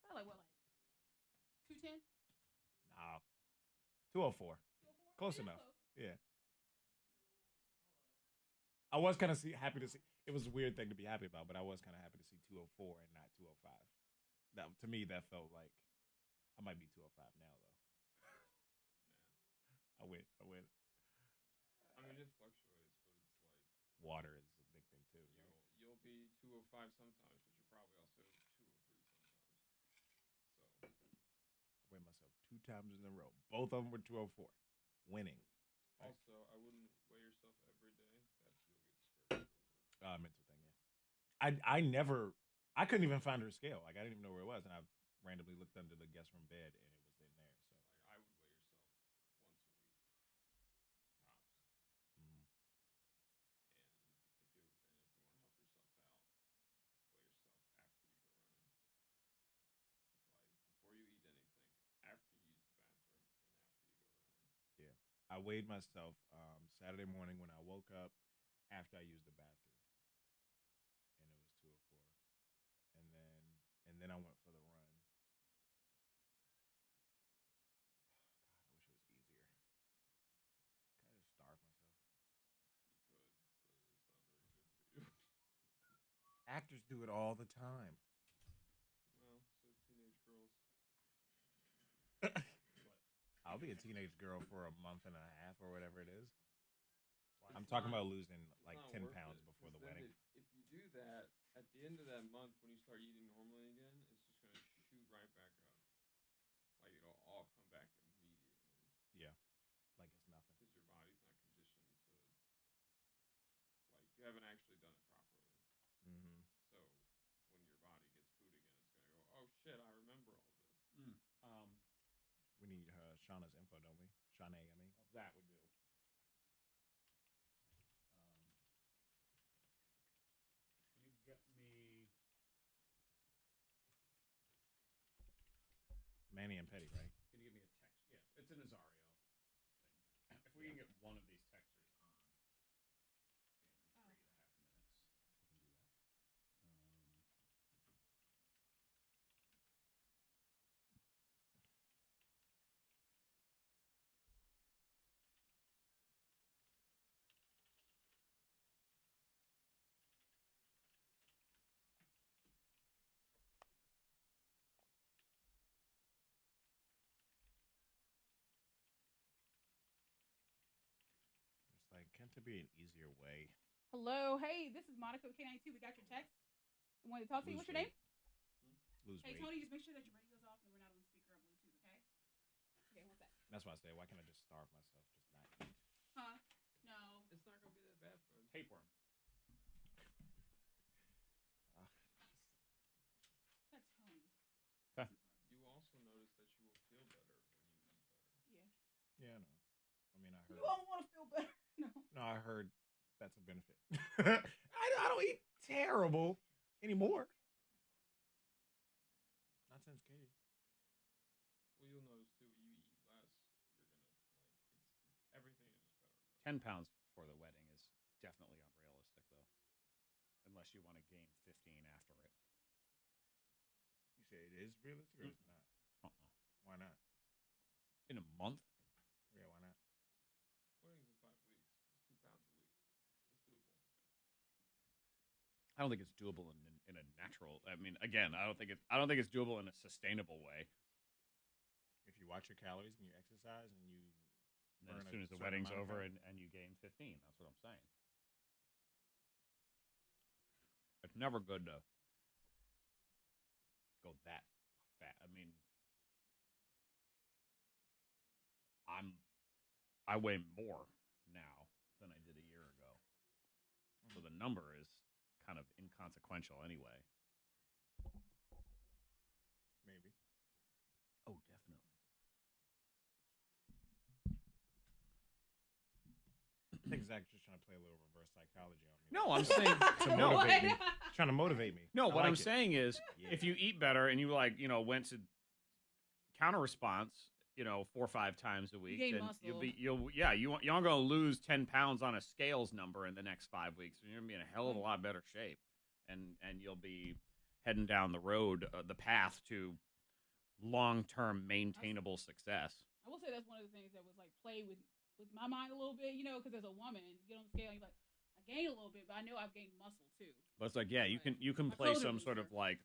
Probably what, like 210? Nah, 204. 204? Close Yeah, enough. close. Yeah. I was kind of happy to see. It was a weird thing to be happy about, but I was kind of happy to see 204 and not 205. That to me, that felt like I might be 205 now, though. I went. I mean, it fluctuates, but it's like Water is a big thing too. you'll be 205 sometimes, but you're probably also 203 sometimes. So I weighed myself 2 times in a row. Both of them were 204. Winning. also, I wouldn't weigh yourself every day. You'll get discouraged. Mental thing, yeah. I couldn't even find her scale. Like, I didn't even know where it was, and I randomly looked under the guest room bed, and it was in there. So, Like I would weigh yourself once a week, tops. mhm. And if you want to help yourself out, weigh yourself after you go running. Like before you eat anything, after you use the bathroom, and after you go running. Yeah, I weighed myself Saturday morning when I woke up after I used the bathroom, and it was 204. And then I went for the run. God, I wish it was easier. Can I just starve myself? You could, but it's not very good for you. Actors do it all the time. Well, so teenage girls. I'll be a teenage girl for a month and a half or whatever it is. I'm talking about losing like 10 pounds before the wedding. If you do that, at the end of that month, when you start eating normally again, it's just going to shoot right back up. Like, it'll all come back immediately. Yeah, like it's nothing. Because your body's not conditioned to, like, you haven't actually done it properly. Mm-hmm. So, when your body gets food again, it's going to go, oh, shit, I remember all this. We need Shauna's info, don't we? Shawnee, I mean. That we do. Can you get me Manny and Petty, right? Can you give me a text? Yes, it's an Azario thing. If we can get one of these texters on in 3.5 minutes, we can do that. It's like, can't there be an easier way? Hello, hey, this is Monica with K92. We got your text. I wanted to talk to you. Lose What's your name? weight. Lose Hey, weight. Tony, just make sure that your radio's off and we're not on speaker or Bluetooth, okay? Okay, what's that? That's why I say, why can't I just starve myself, just not eat? Huh? No. It's not going to be that bad, bud. Tapeworm. That's Tony. Okay. You also notice that you will feel better when you eat better. Yeah. Yeah, I know. I mean, I heard. You don't want to feel better. No. No, I heard that's a benefit. I don't eat terrible anymore. Not since Katie. Well, you'll notice too. You eat less, you're gonna everything is just better. 10 pounds before the wedding is definitely unrealistic, though. Unless you want to gain 15 after it. You say it is realistic or it's not? Why not? In a month? Yeah, why not? Wedding's in 5 weeks. It's 2 pounds a week. It's doable. I don't think it's doable in a natural. I mean, again, I don't think it's doable in a sustainable way. If you watch your calories and you exercise and you And then burn as soon a as the certain wedding's amount of over fat. and you gain 15, that's what I'm saying. It's never good to go that fat. I mean, I weigh more now than I did a year ago. So the number is kind of inconsequential anyway. Maybe. Oh, definitely. I think Zach's just trying to play a little reverse psychology on me. No, I'm saying to no. motivate me. Trying to motivate me. No, I what like I'm it. saying is, Yeah. if you eat better and you went to counter response, 4 or 5 times a week, gain then muscle. you're going to lose 10 pounds on a scales number in the next 5 weeks, and you're going to be in a hell of a lot better shape, and you'll be heading down the road, the path to long-term maintainable success. I will say that's one of the things that was like play with my mind a little bit, because as a woman, you get on the scale and you're like, I gained a little bit, but I know I've gained muscle too. But it's like, yeah, you can My play clothing some was sort of there. like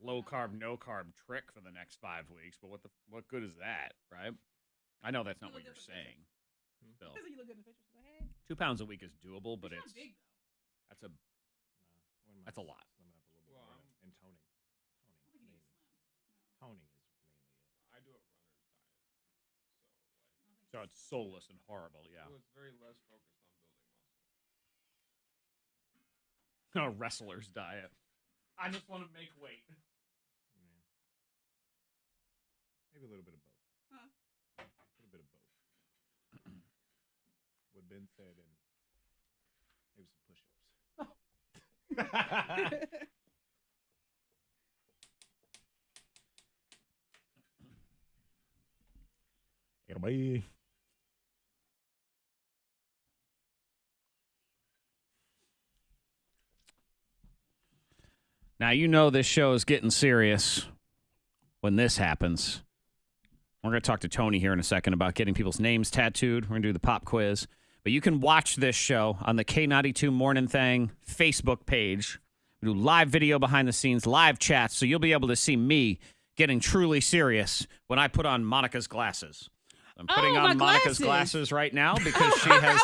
low carb, no carb trick for the next 5 weeks, but what good is that, right? I know that's not You what look you're good for pictures. saying. Still, Because you look good in the pictures. Go ahead. 2 pounds a week is doable, but It's it's not big though. that's a lot. Slimming up a little bit Well, more I'm- and toning. I don't think you need Mainly. to slim. Toning is mainly it. I do a runner's diet. So it's soulless and horrible, yeah. So it's very less focused on building muscle. A wrestler's diet. I just want to make weight. Yeah. Maybe a little bit of both. Huh? A little bit of both. What Ben said and maybe some push-ups. Bye. Now, this show is getting serious when this happens. We're going to talk to Tony here in a second about getting people's names tattooed. We're going to do the pop quiz. But you can watch this show on the K92 Mornin Thang Facebook page. We do live video behind the scenes, live chats, so you'll be able to see me getting truly serious when I put on Monica's glasses. I'm putting on Monica's glasses right now because she has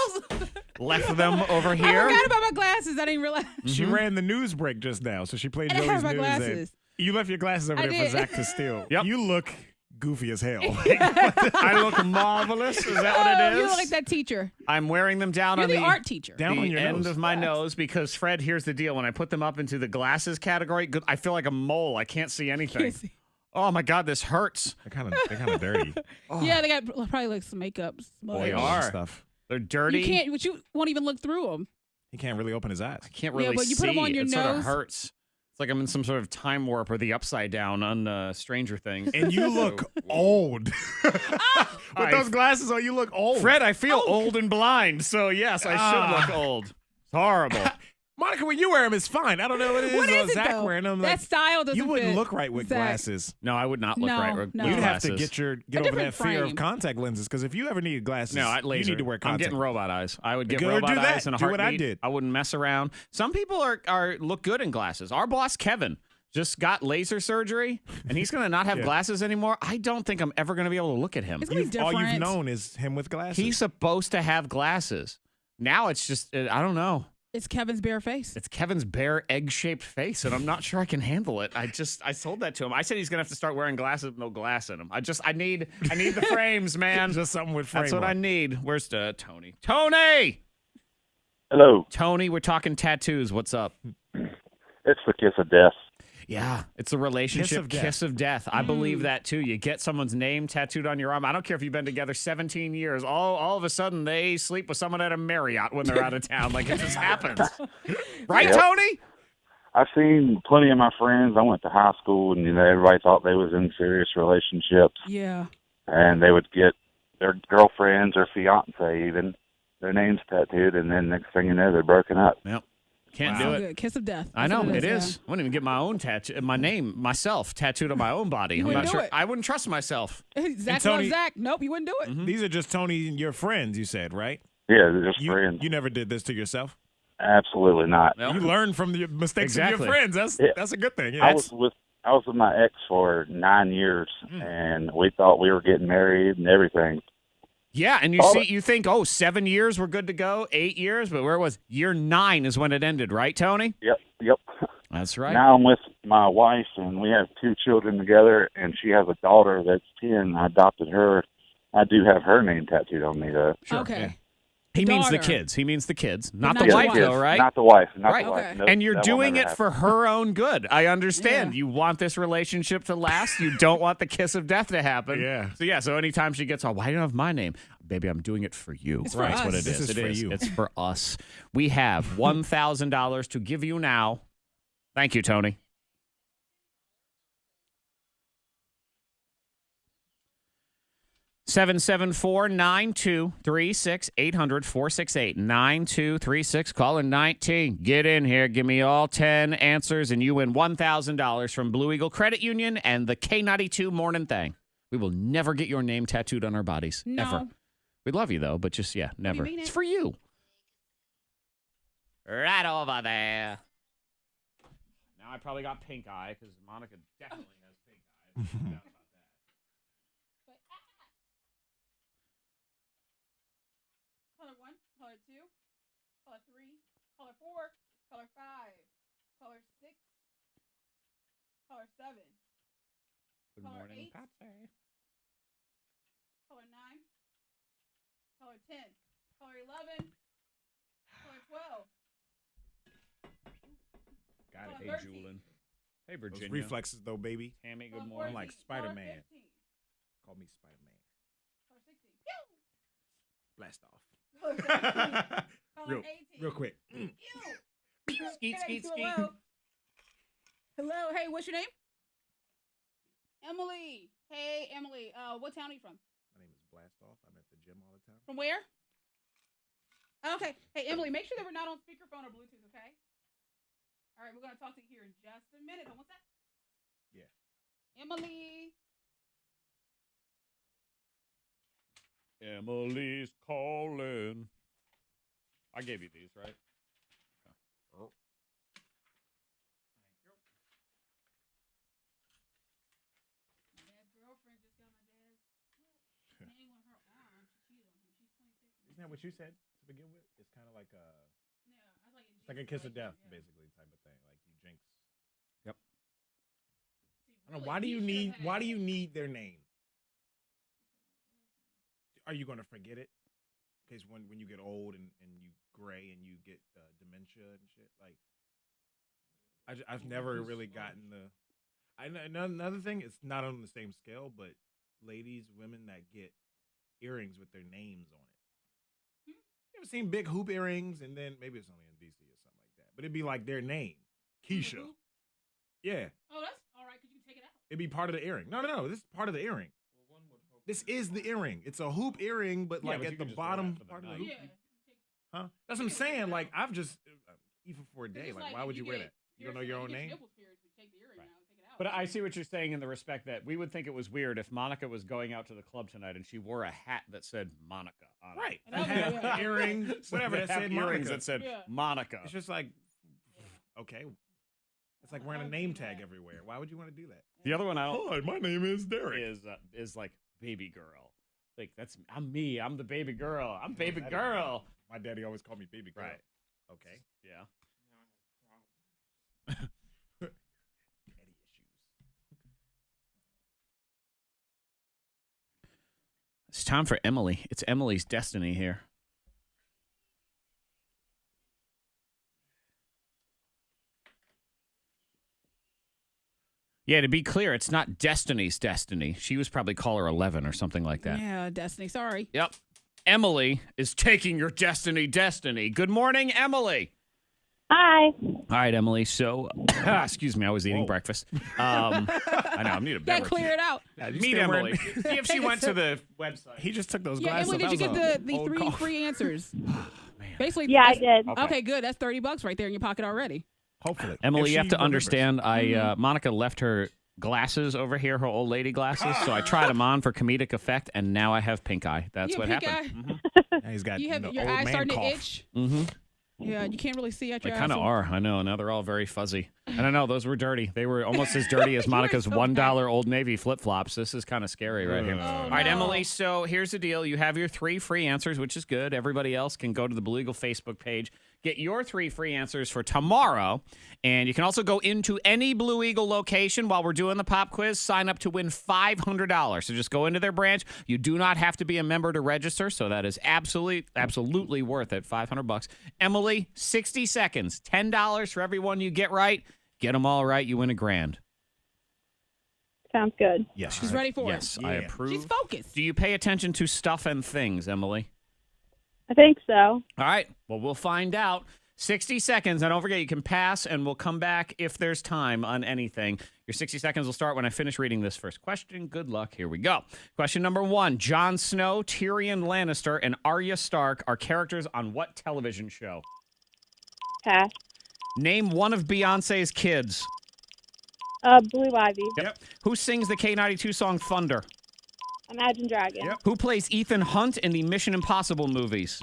left them over here. I forgot about my glasses. I didn't realize. She ran the news break just now, so she played I Joey's have my news. glasses. You left your glasses over I there did. for Zach to steal. Yep. You look goofy as hell. I look marvelous. Is that what it is? You look like that teacher. I'm wearing them down You're on the art teacher. Down on the your end nose. of my nose because, Fred, here's the deal. When I put them up into the glasses category, I feel like a mole. I can't see anything. Can't see. Oh, my God, this hurts. They're kind of dirty. Yeah, they got probably like some makeup. smudge. They Oil and are. stuff. They're dirty. You can't. But you won't even look through them. He can't really open his eyes. I can't really but you see. put 'em on your it sort of nose. hurts. It's like I'm in some sort of time warp or the Upside Down on Stranger Things. And you look old. With those glasses on, you look old. Fred, I feel old and blind, so yes, I should look old. It's horrible. Monica, when you wear them, it's fine. I don't know what it is. What is it Zach though? wearing them. That style doesn't you wouldn't fit look right with Zach. glasses. No, I would not look No, right with no. You'd have glasses. to get over different that fear frame. of contact lenses, because if you ever need glasses, No, laser. you need to wear I'm contact. getting robot eyes. I would get Go robot do that. eyes in a Do what heartbeat. I did. I wouldn't mess around. Some people are look good in glasses. Our boss Kevin just got laser surgery, and he's going to not have glasses anymore. I don't think I'm ever going to be able to look at him. It's gonna be All different. you've known is him with glasses. He's supposed to have glasses. Now it's just I don't know. It's Kevin's bare face. It's Kevin's bare egg-shaped face, and I'm not sure I can handle it. I told that to him. I said he's gonna have to start wearing glasses with no glass in them. I need the frames, man. just something with frame. That's what I on. need. Where's Tony? Tony! Hello. Tony, we're talking tattoos. What's up? It's the kiss of death. Yeah, it's a relationship kiss of death. I believe that too. You get someone's name tattooed on your arm. I don't care if you've been together 17 years. All of a sudden they sleep with someone at a Marriott when they're out of town. Like it just happens. Right, Yep. Tony? I've seen plenty of my friends. I went to high school, and everybody thought they was in serious relationships, Yeah. and they would get their girlfriends or fiance even their names tattooed, and then next thing you know, they're broken up. Yep. Can't So do it. good. Kiss of death. I That's know what it yeah. is. I wouldn't even get my own tattoo, my name, myself tattooed on my own body. I'm wouldn't not do sure. it. I wouldn't trust myself. Zach Tony- loves Zach. Nope, you wouldn't do it. These are just Tony and your friends, you said, right? Yeah, they're just You, friends. you never did this to yourself? Absolutely not. No. You learn from the mistakes of Exactly. your friends. That's a good thing. Yeah. I was with my ex for 9 years, and we thought we were getting married and everything. Yeah, and you think, 7 years we're good to go, 8 years, but where it was year 9 is when it ended, right, Tony? Yep. That's right. Now I'm with my wife, and we have 2 children together, and she has a daughter that's 10. I adopted her. I do have her name tattooed on me, though. Okay. He means the daughter. kids. He means the kids, not not the your wife, wife. though, right? Not the wife. Not Right. the wife. Okay. Nope, And you're that will doing never it happen. for her own good. I understand. Yeah. You want this relationship to last. You don't want the kiss of death to happen. Yeah. So anytime she gets, why do you have my name? Baby, I'm doing it for you. It's for That's us. what it This is. is It for is. you. It's for us. We have $1,000 to give you now. Thank you, Tony. Seven 9236 800 468 9236. Caller 19. Get in here. Give me all 10 answers, and you win $1,000 from Blue Eagle Credit Union and the K92 Mornin Thang. We will never get your name tattooed on our bodies. No. Ever. We love you, though, but just, never. mean It's it? for you. Right over there. Now I probably got pink eye because Monica definitely has pink eye. No doubt about that. Color 1, color 2, color 3, color 4, color 5, color 6, color 7, Good color morning, 8, Patsy. color 9, color 10, color 11, color 12. Got it. Color Hey, 13. Julian. Hey, Those Virginia. reflexes, though, baby. Tammy, good Color morning. 14, like Spider-Man. Color 15, Call me Spider-Man. color 16, pew! Blast off. Color 17, color 18. Real quick. Pew! Skeet, Hey, skeet, skeet. hello. Hello. Hey, what's your name? Emily. Hey, Emily. What town are you from? My name is Blast Off. I'm at the gym all the time. From where? Okay. Hey, Emily, make sure that we're not on speakerphone or Bluetooth, okay? All right, we're going to talk to you here in just a minute. What's that? Yeah. Emily. Emily's calling. I gave you these, right? that what you said to begin with? It's kind of like it's like a kiss of death, basically, type of thing. Like you jinx. Yep. I don't know, why do you need their name? Are you going to forget it? Because when you get old and you gray and you get dementia and shit, like I've never really gotten the. Another thing, it's not on the same scale, but women that get earrings with their names on it. You ever seen big hoop earrings? And then maybe it's only in DC or something like that, but it'd be like their name, Keisha. Yeah. Oh, that's all right. Could you take it out? It'd be part of the earring. No. This is part of the earring. Well, one would hope This is the earring. It's a hoop earring, but like but you at the can just wear that bottom for the part of the night. hoop. Yeah. Huh? That's what I'm saying. Like I've just even for a day. It's Like like why if would you you wear get that? You don't know your own name. But I see what you're saying in the respect that we would think it was weird if Monica was going out to the club tonight and she wore a hat that said Monica on it. Right. And And I- have yeah. earrings, whatever that Have said earrings Monica. that said Yeah. Monica. It's just like okay. It's like wearing a name tag everywhere. Why would you want to do that? The other one I don't Hi, my name is Derek. is like baby girl. Like I'm me. I'm the baby girl. I'm baby That is- girl. My daddy always called me baby girl. Right. Okay. Yeah. now I have problems. Daddy issues. It's time for Emily. It's Emily's destiny here. Yeah, to be clear, it's not Destiny's destiny. She was probably caller 11 or something like that. Yeah, Destiny. Sorry. Yep. Emily is taking your destiny. Good morning, Emily. Hi. All right, Emily. So, excuse me, I was eating breakfast. I know, I need a Gotta beverage. clear it out. Meet Emily. See if she went to the website. He just took those Yeah, glasses Emily, off. did you That get was the a old three call. free answers? Basically. Yeah, I that's- did. Okay, good. That's $30 right there in your pocket already. Hopefully. Emily, If you have she to remembers. understand, Monica left her glasses over here, her old lady glasses, so I tried them on for comedic effect, and now I have pink eye. That's You what have pink happened. Yeah, he's got You have the your old eyes man starting cough. to itch. Mm-hmm. Yeah, you can't really see out They your eyes. kind of are. I know. Now they're all very fuzzy. And I know those were dirty. They were almost as dirty as You were Monica's so $1 Old Navy flip flops. This is kind of scary right here. Oh, All right, no. Emily. So here's the deal. You have your 3 free answers, which is good. Everybody else can go to the Blue Eagle Facebook page, get your 3 free answers for tomorrow. And you can also go into any Blue Eagle location while we're doing the pop quiz. Sign up to win $500. So just go into their branch. You do not have to be a member to register. So that is absolutely worth it. $500. Emily, 60 seconds. $10 for every one you get right. Get them all right. You win $1,000. Sounds good. Yes. She's ready for Yes, it. I Yeah. approve. She's focused. Do you pay attention to stuff and things, Emily? I think so. All right. Well, we'll find out. 60 seconds. And don't forget, you can pass, and we'll come back if there's time on anything. Your 60 seconds will start when I finish reading this first question. Good luck. Here we go. Question number 1. Jon Snow, Tyrion Lannister, and Arya Stark are characters on what television show? Pass. Name one of Beyonce's kids. Blue Ivy. Yep. Who sings the K92 song Thunder? Imagine Dragon. Yep. Who plays Ethan Hunt in the Mission Impossible movies?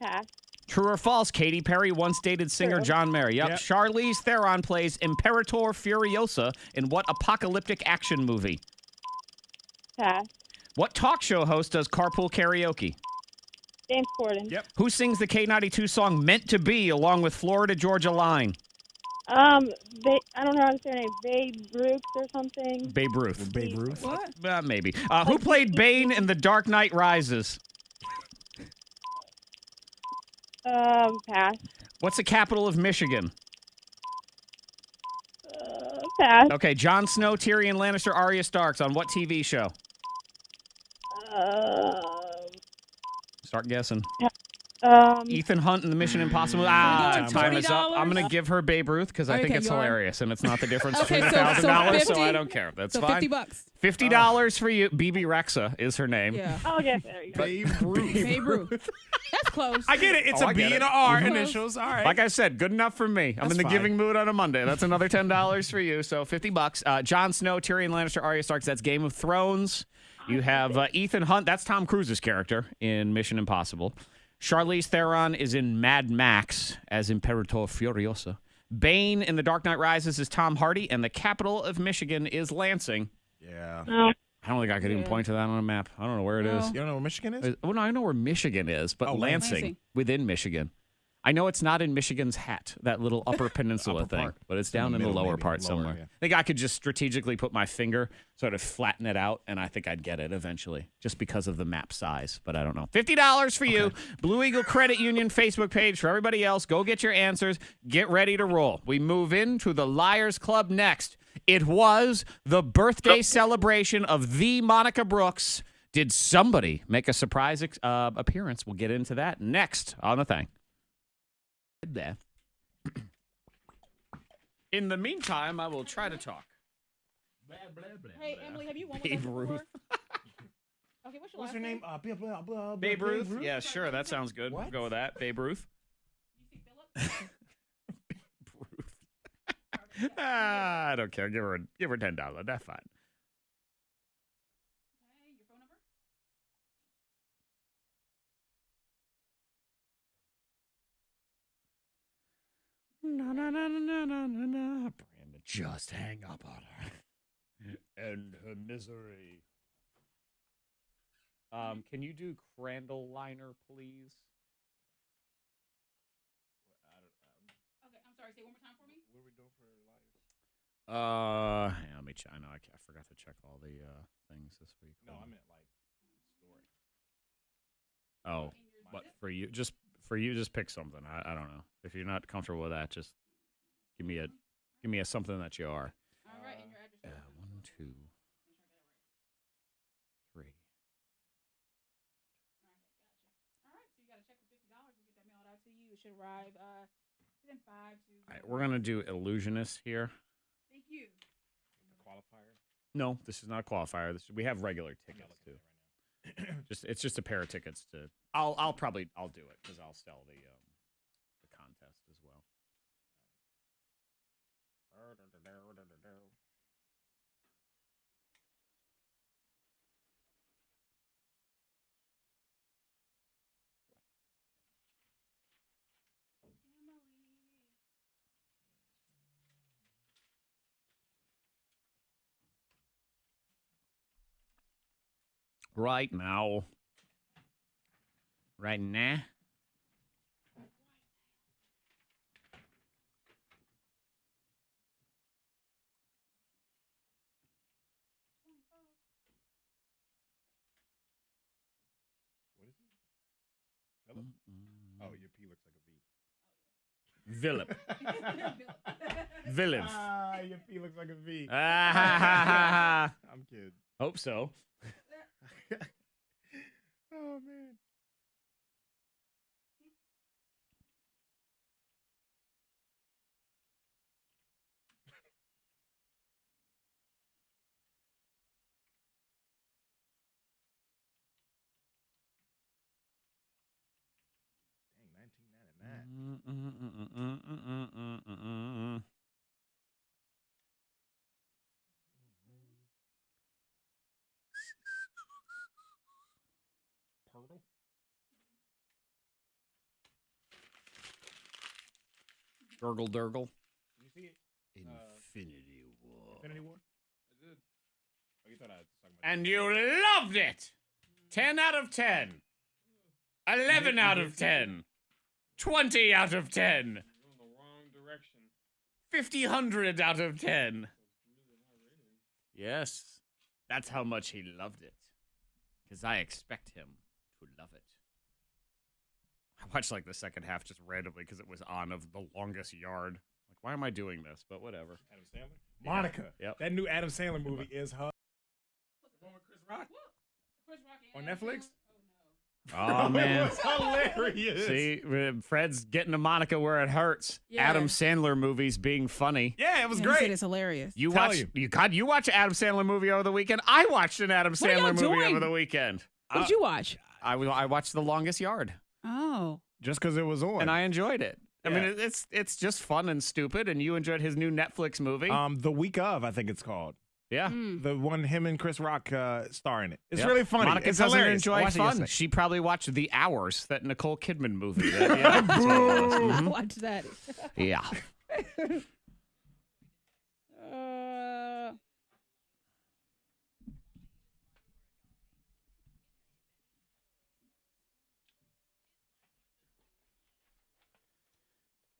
Pass. True or false, Katy Perry once dated singer True. John Mayer. Yep. Yep. Charlize Theron plays Imperator Furiosa in what apocalyptic action movie? Pass. What talk show host does carpool karaoke? James Corden. Yep. Who sings the K92 song Meant to Be along with Florida Georgia Line? I don't know how to say her name. Babe Ruth or something. Babe Ruth. Babe Ruth. What? Maybe. Who played Bane in The Dark Knight Rises? Pass. What's the capital of Michigan? Pass. Okay, Jon Snow, Tyrion Lannister, Arya Starks on what TV show? Start guessing. Ethan Hunt in the Mission Impossible. Time is up. I'm going to give her Babe Ruth because I think Okay, it's you are. hilarious, and it's not the difference Okay, between so $1,000, so 50? I don't care. That's So fine. $50. $50 for you. BB Rexa is her name. Yeah. Okay, there you go. Babe Ruth. Babe Ruth. That's close. I get it. It's Oh, a I B get and it. an R Mhm. initials. All right. Like I said, good enough for me. I'm That's in the fine. giving mood on a Monday. That's another $10 for you. So $50. Jon Snow, Tyrion Lannister, Arya Stark. That's Game of Thrones. You have Ethan Hunt. That's Tom Cruise's character in Mission Impossible. Charlize Theron is in Mad Max as Imperator Furiosa. Bane in The Dark Knight Rises is Tom Hardy, and the capital of Michigan is Lansing. Yeah. Oh, I don't think I could even point to that on a map. I don't know where it is. You don't know where Michigan is? Well, no, I know where Michigan is, but Lansing, within Michigan. I know it's not in Michigan's hat, that little upper peninsula thing, part. but it's down in the lower part somewhere. Yeah. I think I could just strategically put my finger, sort of flatten it out, and I think I'd get it eventually, just because of the map size. But I don't know. $50 for you. Blue Eagle Credit Union Facebook page for everybody else. Go get your answers. Get ready to roll. We move into the Liars Club next. It was the birthday celebration of the Monica Brooks. Did somebody make a surprise appearance? We'll get into that next on The Thing. There. In the meantime, I will try to talk. Hey, Emily, have you won with Babe us before? Ruth. Okay, what's your What's last her name? Babe Ruth? Yeah, sure. That sounds good. We'll go with that. Babe Ruth. Babe Ruth. I don't care. Give her $10. That's fine. Okay, your phone number? Brandon, just hang up on her. End her misery. Can you do Crandall Liner, please? Okay, I'm sorry. Say it one more time for me. What are we doing for Liars? Hang on, let me check. I know I forgot to check all the things this week. No, I meant like story. Oh, but for you, just pick something. I don't know. If you're not comfortable with that, just give me a something that you are. All right, and your address. 1, 2, 3. All right, so you got a check for $50. We'll get that mailed out to you. It should arrive within 5 to. All right, we're gonna do Illusionist here. Thank you. Qualifier. No, this is not a qualifier. We have regular tickets too. It's just a pair of tickets to. I'll do it because I'll sell the contest as well. Right now. Right now. What is it? Philip? Oh, your P looks like a V. Philip. Philip. Ah, your P looks like a V. I'm kidding. Hope so. Oh, man. Dang, 1999. Purtle? Gurgle Durgle. Did you see it? Infinity War. Infinity War? I did. Oh, you thought I was talking about And you loved it. 10 out of 10. 11 out of 10. 20 out of 10. You're going the wrong direction. 50 out of 10. Yes. That's how much he loved it. Because I expect him to love it. I watched like the second half just randomly because it was on of The Longest Yard. Like, why am I doing this? But whatever. Adam Sandler? Monica. Yep. That new Adam Sandler movie is her. The one with Chris Rock? Chris Rock On and Netflix? Oh, man. It's hilarious. See, Fred's getting to Monica where it hurts. Yeah. Adam Sandler movies being funny. Yeah, it was He great. said it's hilarious. You Tell watch you. you watch an Adam Sandler movie over the weekend. I watched an Adam What are y'all Sandler movie doing? over the weekend. What did you watch? I watched The Longest Yard, Oh. Just because it was on. and I enjoyed it. I mean, Yeah. it's just fun and stupid, and you enjoyed his new Netflix movie. The week of, I think it's called. Yeah. The one him and Chris Rock star in it. It's Yep. really funny. Monica it's doesn't hilarious. I enjoy watched it fun. yesterday. She probably watched The Hours, that Nicole Kidman movie. Yeah, that's what it was. Watch that. Yeah.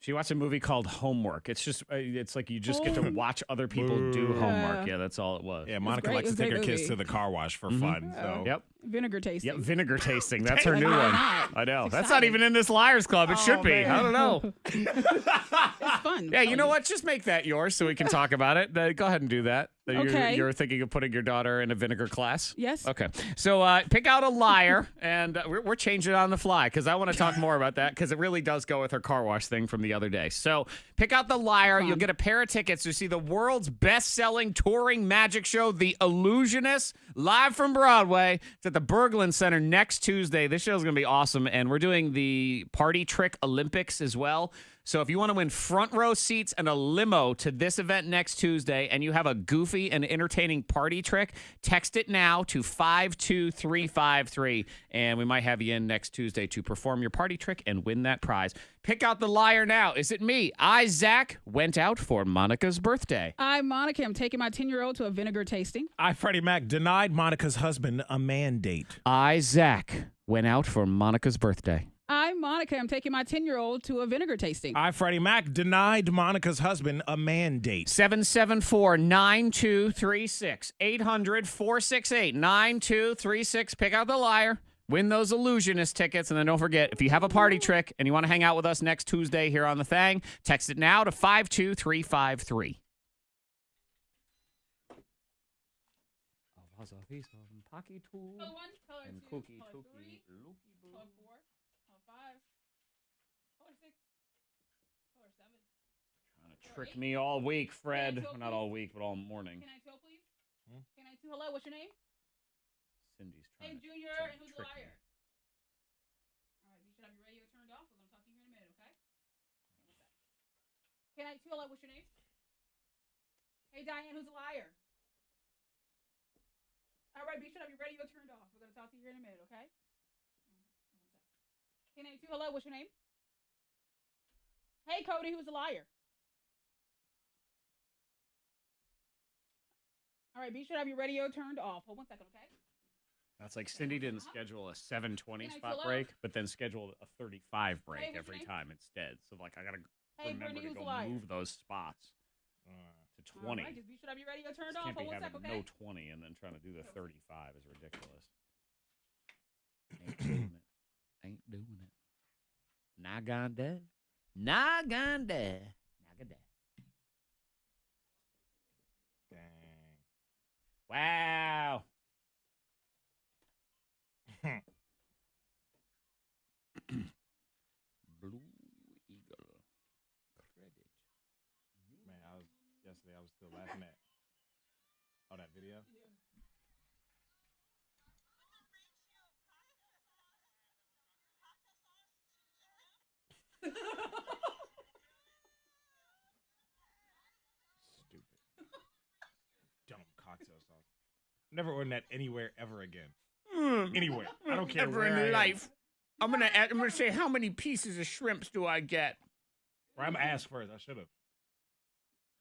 She watched a movie called Homework. It's just, it's like you just get to watch other people do homework. Yeah, that's all it was. Yeah, Monica great. likes It to was take a her great kids to movie. the car wash for fun. So. Yep. Vinegar tasting. Yep, vinegar tasting. That's her new Why one. not? I know. It's That's not exciting. even in this Liars Club. It should be. man. I don't know. It's fun. Yeah, you know what? Just make that yours so we can talk about it. Go ahead and do that. Okay. You're thinking of putting your daughter in a vinegar class? Yes. Okay. So pick out a liar, and we're changing it on the fly because I want to talk more about that because it really does go with her car wash thing from the other day. So pick out the liar. You'll get a pair of tickets to see the world's best-selling touring magic show, The Illusionist, live from Broadway. It's at the Berglund Center next Tuesday. This show is going to be awesome, and we're doing the Party Trick Olympics as well. So if you want to win front row seats and a limo to this event next Tuesday and you have a goofy and entertaining party trick, text it now to 52353 and we might have you in next Tuesday to perform your party trick and win that prize. Pick out the liar now. Is it me? I, Zack, went out for Monica's birthday. I'm Monica. I'm taking my 10-year-old to a vinegar tasting. I, Freddie Mac, denied Monica's husband a mandate. I, Zack, went out for Monica's birthday. I'm Monica. I'm taking my 10-year-old to a vinegar tasting. I, Freddie Mac, denied Monica's husband a mandate. 774-9236. 800-468-9236. Pick out the liar. Win those Illusionist tickets. And then don't forget, if you have a party trick and you want to hang out with us next Tuesday here on The Thang, text it now to 52353. Pocky tool Color 1, color 2, and cookie color tookie 3, looky boo. color 4, color 5, color 6, color 7. Trying to trick me all week, Fred. Can I Not all week, but all morning. K92, please. K92, hello. What's your name? Cindy's Hey, trying to Junior. trying And to who's the trick me. liar? All right. You should have your radio turned off. We're going to talk to you here in a minute, okay? K92, hello. What's your name? Hey, Diane. Who's the liar? All right. Be sure to have your radio turned off. We're going to talk to you here in a minute, okay? K92, hello. What's your name? Hey, Cody. Who's the liar? All right. Be sure to have your radio turned off. Hold 1 second, okay? That's like Cindy didn't schedule a 7:20 Can I spot fill up? break, but then scheduled a 35 break Hey, what's every your name? time instead. So like I gotta Hey, remember Brittany, to who's go the liar? move those spots to 20. All right. Just be sure to have your radio turned Just off. can't be Hold 1 having second, okay? no 20 and then trying to do the 35 is ridiculous. Ain't doing it. Ain't doing it. Naganda. Naganda. Naganda. Dang. Wow. Blue Eagle. Credit. Man, yesterday I was still laughing at that video. Stupid. Dumb cocktail sauce. Never order that anywhere ever again. Anywhere. I don't care Ever where I in am. life. I'm gonna say how many pieces of shrimps do I get? Or I'm gonna ask first. I should have.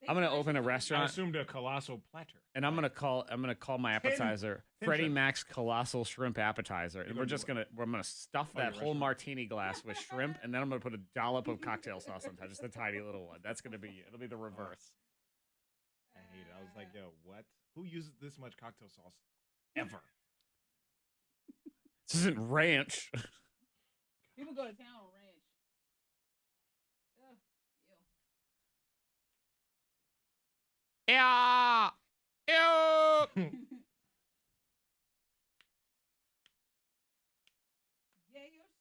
I'm gonna open a I restaurant assumed a colossal platter. and I'm gonna call my appetizer 10 Freddie shrimp. Mac's colossal shrimp appetizer, and You're we're gonna just do gonna stuff Oh, your that whole restaurant. martini glass with shrimp, and then I'm gonna put a dollop of cocktail sauce on top, just a tiny little one. That's gonna be it'll be the reverse. I hate it. I was like, yo, what? Who uses this much cocktail sauce ever? This isn't ranch. People go to town on ranch. Ugh, ew. Yeah. Ew. Jaegers.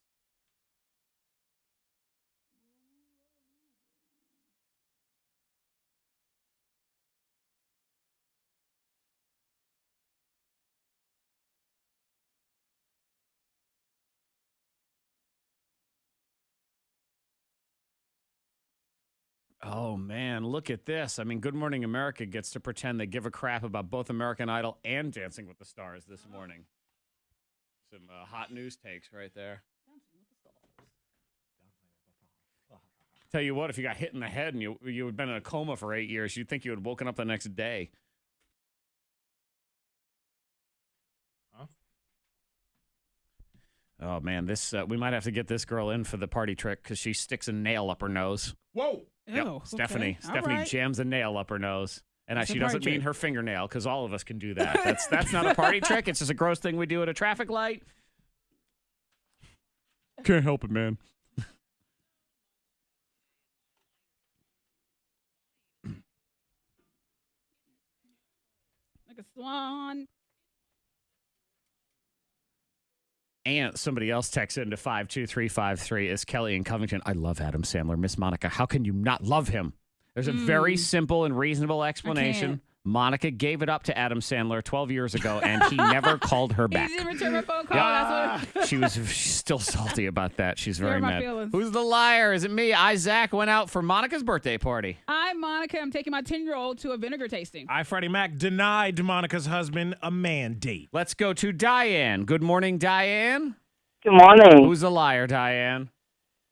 Oh man, look at this. I mean, Good Morning America gets to pretend they give a crap about both American Idol and Dancing with the Stars this morning. Some hot news takes right there. Tell you what, if you got hit in the head and you had been in a coma for 8 years, you'd think you had woken up the next day. Huh? Oh man, this we might have to get this girl in for the party trick because she sticks a nail up her nose. Whoa. Yep. Oh, Stephanie okay. All right. jams a nail up her nose. And That's a she party doesn't mean trick. her fingernail because all of us can do that. That's not a party trick. It's just a gross thing we do at a traffic light. Can't help it, man. Like a swan. And somebody else texts into 52353 is Kelly in Covington. I love Adam Sandler. Miss Monica, how can you not love him? There's a very simple and reasonable explanation. Monica gave it up to Adam Sandler 12 years ago, and he never called her back. He didn't return my phone call. Yeah. That's what. She's still salty about that. She's very Hurt my mad. feelings. Who's the liar? Is it me? Zack, went out for Monica's birthday party. I'm Monica. I'm taking my 10-year-old to a vinegar tasting. I, Freddie Mac, denied Monica's husband a mandate. Let's go to Diane. Good morning, Diane. Good morning. Who's the liar, Diane?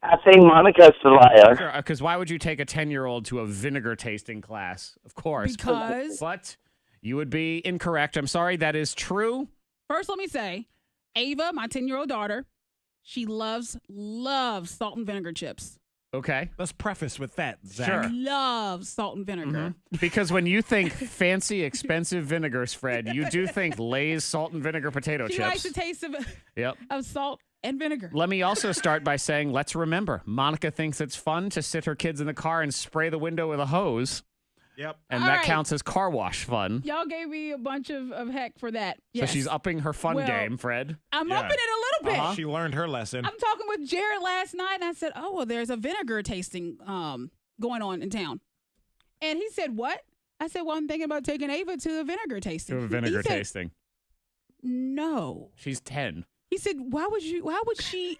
I think Monica's the liar. Because why would you take a 10-year-old to a vinegar tasting class? Of course. Because But you would be incorrect. I'm sorry. That is true. first, let me say, Ava, my 10-year-old daughter, she loves salt and vinegar chips. Okay. Let's preface with that, Zach. Sure. Loves salt and vinegar. Because when you think fancy, expensive vinegars, Fred, you do think Lay's salt and vinegar potato She chips. likes the taste Yep. of salt and vinegar. Let me also start by saying, let's remember, Monica thinks it's fun to sit her kids in the car and spray the window with a hose. Yep. And All that right. counts as car wash fun. Y'all gave me a bunch of heck for that. So Yes. she's upping her fun Well, game, Fred. I'm Yeah. upping it a little bit. She learned her lesson. I'm talking with Jared last night, and I said, "Oh, well, there's a vinegar tasting going on in town." And he said, "What?" I said, "Well, I'm thinking about taking Ava to a vinegar tasting." To a vinegar He said, tasting. No. She's 10. He said, "Why would she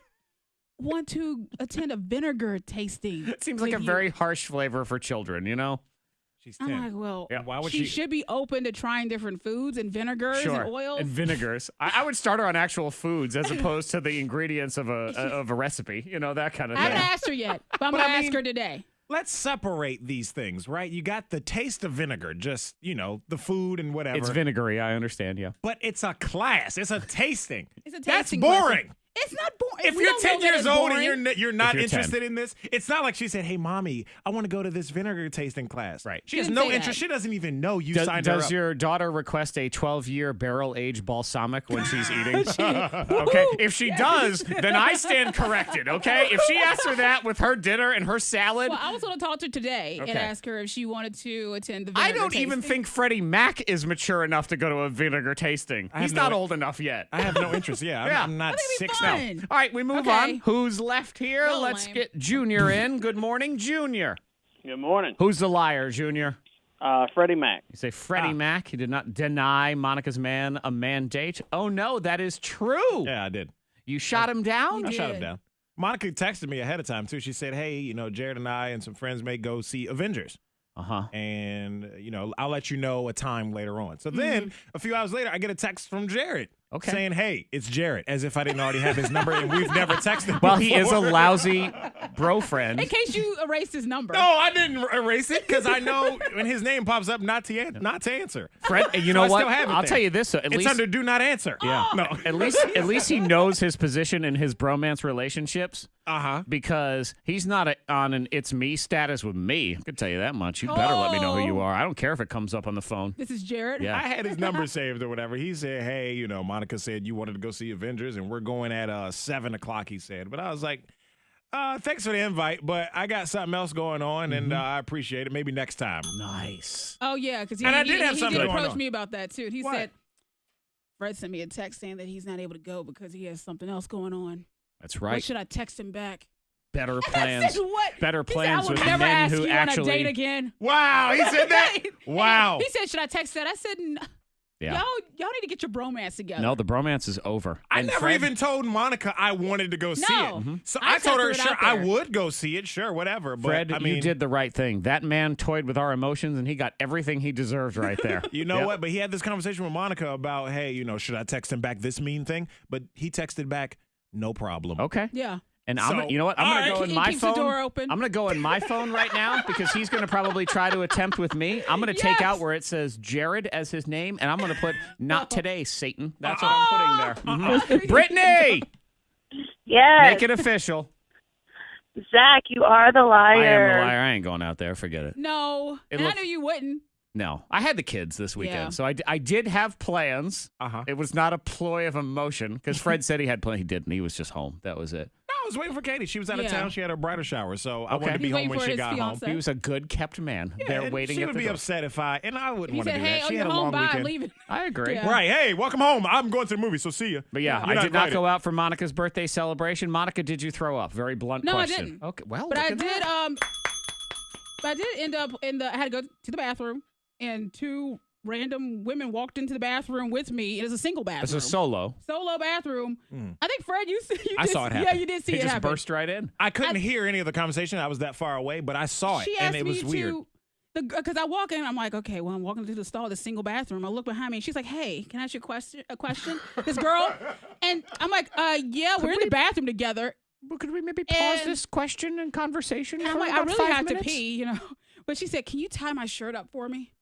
want to attend a vinegar tasting?" It seems like a with you?" very harsh flavor for children, you know? She's I'm 10. like, well, Yeah. Why would she should be open to trying different foods and vinegars and oils. And vinegars. I would start her on actual foods as opposed to the ingredients of a recipe. You know, that kind of I thing. haven't asked her yet, but I'm But going to I ask mean- her today. Let's separate these things, right? You got the taste of vinegar, just, the food and whatever. It's vinegary, I understand, yeah. But it's a class. It's a tasting. It's a That's tasting boring. class. It's not boring. If We you're don't know 10 that years it's old boring. and you're not If you're 10. interested in this, it's not like she said, "Hey, mommy, I want to go to this vinegar tasting class." Right. She has didn't no say that. interest. She doesn't even know you Does, signed her does up. your daughter request a 12-year barrel-aged balsamic when she's eating? Okay. Woohoo! If she does, then I stand corrected, okay? If she asks her that with her dinner and her salad, Well, I was going to talk to her today and Okay. ask her if she wanted to attend the I vinegar don't even tasting. think Freddie Mac is mature enough to go to a vinegar tasting. I have He's no- not old enough yet. I have no interest. Yeah, Yeah. I'm not I think it'd be 6 now. fun. All right, we move Okay. on. Who's left here? Real Let's lame. get Junior in. Good morning, Junior. Good morning. Who's the liar, Junior? Freddie Mac. You say Freddie Mac. He did not deny Monica's man a mandate. Oh, no, that is true. Yeah, I did. You shot him down? I shut did. him down. Monica texted me ahead of time, too. She said, "Hey, Jared and I and some friends may go see Avengers. Uh-huh. And, I'll let you know a time later on." So then, a few hours later, I get a text from Jared Okay. saying, "Hey, it's Jared," as if I didn't already have his number, and we've never texted Well, he is a before. lousy bro friend. In case you erased his number. No, I didn't erase it because I know when his name pops up not to answer. Fred, you So know I what? still have it I'll there. tell you this. At It's least, under do not answer. yeah. No. At least he knows his position in his bromance relationships Uh-huh. because he's not on an "it's me" status with me. I can tell you that much. You better let me know who you are. I don't care if it comes up on the phone. This is Jared. Yeah. I had his number saved or whatever. He said, "Hey, Monica said you wanted to go see Avengers, and we're going at 7 o'clock," he said. But I was like, thanks for the invite, but I got something else going on, and I appreciate it. Maybe next time. Nice. Oh, yeah, because he, And I he, did have he something did going approach on. me about that, too. He What? said, Fred sent me a text saying that he's not able to go because he has something else going on. That's What right. should I text him back? Better I plans. said, what? Better He said, plans I would with never men ask who you actually. on a date again. Wow, he said that? Wow. He said, should I text that? I said, Yeah. y'all need to get your bromance together. No, the bromance is over. I And never Fred- even told Monica I wanted to go see No. it. Mhm. So I I told her, just threw it sure, out I there. would go see it. Sure, whatever. But, Fred, I mean, you did the right thing. That man toyed with our emotions, and he got everything he deserved right there. You know Yep. what? But he had this conversation with Monica about, hey, should I text him back this mean thing? But he texted back, no problem. Okay. Yeah. And So, you know what? I'm all going to right. go in He my keeps the phone. door open. I'm going to go in my phone right now because he's going to probably try to attempt with me. I'm going to take Yes. out where it says Jared as his name, and I'm going to put "Not today, Satan." That's what I'm putting there. Mhm. Brittany, Yes. Make it official. Zach, you are the liar. I am the liar. I ain't going out there. Forget it. No, It and I looks- knew you wouldn't. No, I had the kids this weekend, Yeah. so I did have plans. It was not a ploy of emotion because Fred said he had plans. He didn't. He was just home. That was it. No, I was waiting for Katie. She was out of Yeah. town. She had her bridal shower, so I wanted to be He's home waiting when for she his got home. fiance. He was a good kept man. Yeah, They're and waiting she at would the be door. upset if I, and I wouldn't He want to said, do "Hey, that. oh, She you're had a home. long Bye. I'm weekend. leaving." I agree. Yeah. Right. Hey, welcome home. I'm going to the movie, so see you. But yeah, You're I did not invited. go out for Monica's birthday celebration. Monica, did you throw up? Very blunt No, question. I didn't. Okay, well, But look I at did. that. But I did end up I had to go to the bathroom, and 2 random women walked into the bathroom with me. It was a single bathroom. It's a solo. Solo bathroom. I think Fred, you I did, saw it happen. Yeah, you did see He it just happen. burst right in. I couldn't hear any of the conversation. I was that far away, but I saw it, She and asked it was me weird. because I walk in, I'm like, okay, well, I'm walking to the stall, the single bathroom. I look behind me, and she's like, hey, can I ask you a question? This girl, and I'm like, yeah, we're in the bathroom together. Well, could we maybe pause And- this question and conversation And for I'm like, I about really 5 have minutes? to pee, But she said, can you tie my shirt up for me?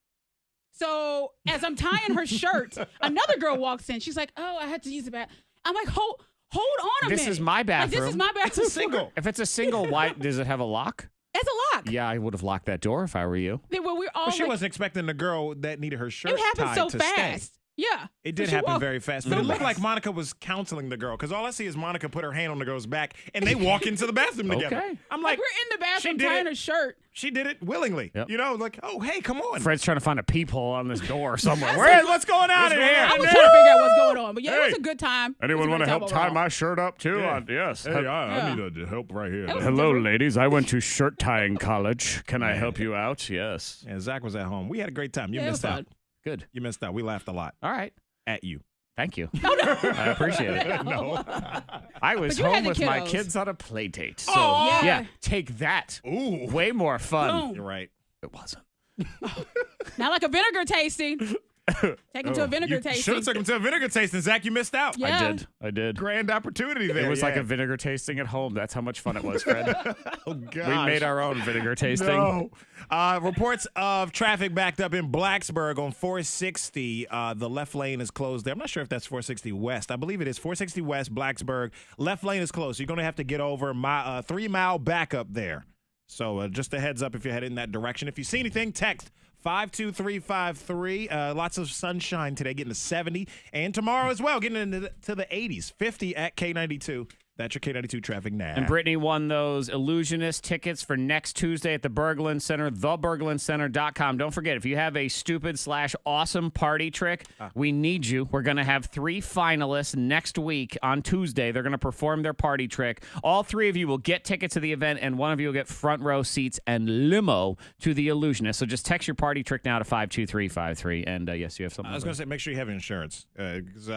So as I'm tying her shirt, another girl walks in. She's like, oh, I had to use the bathroom. I'm like, hold on a minute. This is my bathroom. Like, this is my bathroom. It's a single. If it's a single, why does it have a lock? It's a lock. Yeah, I would have locked that door if I were you. Well, we're all But she like, wasn't expecting the girl that needed her shirt it happened tied so to fast. stay. Yeah. It So did she happen walked very fast, so but it looked fast. like Monica was counseling the girl because all I see is Monica put her hand on the girl's back and they walk into the bathroom together. Okay. I'm Like, like, we're in the bathroom did tying it. her shirt. she did it willingly. Yep. Like, oh, hey, come on. Fred's trying to find a peephole on this door somewhere. What's going on What's in going here? on? I was trying to figure out what's going on. But yeah, it was Hey, a good time. Anyone want to tie my shirt up too? Yeah. Yes. Hey, Yeah. I need help right here. That was Hello, different. ladies. I went to shirt tying college. Can I help you out? Yes. Yeah, Zach was at home. We had a great time. You Yeah, it missed was out. fun. Good. You missed out. We laughed a lot All right. at you. Thank you. Oh, no. I appreciate it. No. I was But you had home the with my kiddos. kids on a play date. So, Aw. yeah, take that. Ooh. Way more fun. Boom. You're right. It wasn't. Not like a vinegar tasting. Take him to a vinegar Should tasting. have took him to a vinegar tasting. Zach, you missed out. Yeah. I did. Grand opportunity there. It was like yeah. a vinegar tasting at home. That's how much fun it was, Fred. Oh, gosh. We made our own vinegar tasting. No. Reports of traffic backed up in Blacksburg on 460. The left lane is closed there. I'm not sure if that's 460 West. I believe it is 460 West, Blacksburg. Left lane is closed. So you're going to have to get over my 3-mile backup there. So just a heads up if you're heading in that direction. If you see anything, text 52353. Lots of sunshine today, getting to 70. And tomorrow as well, getting into the 80s. 50 at K92. That's your K92 traffic now. And Brittany won those Illusionist tickets for next Tuesday at the Berglund Center, theberglundcenter.com. Don't forget, if you have a stupid/awesome party trick, we need you. We're going to have 3 finalists next week on Tuesday. They're going to perform their party trick. All 3 of you will get tickets to the event, and one of you will get front row seats and limo to the Illusionist. So just text your party trick now to 52353. And yes, you have something. I was going to say, make sure you have insurance. Because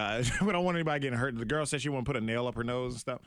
we don't want anybody getting hurt. The girl said she want to put a nail up her nose and stuff.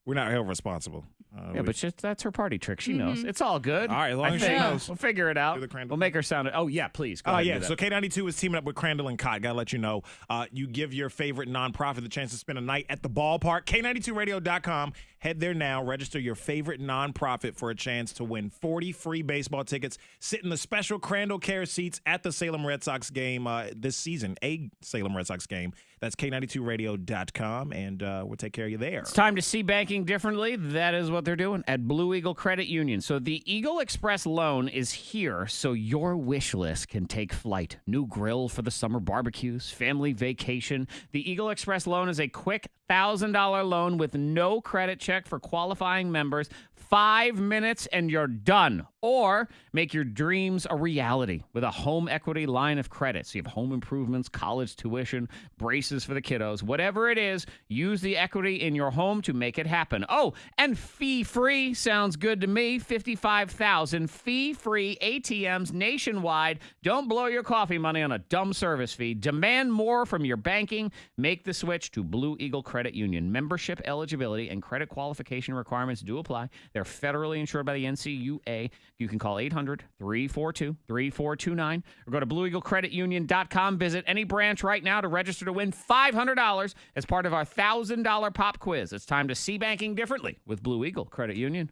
We're not held responsible. But that's her party trick. She knows. It's all good. All right, as long I as she think. knows. We'll figure it out. Do the Crandall. We'll make her sound. Oh, yeah, please. Go ahead and Yeah. do So that. K92 is teaming up with Crandall and Cott. Gotta let you know. You give your favorite nonprofit the chance to spend a night at the ballpark. K92radio.com. Head there now. Register your favorite nonprofit for a chance to win 40 free baseball tickets. Sit in the special Crandall Care seats at the Salem Red Sox game this season. A Salem Red Sox game. That's K92radio.com. And we'll take care of you there. It's time to see banking differently. That is what they're doing at Blue Eagle Credit Union. So the Eagle Express loan is here so your wish list can take flight. New grill for the summer barbecues, family vacation. The Eagle Express loan is a quick $1,000 loan with no credit check for qualifying members. 5 minutes and you're done. Or make your dreams a reality with a home equity line of credit. So you have home improvements, college tuition, braces for the kiddos. Whatever it is, use the equity in your home to make it happen. Oh, and fee-free sounds good to me. 55,000 fee-free ATMs nationwide. Don't blow your coffee money on a dumb service fee. Demand more from your banking. Make the switch to Blue Eagle Credit Union. Membership eligibility and credit qualification requirements do apply. They're federally insured by the NCUA. You can call 800-342-3429 or go to BlueEagleCreditUnion.com. Visit any branch right now to register to win $500 as part of our $1,000 pop quiz. It's time to see banking differently with Blue Eagle Credit Union.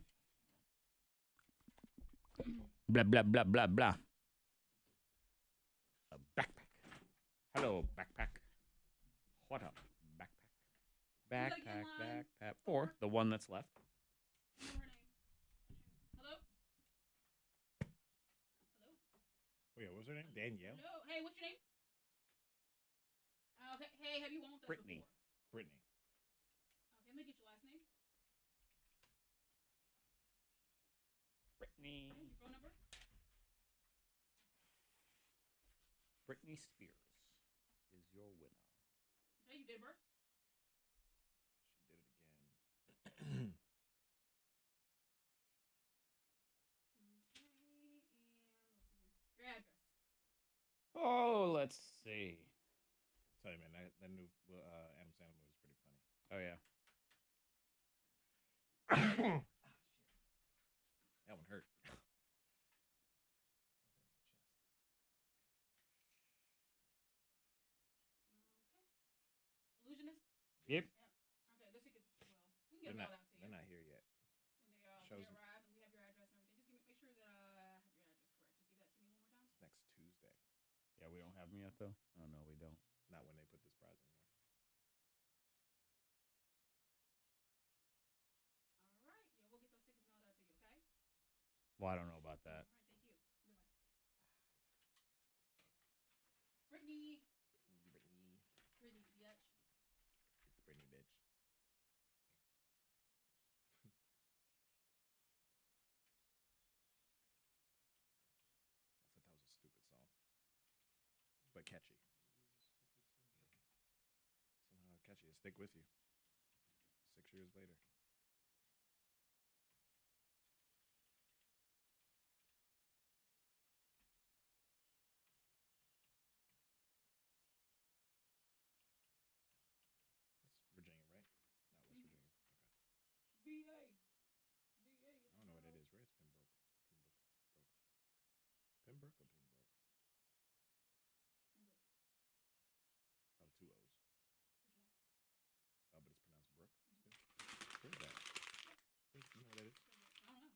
Blah, blah, blah, blah, blah. A backpack. Hello, backpack. What up, backpack? Backpack, backpack. Or the one that's left. Hello? Wait, what was her name? Danielle? Hello? Hey, what's your name? Okay. Hey, have you won with us Brittany. before? Brittany. Okay, let me get your last name. Brittany. Your phone number? Britney Spears is your winner. Okay, you did birth? She did it again. Okay, and let's see here. Your address. Oh, let's see. Tell you, man, that new Adam Sandler movie is pretty funny. Oh, yeah. That one hurt. Okay. Illusionist? Yep. Okay, let's see. We can get They're them not, out to you. they're not here yet. When they arrive and we have your address and everything, just make sure that I have your address correct. Just give that to me one more time. Next Tuesday. Yeah, we don't have them yet, though. Oh, no, we don't. Not when they put this prize in there. All right. Yeah, we'll get those tickets mailed out to you, okay? Well, I don't know about that. All right, thank you. Goodbye. Brittany. Brittany. Brittany, bitch. It's Brittany, bitch. I thought that was a stupid song. But catchy. Somehow catchy. It'll stick with you. 6 years later. That's Virginia, right? Not West Virginia. Okay. VA. I don't know what it is. Where's Pembroke? Pembroke or Pembroke? Oh, two O's. Oh, but it's pronounced Brook. Where's that? You know what that is? I don't know.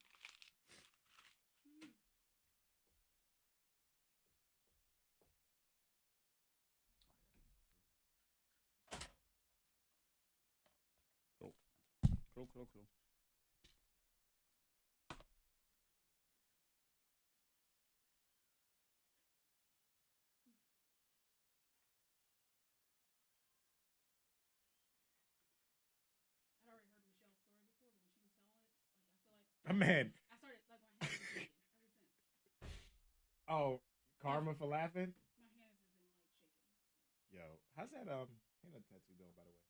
Cool. I'd already heard Michelle's story before, but when she was telling it, like I feel like Man. I started like my hands were shaking ever since. Oh, karma for laughing? My hands have been like shaking. Yo, how's that henna tattoo going, by the way?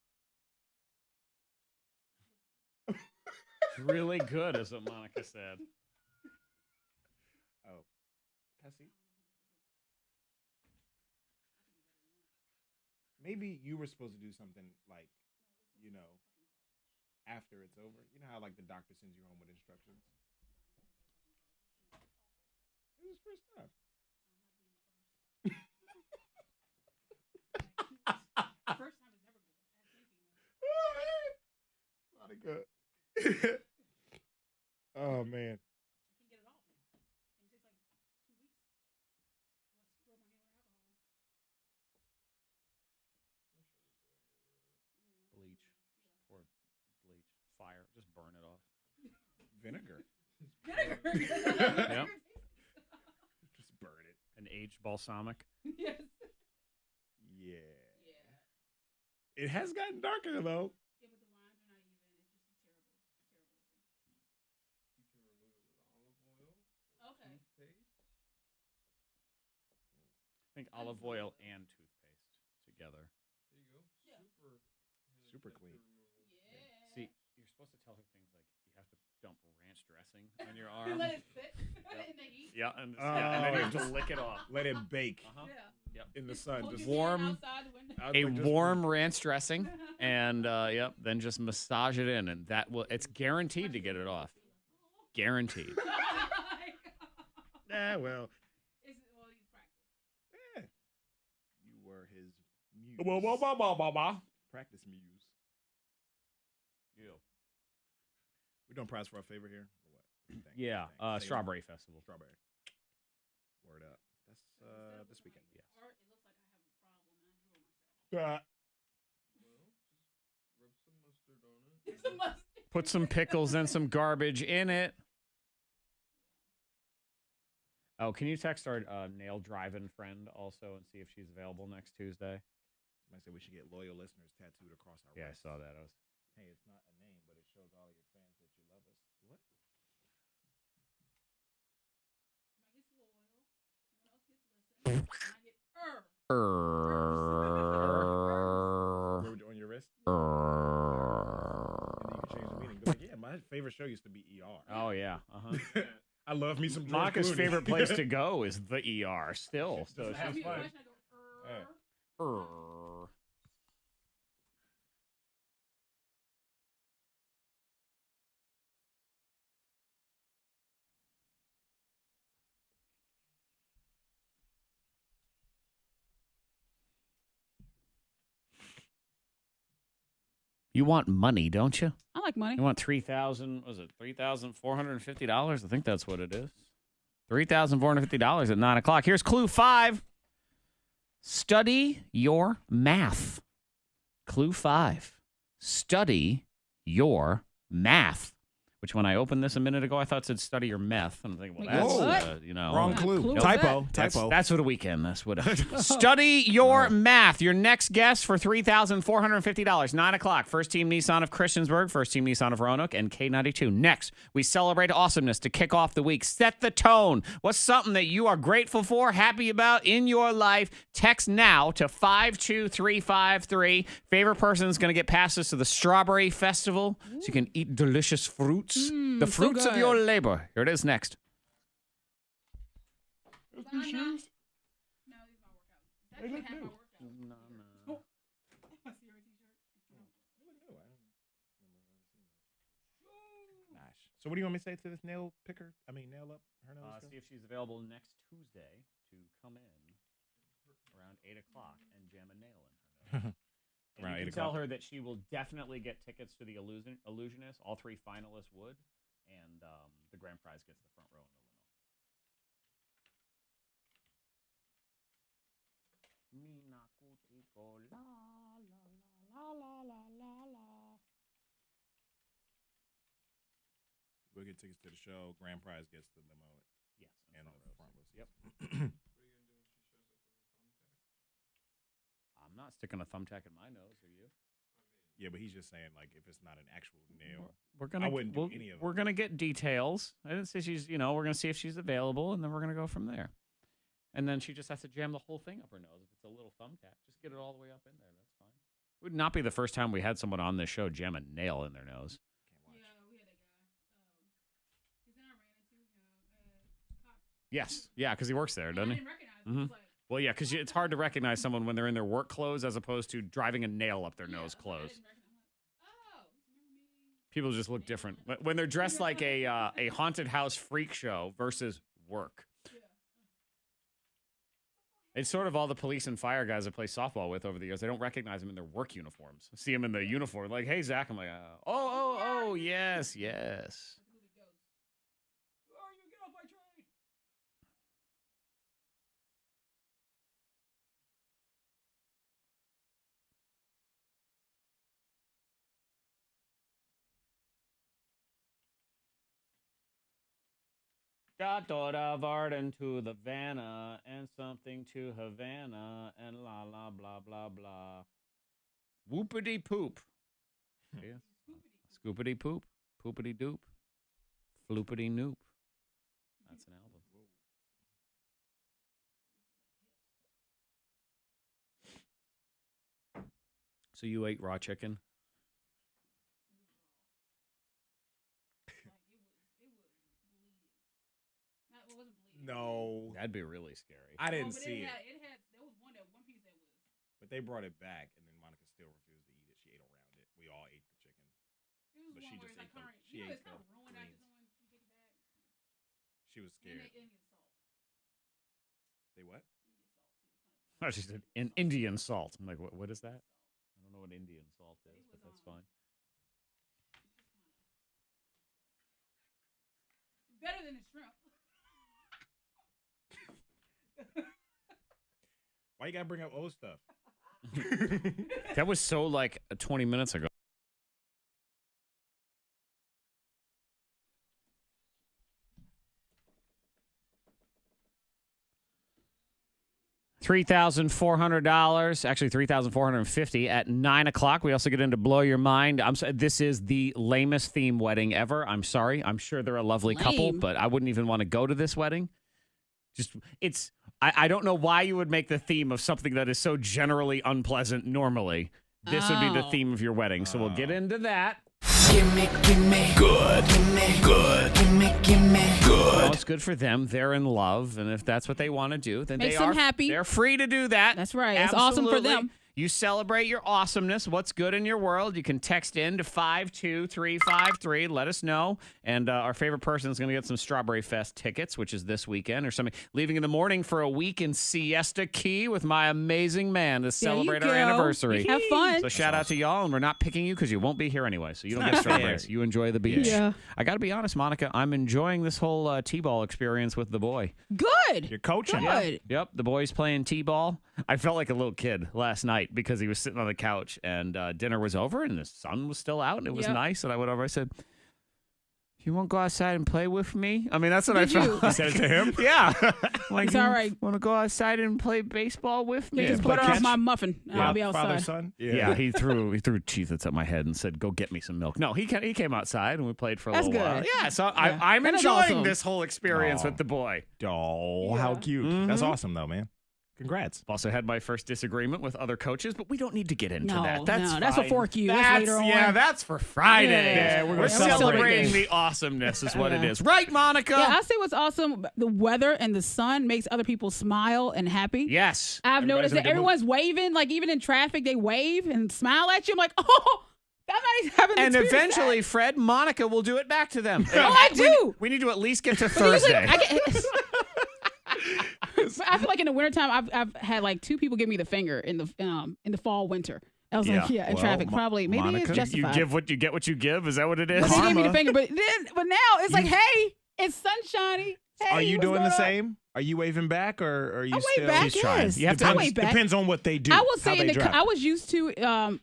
It's really good, as what Monica said. Oh. Cassie? Maybe you were supposed to do something like, you know, after it's over. You know how like the doctor sends you home with instructions? It was first time. First time is never good. Not a good. Oh man. I can't get it off now. And it takes like 2 weeks. Let's scrub my hand with alcohol. Bleach. Pour bleach. Fire. Just burn it off. Vinegar. Yep. Just burn it. An aged balsamic. Yes. Yeah. It has gotten darker though. Yeah, but the lines are not even. It's just terrible looking. You can remove it with olive oil. Okay. Toothpaste. I think olive oil and toothpaste together. There you go. Yeah. Super clean. Yeah. See, you're supposed to tell her things like you have to dump ranch dressing on your arm. Let it sit in the heat. Yeah, and then you have to lick it off. Let it bake Uh-huh. Yeah. Yep. in the sun. Hold Just your hand warm- outside the window. Warm ranch dressing, and then just massage it in, and it's guaranteed to get it off. Guaranteed. Yeah, well. He's practiced. Yeah. You were his muse. Practice muse. Yeah. We doing prize for our favor here, or what? What do you think? Yeah. What do you think? Strawberry Festival. Strawberry. Word up. That's this weekend. Yes. Art, it looks like I have a problem, and I drew it myself. Well, just rub some Put some pickles and some garbage in it. Oh, can you text our nail driving friend also and see if she's available next Tuesday? Somebody said we should get loyal listeners tattooed across our Yeah, I wrists. saw that. Hey, it's not a name, but it shows all of your fans that you love us. What? On your wrist? And then you can change the meaning. Be like, yeah, my favorite show used to be ER. Oh, yeah. Uh-huh. I love me some George Monica's Clooney. favorite place to go is the ER still. So she's fine. You want money, don't you? I like money. You want $3,450? I think that's what it is. $3,450 at 9 o'clock. Here's clue 5. Study your math. Clue 5. Study your math. Which when I opened this a minute ago, I thought it said study your meth. I'm thinking, well, that's, What? Wrong What clue. clue is Typo. that? Typo. That's for the weekend. That's what. Study your math. Your next guest for $3,450. 9 o'clock. First Team Nissan of Christiansburg, First Team Nissan of Roanoke, and K92. Next, we celebrate awesomeness to kick off the week. Set the tone. What's something that you are grateful for, happy about in your life? Text now to 52353. Favorite person is going to get passes to the Strawberry Festival, so you can eat delicious fruits. The so fruits of good. your labor. Here it is next. So what do you want me to say to this nail picker? I mean, nail up her nose? See if she's available next Tuesday to come in around 8 o'clock and jam a nail in her nose. Around You 8 can tell o'clock. her that she will definitely get tickets to the Illusionist. All 3 finalists would. And the grand prize gets the front row in the limo. We'll get tickets to the show. Grand prize gets the limo. Yes. And front the rows. front rows. Yep. What are you gonna do when she shows up with a thumbtack? I'm not sticking a thumbtack in my nose, are you? Yeah, but he's just saying, like, if it's not an actual nail. We're gonna. I wouldn't do any of We're them. gonna get details. I didn't say she's. We're gonna see if she's available, and then we're gonna go from there. And then she just has to jam the whole thing up her nose. If it's a little thumbtack, just get it all the way up in there. That's fine. It would not be the first time we had someone on this show jam a nail in their nose. Yeah, we had that guy. Because then I ran into him at Cox. Yes. Yeah, because he works there, And doesn't I he? didn't recognize him. I was like, Well, yeah, because it's hard to recognize someone when they're in their work clothes as opposed to driving a nail up their yeah, nose I clothes. didn't recognize him. I'm like, oh, remember me? People just look different when they're dressed like a haunted house freak show versus work. It's sort of all the police and fire guys I play softball with over the years. They don't recognize them in their work uniforms. See them in the uniform, like, hey, Zach. I'm like, yes. Got daughter Varden to the Vanna and something to Havana and la la blah blah blah. Whoopity poop. Yeah. Scoopity poop. Poopity doop. Floopity noop. That's an album. So you ate raw chicken? No. That'd be really scary. I didn't but see it. There was one piece that was. But they brought it back, and then Monica still refused to eat it. She ate around it. We all ate the chicken. It was But one she where just it's like ate the- current. she You know, ate it's kind of the ruined after greens. someone you take it back. She was And scared. they needed salt. They what? Oh, she said Indian salt. I'm like, what is that? I don't know what Indian salt is, but that's fine. Better than the shrimp. Why you gotta bring up old stuff? That was so like 20 minutes ago. $3,400, actually $3,450 at 9 o'clock. We also get into Blow Your Mind. This is the lamest theme wedding ever. I'm sorry. I'm sure they're a lovely couple, but I wouldn't even want to go to this wedding. I don't know why you would make the theme of something that is so generally unpleasant normally. This would be the theme of your wedding. So we'll get into that. Gimme, good. Gimme, good. Gimme, good. Well, it's good for them. They're in love, and if that's what they want to do, then Makes they are them happy. They're free to do that. That's right. It's awesome for them. You celebrate your awesomeness. What's good in your world? You can text in to 52353. Let us know. And our favorite person is going to get some Strawberry Fest tickets, which is this weekend or something. Leaving in the morning for a week in Siesta Key with my amazing man to celebrate our anniversary. Have fun. So shout out to y'all, and we're not picking you because you won't be here anyway. So you don't get strawberries. You enjoy the beach. Yeah. I got to be honest, Monica. I'm enjoying this whole T-ball experience with the boy. Good. You're coaching. Good. Yep, the boy's playing T-ball. I felt like a little kid last night because he was sitting on the couch and dinner was over and the sun was still out and it was nice. And I went over, I said, "You won't go outside and play with me?" I mean, that's what I felt. You said it to him? Yeah. Like, It's all right. Want to go outside and play baseball with me? Just put off my muffin. And I'll be outside. Father, son? Yeah, he threw Cheez-Its at my head and said, "Go get me some milk." No, he came outside and we played for a little while. Yeah, so I'm That is enjoying awesome. this whole experience with the boy. Oh, how cute. That's awesome, though, man. Congrats. Also had my first disagreement with other coaches, but we don't need to get into that. That's fine. for Fork-U. That's later on. Yeah, that's for Friday. Yeah, we're celebrating the awesomeness is what it is. Right, Monica? Yeah, I say what's awesome. The weather and the sun makes other people smile and happy. Yes. I've noticed that everyone's waving, like even in traffic, they wave and smile at you. I'm like, oh, that might happen. And eventually, Fred, Monica will do it back to them. Oh, I do. We need to at least get to But usually Thursday. I feel like in the wintertime, I've had like 2 people give me the finger in the fall, winter. I was like, in traffic, probably. Maybe Monica, it's justified. You give what you get what you give. Is that what it is? But they gave me the finger. But now it's like, hey, it's sunshiny. Hey, Are you what's doing going the on? same? Are you waving back or are you I still? wave back, She's trying. yes. You have to, I wave back. Depends on what they do. I will say how they drive. I was used to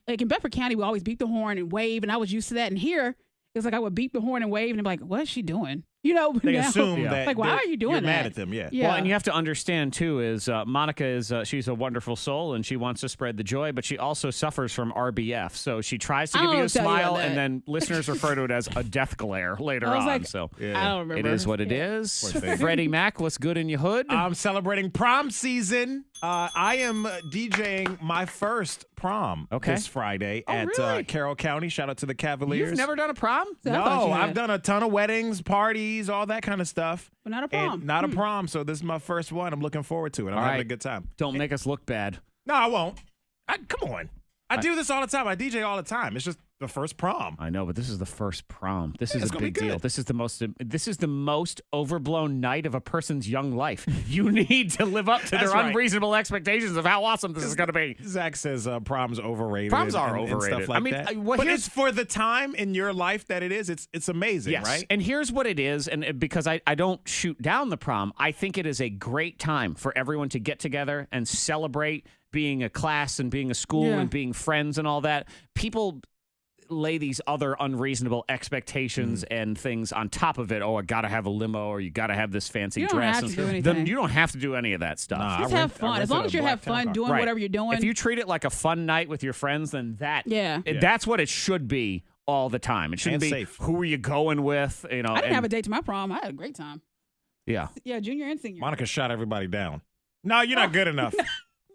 like in Bedford County, we always beat the horn and wave, and I was used to that. And here, it's like I would beat the horn and wave, and I'm like, what is she doing? You know, They now, assume that. like, why are you doing you're that? mad at them, yeah. Well, and you have to understand too is Monica is she's a wonderful soul and she wants to spread the joy, but she also suffers from RBF. So she tries to give you a smile, and then listeners refer to it as a death glare later on. Like, so I don't remember. it is what it is. Freddie Mac, what's good in your hood? I'm celebrating prom season. I am DJing my first prom this Friday at really? Carroll County. Shout out to the Cavaliers. You've never done a prom? No, I've done a ton of weddings, parties, all that kind of stuff. But not a prom. And not a prom, so this is my first one. I'm looking forward to it. I'm having a good time. Don't make us look bad. No, I won't. Come on. I do this all the time. I DJ all the time. It's just the first prom. I know, but this is the first prom. This is a big deal. good. This is the most overblown night of a person's young life. You need to live up to their right. unreasonable expectations of how awesome this is going to be. Zach says prom's overrated. Proms are and overrated. stuff like I mean, that. well, but here's- it's for the time in your life that it is. It's amazing, Yes. right? And here's what it is, and because I don't shoot down the prom, I think it is a great time for everyone to get together and celebrate being a class and being a school and being friends and all that. People lay these other unreasonable expectations and things on top of it. Oh, I got to have a limo, or you got to have this fancy You don't dress. have to do anything. Then you don't have to do any of that stuff. Just have fun. As long as you have fun doing whatever you're doing. If you treat it like a fun night with your friends, then that's what it should be all the time. It shouldn't And be safe. who are you going with. You know, I didn't have a date to my prom. I had a great time. Yeah. Yeah, junior and senior. Monica shot everybody down. No, you're not good enough.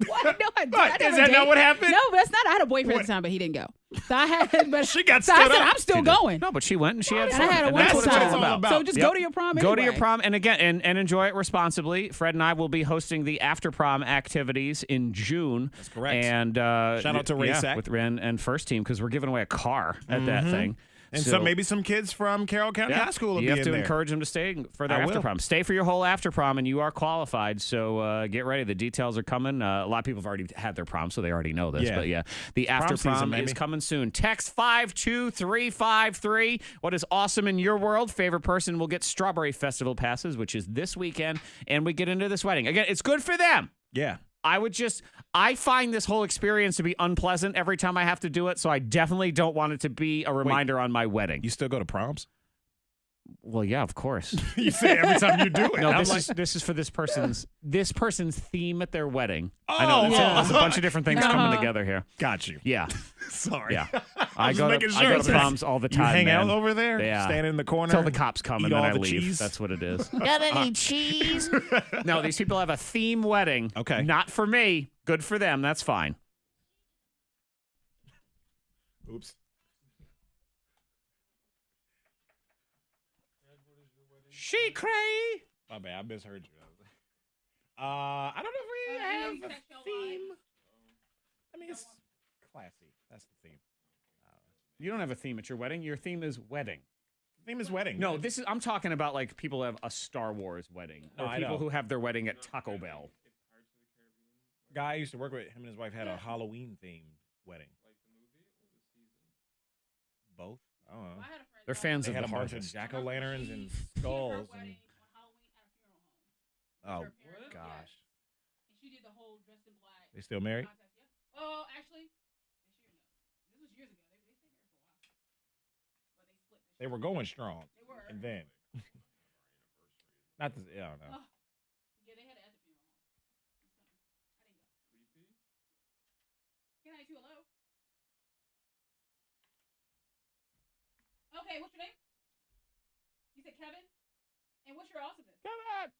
What? No, I didn't. What? Is that not what happened? No, that's not. I had a boyfriend at the time, but he didn't go. So I had, but She got so I stood said, up. I'm still going. No, but she went and she had And fun. I had a And that's wonderful what it's all time. about. So just go to your prom Go to your anyway. prom, and again, and enjoy it responsibly. Fred and I will be hosting the after prom activities in June. That's correct. And Shout out to Ray Sack. with Ren and First Team, because we're giving away a car at that thing. And So- maybe some kids from Carroll County High School will you be have in to there. encourage them to stay for their I after will. prom. Stay for your whole after prom, and you are qualified. So get ready. The details are coming. A lot of people have already had their prom, so they already know this. Yeah. But yeah, the after Prom season, prom is baby. coming soon. Text 52353. What is awesome in your world? Favorite person will get Strawberry Festival passes, which is this weekend, and we get into this wedding. Again, it's good for them. Yeah. I find this whole experience to be unpleasant every time I have to do it, so I definitely don't want it to be a reminder on my wedding. You still go to proms? Well, yeah, of course. You say it every time you do it. No, I'm this is for this person's theme at their wedding. Oh, I know there's a oh. bunch of different things coming together here. Got you. Yeah, Sorry. yeah. I I was go making to sure. proms all the You time. hang man. out over there, Yeah. standing in the corner Until the cops come and eat then all I the leave. cheese? That's what it is. Got any cheese? No, these people have a theme wedding. Okay. Not for me. Good for them. That's fine. Oops. She cray. My bad. I misheard you. I don't know if we have a theme. I mean, it's classy. That's the theme. You don't have a theme at your wedding. Your theme is wedding. Theme is wedding. No, I'm talking about like people have a Star Wars wedding, No, or I people know. who have their wedding at Taco Bell. Guy I used to work with, him and his wife had a Halloween themed wedding. Both? I don't know. They're fans They of had the a bunch of harvest. jack-o'-lanterns and skulls. And, oh, gosh. She did the whole dressed in black. They still married? Oh, actually, this was years ago. They stayed married for a while. But they split this They were going strong. They were. And then. Not this, I don't know. Oh. Yeah, they had it at the funeral home. I didn't go. K92, hello? Okay, what's your name? You said Kevin? And what's your awesomeness? Kevin!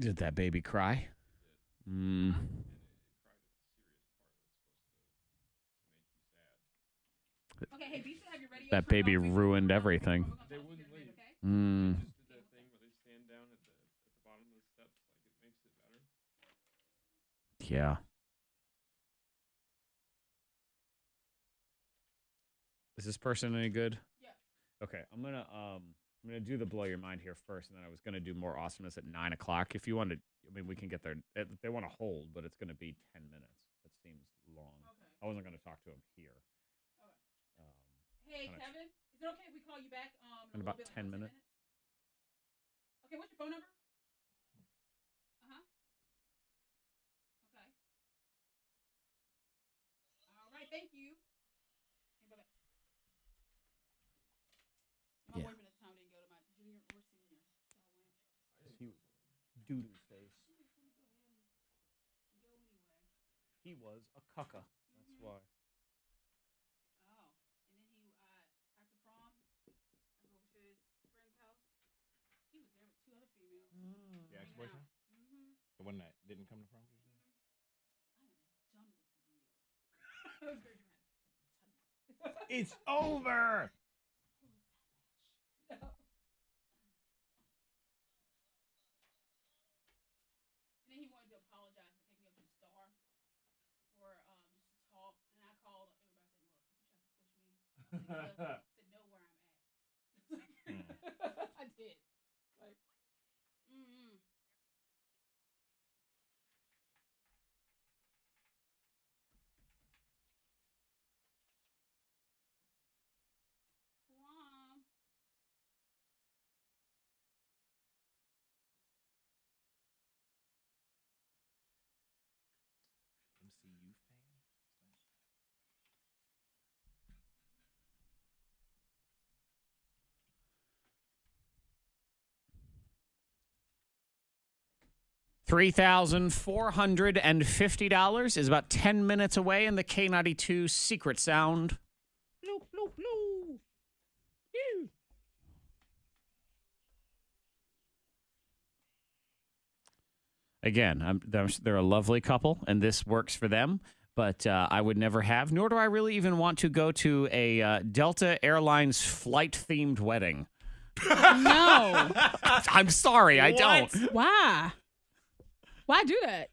Did that baby cry? Mm. Okay, hey, be sure to have your radio That turned baby off. ruined everything. They wouldn't leave. Mm. Just did that thing where they stand down at the bottom of the steps, like it makes it better. Yeah. Is this person any good? Yeah. Okay, I'm gonna do the blow your mind here first, and then I was gonna do more awesomeness at 9 o'clock. If you wanted, I mean, we can get there. If they want to hold, but it's gonna be 10 minutes. That seems long. Okay. I wasn't gonna talk to him here. Hey, Kinda Kevin, is it okay if we call you back In a about little bit, 10 like minutes. Okay, what's your phone number? Uh-huh. Okay. All right, thank you. Okay, bye-bye. My Yeah. boyfriend at the time didn't go to my junior or senior, so I went. He doo-doo face. Go anyway. He was a cucka. That's why. Oh, and then he, after prom, I go over to his friend's house. He was there with two other females. The ex-boyfriend? Mm-hmm. The one that didn't come to prom? I am done with you. That was very dramatic. It's over! No. And then he wanted to apologize for taking me up to the star for just to talk. And I called everybody and said, look, if he tries to push me, I said know where I'm at. I did. Like, mm-hmm. Prom. MCU fan? $3,450 is about 10 minutes away in the K92 secret sound. Bloop, bloop, bloop. Ew. Again, they're a lovely couple, and this works for them. But I would never have, nor do I really even want to go to a Delta Airlines flight-themed wedding. No. I'm sorry, I don't. Why? Why do that?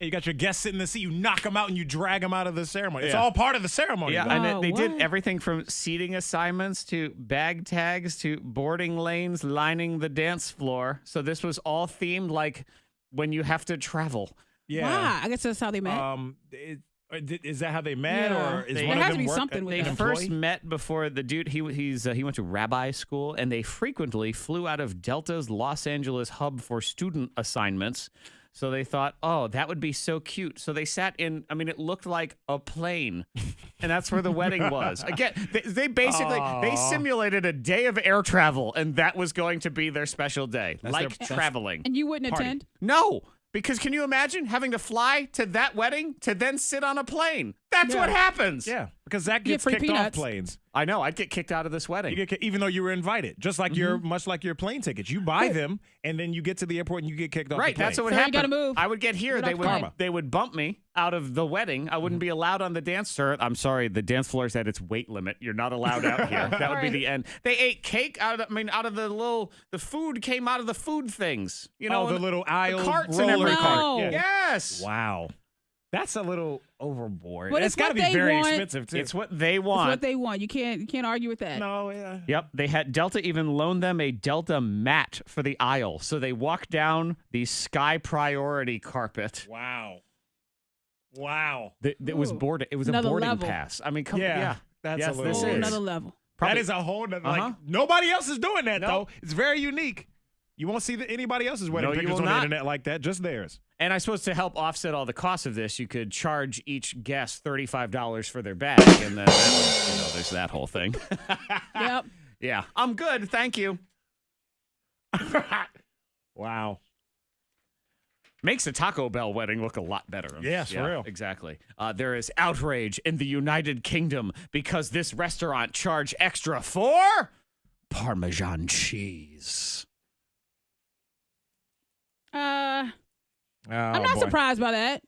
Hey, you got your guests sitting in the seat, you knock them out and you drag them out of the ceremony. It's Yeah. all part of the ceremony. Yeah, though. and Oh, they did what? everything from seating assignments to bag tags to boarding lanes lining the dance floor. So this was all themed like when you have to travel. Why? I guess that's how they met. Is that how they met, Yeah. or is They- one There of has them to be work something at- with They an that. first employee? met before the dude. He went to rabbi school, and they frequently flew out of Delta's Los Angeles hub for student assignments. So they thought, oh, that would be so cute. So they sat in, I mean, it looked like a plane. And that's where the wedding was. Again, they basically, they simulated a day of air travel, and that was going to be their special day. Traveling. And you wouldn't attend? No. Because can you imagine having to fly to that wedding to then sit on a plane? That's what happens. Yeah, because Zach gets free kicked off peanuts. planes. I know. I'd get kicked out of this wedding. Even though you were invited, just like much like your plane tickets. You buy them, and then you get to the airport and you get kicked off Right, the plane. that's what would Sorry, you happen. gotta move. I would get here. Get off They would bump me out of the wedding. I wouldn't be allowed on the dance floor. I'm sorry, the dance floor is at its weight limit. You're not allowed out here. That would be the end. They ate cake out of the food came out of the food things. You know, the little aisle the carts roller and everything. cart. Yeah. Yes. Wow. That's a little overboard. But It's got to what be they very want. expensive, too. It's what they want. It's what they want. You can't argue with that. No, yeah. Yep, they had Delta even loaned them a Delta mat for the aisle, so they walked down the Sky Priority carpet. Wow. It was boarding. It was Another a boarding level. pass. I mean, come Yeah, on. that's Yes, a this little- is. Another level. Probably- That is a whole nother, nobody else is doing that, though. It's very unique. You won't see anybody else's wedding No, you pictures will on the not. internet like that, just theirs. And I suppose to help offset all the costs of this, you could charge each guest $35 for their bag, and then there's that whole thing. Yep. Yeah, I'm good, thank you. Wow. Makes a Taco Bell wedding look a lot better. Yes, for real. Exactly. There is outrage in the United Kingdom because this restaurant charged extra for Parmesan cheese. I'm Oh, not surprised by that.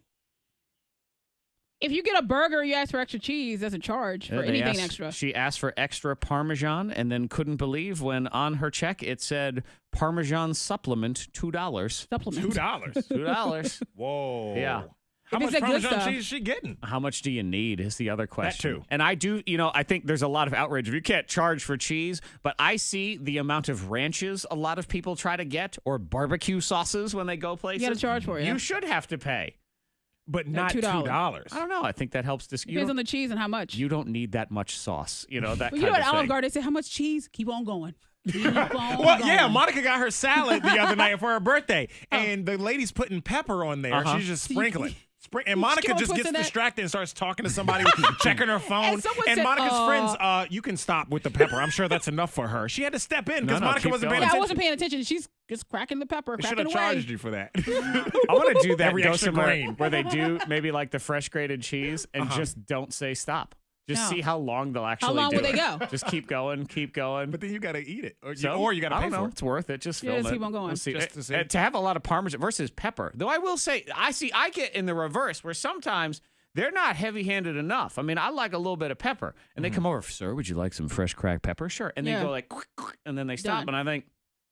If you get a burger, you ask for extra cheese. That's a charge for anything extra. She asked for extra Parmesan and then couldn't believe when on her check it said Parmesan supplement $2. Supplement. $2. $2. Whoa. Yeah. How If much it's that good Parmesan stuff. cheese is she getting? How much do you need is the other question. too. And I do, I think there's a lot of outrage if you can't charge for cheese, but I see the amount of ranches a lot of people try to get or barbecue sauces when they go places. You got to charge for it. You should have to pay. But not $2. $2. I don't know. I think that helps. Depends on the cheese and how much. You don't need that much sauce. That well, kind you know of at Olive thing. Garden, they say, how much cheese? Keep on going. Keep on Well, going. yeah, Monica got her salad the other night for her birthday, and the lady's putting pepper on there. She's just sprinkling. And Monica keep on just gets twisting that. distracted and starts talking to somebody, checking her phone. And someone And said, Monica's friends, you can stop with the pepper. I'm sure that's enough for her. She had to step in because No, Monica keep wasn't going. paying Yeah, I attention. wasn't paying attention. She's just cracking the pepper, They should cracking have away. charged you for that. I want to do that. Every Go extra somewhere grain. where they do maybe like the fresh grated cheese and just don't say stop. Just No. see how long they'll actually How long do will it. they go? Just keep going, keep going. But then you got to eat it, or So, you got to I pay don't know. for it. It's worth it. Just Yeah, film just it. keep on going. We'll see. Just to see. To have a lot of Parmesan versus pepper. Though I will say, I get in the reverse where sometimes they're not heavy-handed enough. I mean, I like a little bit of pepper. And they come over, sir, would you like some fresh cracked pepper? Sure. And they Yeah. go like, and then they stop. Done. And I think,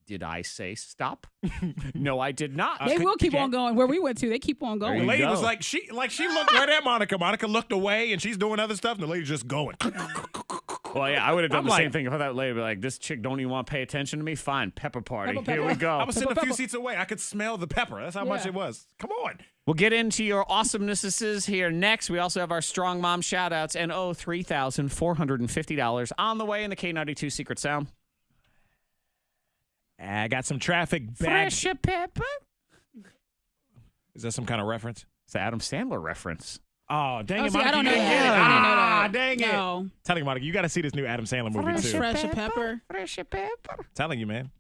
did I say stop? No, I did not. They will keep on going. Where we went to, they keep on The going. lady go. was like she looked right at Monica. Monica looked away, and she's doing other stuff, and the lady's just going. Well, yeah, I would have done I'm the like- same thing if that lady be like, this chick don't even want to pay attention to me. Fine, pepper party. Pepper, Here we pepper. go. I was sitting a few Pepper. seats away. I could smell the pepper. That's how much Yeah. it was. Come on. We'll get into your awesomenesses here next. We also have our Strong Mom shout-outs and $3,450 on the way in the K92 Secret Sound. I got some traffic bags. Fresh pepper. Is that some kind of reference? It's an Adam Sandler reference. Oh, dang Oh, it, see, Monica. I don't know you didn't that. get it. I didn't know Ah, that. dang it. No. Telling you, Monica, you got to see this new Adam Sandler movie, too. Fresh pepper. Fresh pepper. Telling you, man.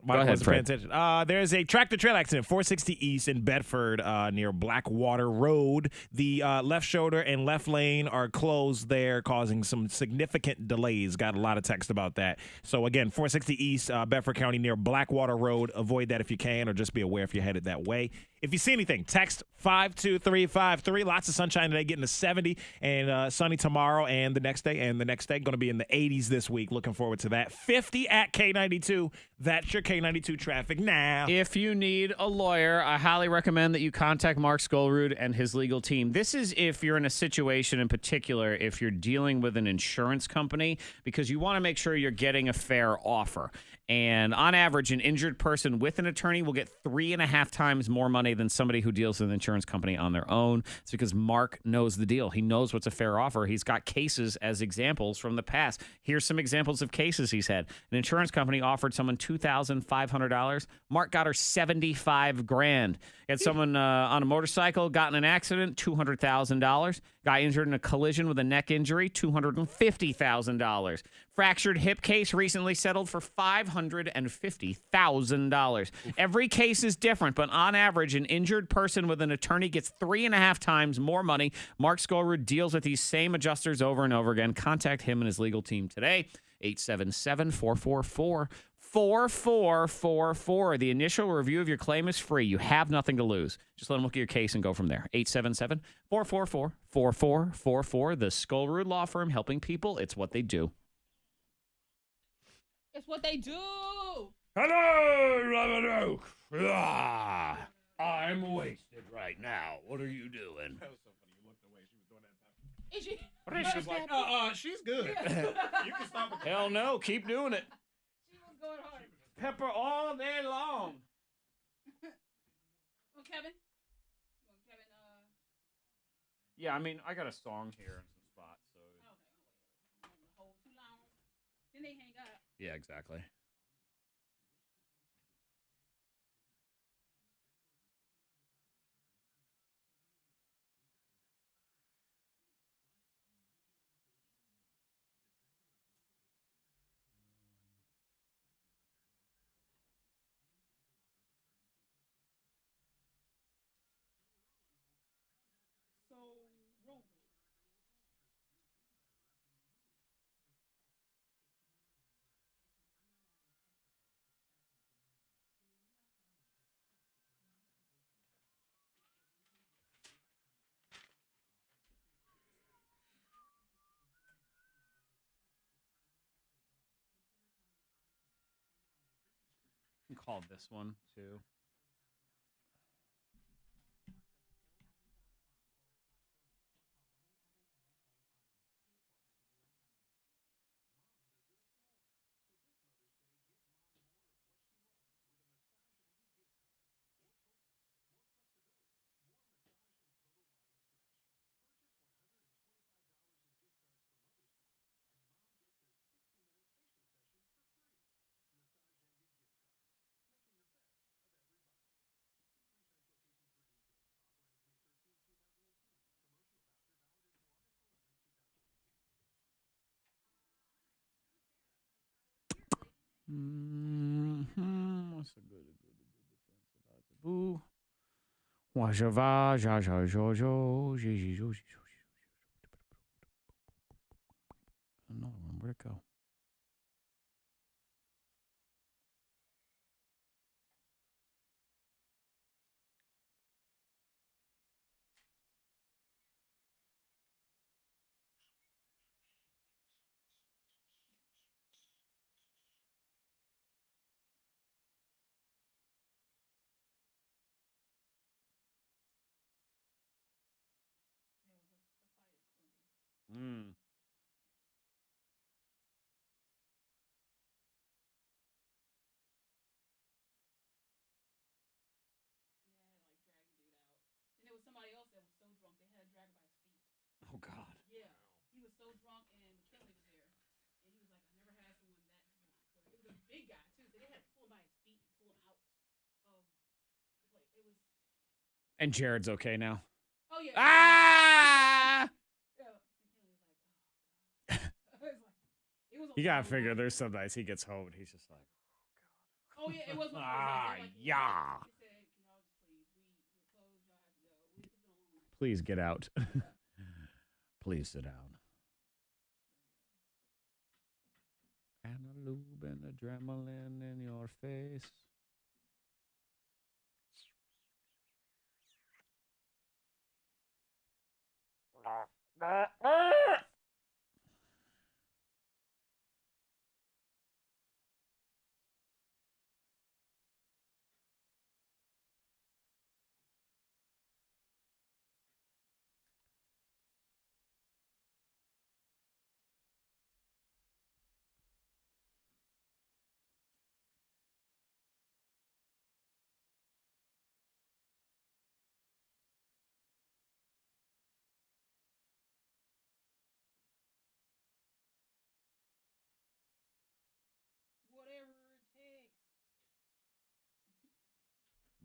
Go ahead, wasn't paying Fred. attention. There's a tractor-trailer accident, 460 East in Bedford, near Blackwater Road. The left shoulder and left lane are closed there, causing some significant delays. Got a lot of text about that. So, again, 460 East, Bedford County, near Blackwater Road. Avoid that if you can, or just be aware if you're headed that way. If you see anything, text 52353. Lots of sunshine today, getting to 70, and sunny tomorrow and the next day. And the next day, going to be in the 80s this week. Looking forward to that. 50 at K92. That's your K92 traffic now. If you need a lawyer, I highly recommend that you contact Mark Skolrud and his legal team. This is if you're in a situation in particular, if you're dealing with an insurance company, because you want to make sure you're getting a fair offer. And on average, an injured person with an attorney will get 3.5 times more money than somebody who deals with an insurance company on their own. It's because Mark knows the deal. He knows what's a fair offer. He's got cases as examples from the past. Here's some examples of cases he's had. An insurance company offered someone $2,500. Mark got her 75 grand. Had someone on a motorcycle, got in an accident, $200,000. Guy injured in a collision with a neck injury, $250,000. Fractured hip case recently settled for $550,000. Every case is different, but on average, an injured person with an attorney gets 3.5 times more money. Mark Skolrud deals with these same adjusters over and over again. Contact him and his legal team today. 877-444-4444. The initial review of your claim is free. You have nothing to lose. Just let them look at your case and go from there. 877-444-4444. The Skolrud Law Firm, helping people. It's what they do. It's what they do. Hello, Roanoke. I'm wasted right now. What are you doing? That was so funny. You looked away. She was doing that. Is she? She's like, she's good. You can stop it. Hell no. Keep doing it. She was going hard. Pepper all day long. Well, Kevin. Yeah, I mean, I got a song here in some spots. So. Okay. Hold too long. Then they hang up. Yeah, exactly. You can call this one, too. What's a good defense? Boo. Wajava, jaja, jojo, jiji, joji, joji. Another one. Where'd it go? Mm. And there was somebody else that was so drunk they had to drag him by his feet. Oh, God. Yeah, he was so drunk, and McKinley was there, and he was like, "I never had someone that drunk." It was a big guy too, so they had to pull him by his feet and pull him out of the place. It was. And Jared's okay now. Oh yeah. Ah! Yeah. McKinley was like, "Oh God." It was You gotta figure there's some nights he gets home and he's just like, Oh yeah, it was. yeah. They said, "Can y'all just please? We're closed. Y'all have to go. It's been a long night." Please get out. Please sit down. And a lube and adrenaline in your face.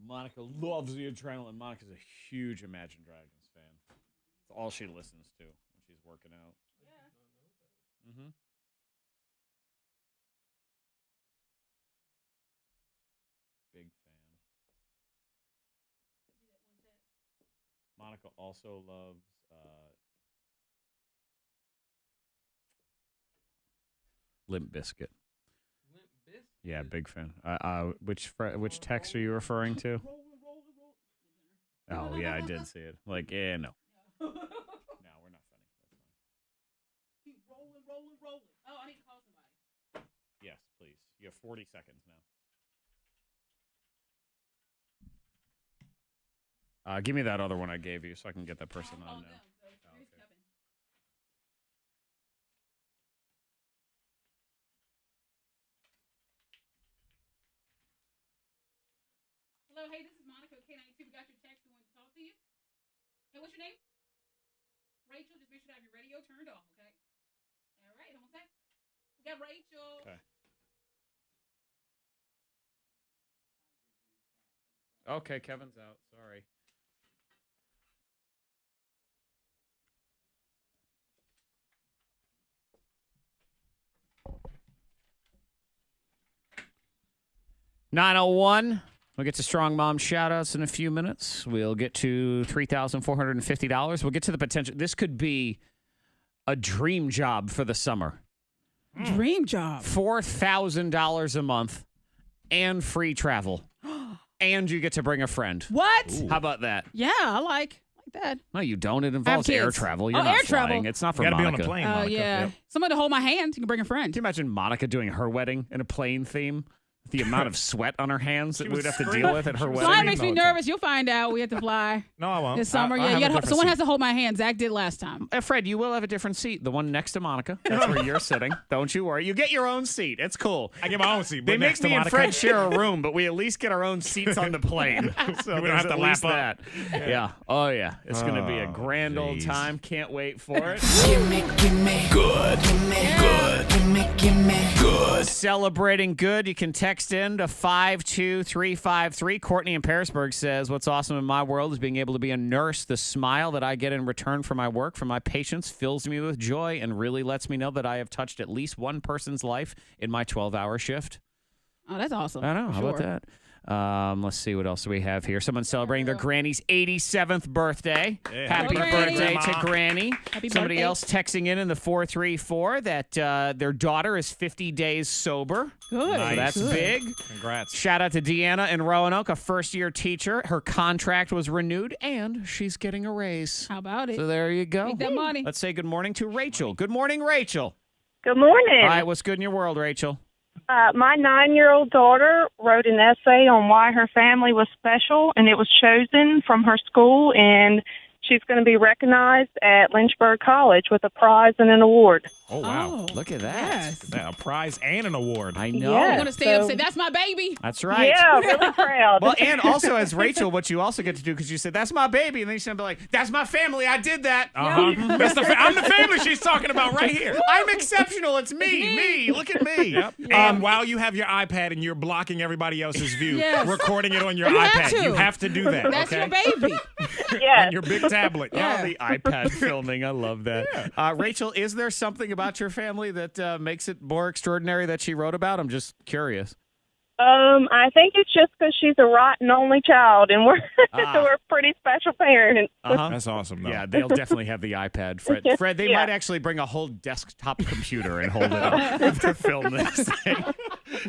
Monica loves the adrenaline. Monica's a huge Imagine Dragons fan. It's all she listens to when she's working out. Yeah. Mm-hmm. Big fan. Monica also loves Limp Bizkit. Limp Bizkit? Yeah, big fan. Which text are you referring to? Oh yeah, I did see it. Like, yeah, no. No, we're not funny. That's fine. Keep rolling. Oh, I need to call somebody. Yes, please. You have 40 seconds now. Give me that other one I gave you so I can get that person on now. Hello, hey, this is Monica, K92. We got your text. We want to talk to you. Hey, what's your name? Rachel. Just make sure to have your radio turned off, okay? All right, hold on a sec. We got Rachel. Okay. Okay, Kevin's out. Sorry. $901. We'll get to Strong Mom shout-outs in a few minutes. We'll get to $3,450. We'll get to the potential. This could be a dream job for the summer. Dream job. $4,000 a month and free travel. And you get to bring a friend. What? Ooh. How about that? Yeah, I like that. No, you don't. It involves air kids. travel. You're Oh, not air flying. travel. It's not for You gotta Monica. be on a plane, Oh, Monica. yeah. Yep. Somebody to hold my hand. You can bring a friend. Can you imagine Monica doing her wedding in a plane theme? The amount of sweat on her hands that we'd have to deal with at her wedding. Flying makes me nervous. You'll find out. We have to fly. No, I won't. This summer. I'll have a different someone seat. has to hold my hand. Zach did last time. Fred, you will have a different seat. The one next to Monica. That's where you're sitting. Don't you worry. You get your own seat. It's cool. I get my own seat. They but make next to me and Monica. Fred share a room, but we at least get our own seats on the plane. So We don't have there's to at lap least up. that. Yeah. Oh, yeah. It's going to be a Oh, grand old geez. time. Can't wait for it. Gimme, good. Gimme, good. Celebrating good. You can text in to 52353. Courtney in Parisburg says, what's awesome in my world is being able to be a nurse. The smile that I get in return for my work, from my patients, fills me with joy and really lets me know that I have touched at least one person's life in my 12-hour shift. Oh, that's awesome. I know. How about that? Let's see what else we have here. Someone's celebrating their granny's 87th birthday. Yeah. Happy Hello, birthday Granny. to Granny. Happy Somebody birthday. else texting in the 434 that their daughter is 50 days sober. Good. So that's Good. big. Congrats. Shout out to Deanna in Roanoke, a first-year teacher. Her contract was renewed, and she's getting a raise. How about it? So there you go. Make that money. Let's say good morning to Rachel. Good morning, Rachel. Good morning. All right, what's good in your world, Rachel? My 9-year-old daughter wrote an essay on why her family was special, and it was chosen from her school, and she's going to be recognized at Lynchburg College with a prize and an award. Oh, wow. Look at that. Yes. A prize and an award. I know. Yes. I'm going to stay up and So- say, that's my baby. That's right. Yeah, really proud. Well, and also as Rachel, what you also get to do, because you said, that's my baby, and then she's going to be like, that's my family, I did that. Uh-huh. I'm the family she's talking about right here. I'm exceptional. It's me. Look at me. Yep. And while you have your iPad and you're blocking everybody else's view, Yes. recording it on your You have iPad, to. you have to do that. That's okay? your baby. Yes. On your big tablet. Oh, the iPad filming. I love that. Rachel, is there something about your family that makes it more extraordinary that she wrote about? I'm just curious. I think it's just because she's a rotten only child, and we're we're pretty special parents. Uh-huh. That's awesome, though. Yeah, they'll definitely have the iPad. Fred, they might actually bring a whole desktop computer and hold it up to film this thing.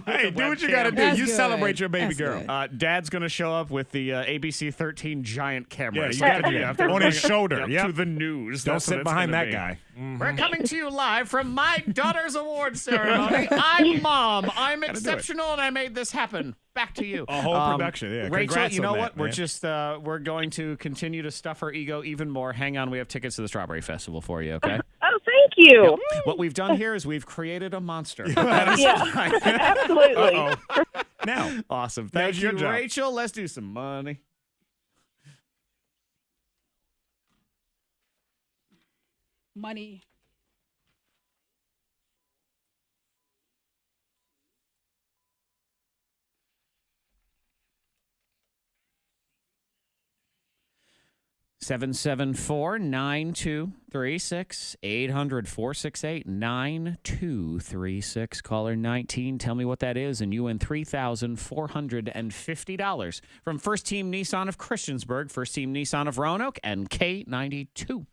Hey, do what you got to do. That's You good. celebrate your baby That's girl. good. Dad's going to show up with the ABC 13 giant camera. Yeah, you So gotta do you that. have to On bring his it shoulder, up yep. to the news. Don't That's what sit it's behind gonna that be. guy. We're coming to you live from my daughter's award ceremony. I'm Mom. I'm do it. exceptional, and I made this happen. Back to you. A whole production, yeah. Rachel, Congrats you know on what? that, We're man. just we're going to continue to stuff her ego even more. Hang on, we have tickets to the Strawberry Festival for you. Okay. Oh, thank you. What we've done here is we've created a monster. Yeah, absolutely. Now, Awesome. That Thank was you, your job. Rachel. Let's do some money. Money. 774-9236, 800-468-9236. Caller 19, tell me what that is, and you win $3,450 from First Team Nissan of Christiansburg, First Team Nissan of Roanoke, and K92.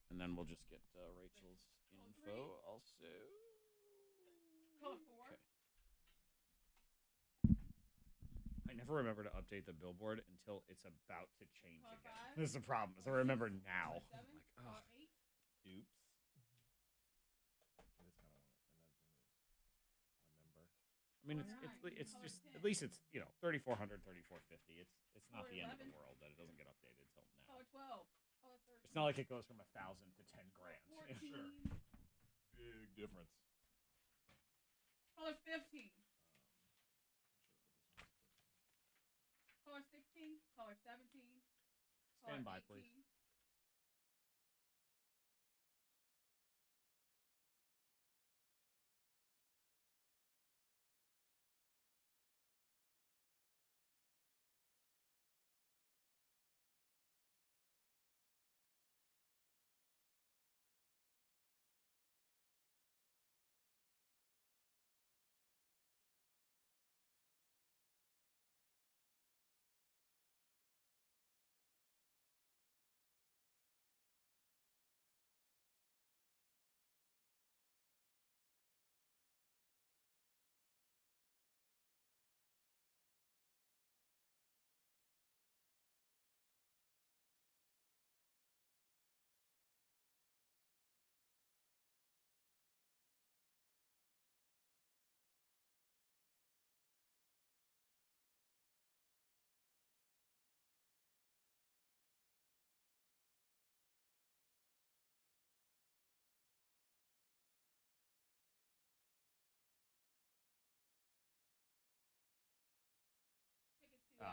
And then we'll just get Rachel's info also. Okay. I never remember to update the billboard until it's about to change again. This is the problem. Is I remember now. I'm like, oh, oops. I mean, it's just at least it's 3,400, 3,450. It's not the end of the world that it doesn't get updated till now. It's not like it goes from 1,000 to 10 grand. Sure. Big difference. Color 15. Color 16. Color 17. Stand by, please.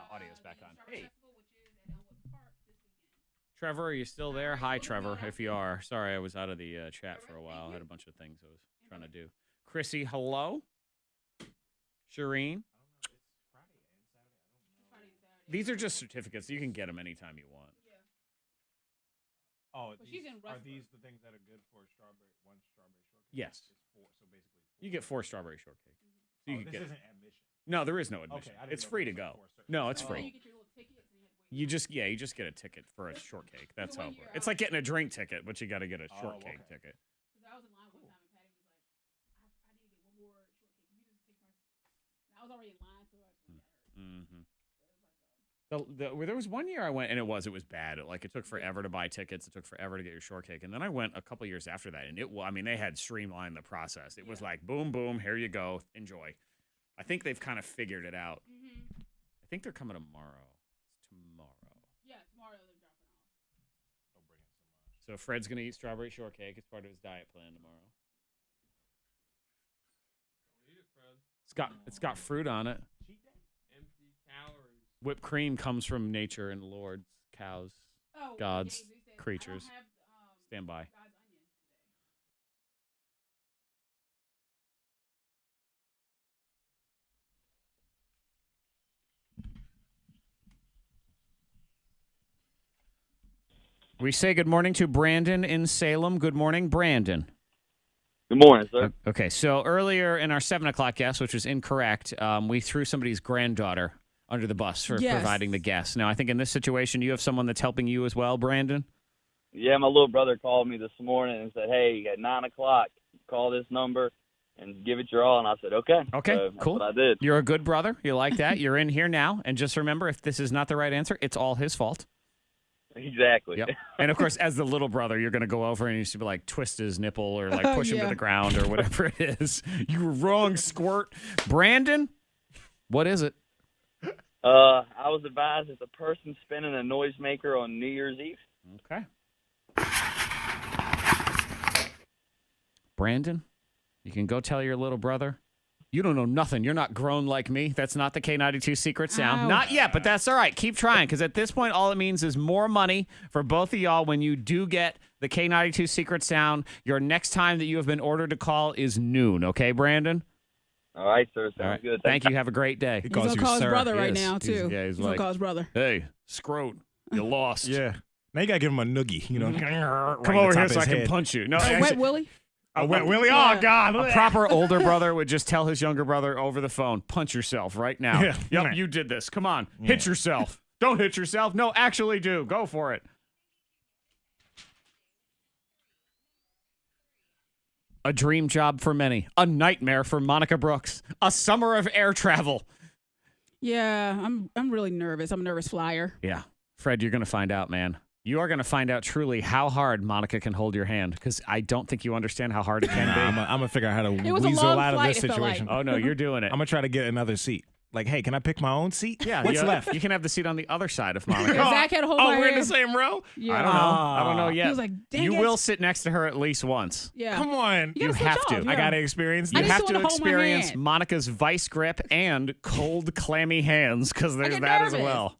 Audio's back on. Hey. Trevor, are you still there? Hi, Trevor, if you are. Sorry, I was out of the chat for a while. I had a bunch of things I was trying to do. Chrissy, hello? Shireen? These are just certificates. You can get them anytime you want. Oh, are these the things that are good for one strawberry shortcake? Yes. So basically, You get 4 strawberry shortcake. So you can this get isn't admission. No, there is no admission. Okay, it's free to go. No, it's free. You just get a ticket for a shortcake. That's how it works. It's like getting a drink ticket, but you got to get a shortcake ticket. I was in line one time and Patty was like, I need to get one more shortcake. You just take my and I was already in line, so I just got hurt. There was one year I went, and it was bad. It took forever to buy tickets. It took forever to get your shortcake. And then I went a couple years after that, and they had streamlined the process. It was like, boom, boom, here you go, enjoy. I think they've kind of figured it out. Mm-hmm. I think they're coming tomorrow. Yeah, tomorrow they're dropping off. They'll bring in some. So Fred's gonna eat strawberry shortcake. It's part of his diet plan tomorrow. Don't eat it, Fred. It's got fruit on it. Empty calories. Whipped cream comes from nature and Lord's cows, God's creatures. Stand by. We say good morning to Brandon in Salem. Good morning, Brandon. Good morning, sir. Okay, so earlier in our 7 o'clock guess, which was incorrect, we threw somebody's granddaughter under the bus for providing the guess. Now, I think in this situation, you have someone that's helping you as well, Brandon? Yeah, my little brother called me this morning and said, hey, at 9 o'clock, call this number and give it your all. And I said, okay. Okay, so that's cool. what I did. You're a good brother. You like that. You're in here now. And just remember, if this is not the right answer, it's all his fault. Exactly. Yep. And, of course, as the little brother, you're going to go over and you should be like twist his nipple or like push him to the ground or whatever it is. You were wrong, squirt. Brandon, what is it? I was advised it's a person spinning a noisemaker on New Year's Eve. Okay. Brandon, you can go tell your little brother. You don't know nothing. You're not grown like me. That's not the K92 secret sound. Ow. Not yet, but that's all right. Keep trying, because at this point, all it means is more money for both of y'all when you do get the K92 secret sound. Your next time that you have been ordered to call is noon. Okay, Brandon? All right, sir. Sounds All right. good. Thank you. Have a great day. He He's calls gonna you call his sir. brother right Yes. now too. He's gonna like, call his brother. hey, Scroat, you lost. Yeah. Now you gotta give him a noogie. You know, Come over here so I can punch you. No, Wet actually, Willie. A wet Willie. Yeah. Oh God. a proper older brother would just tell his younger brother over the phone, punch yourself right now. Yeah. Yep, you did this. Come on, hit yourself. Don't hit yourself. No, actually do. Go for it. A dream job for many. A nightmare for Monica Brooks. A summer of air travel. Yeah, I'm really nervous. I'm a nervous flyer. Yeah. Fred, you're going to find out, man. You are going to find out truly how hard Monica can hold your hand, because I don't think you understand how hard it can be. I'm gonna figure out how to It was a weasel long out of flight, this it felt situation. like. Oh, no, you're doing it. I'm gonna try to get another seat. Like, hey, can I pick my own seat? Yeah. What's you- left? You can have the seat on the other side of Monica. Zach had to hold my we're in hand. the same row. Yeah. I don't know. I don't know yet. He was like, dang you it. will sit next to her at least once. Yeah. Come on. You gotta switch have to. off, I yeah. gotta experience I You this. just have to wanna hold my experience hand. Monica's vice grip and cold, clammy hands, because there's get that as nervous. well.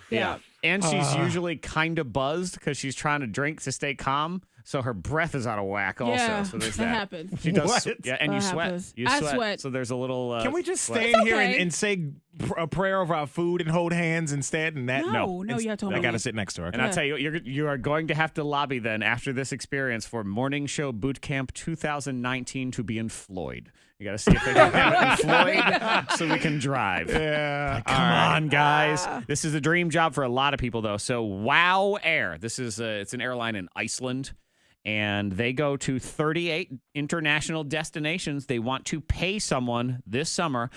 Yeah. And she's usually kind of buzzed because she's trying to drink to stay calm. So her breath is out of whack also. Yeah, So there's that that. happens. She does. What? Yeah, and you That sweat. happens. You I sweat. sweat. So there's a little. Can we just sweat. stay in here okay. and say a prayer over our food and hold hands instead? And that No, you have to hold I my gotta hand. sit next to her. And I'll tell you, you are going to have to lobby then after this experience for Morning Show Boot Camp 2019 to be in Floyd. You got to see if they can have it in Floyd so we can drive. Yeah. Come on, guys. This is a dream job for a lot of people, though. So Wow Air. This is it's an airline in Iceland, and they go to 38 international destinations. They want to pay someone this summer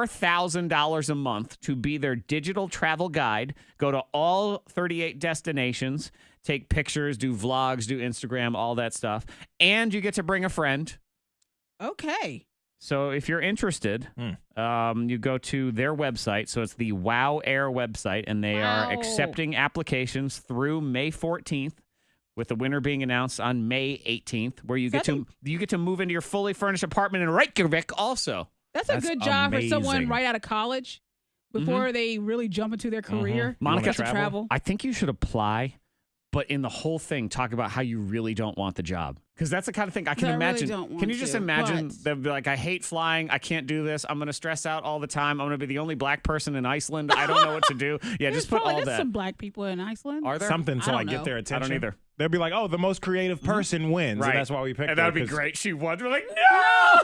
$4,000 a month to be their digital travel guide. Go to all 38 destinations, take pictures, do vlogs, do Instagram, all that stuff, and you get to bring a friend. Okay. So if you're interested, you go to their website. So it's the Wow Air website, and they are accepting applications through May 14th, with the winner being announced on May 18th, where you get to move into your fully furnished apartment in Reykjavik also. That's a good job for someone amazing. right out of college before they really jump into their career. Monica, to travel. I think you should apply, but in the whole thing, talk about how you really don't want the job. Because that's the kind of thing I can I really imagine. don't want Can you just to, imagine but- they'll be like, I hate flying. I can't do this. I'm going to stress out all the time. I'm going to be the only black person in Iceland. I don't know what to do. Yeah, just put all there's that. some black people in Iceland. Are there? Something to I like don't get know. their I attention. don't either. They'll be like, oh, the most creative person wins. Right. And that's why we picked And her, that would be 'cause great. She won. We're like, no!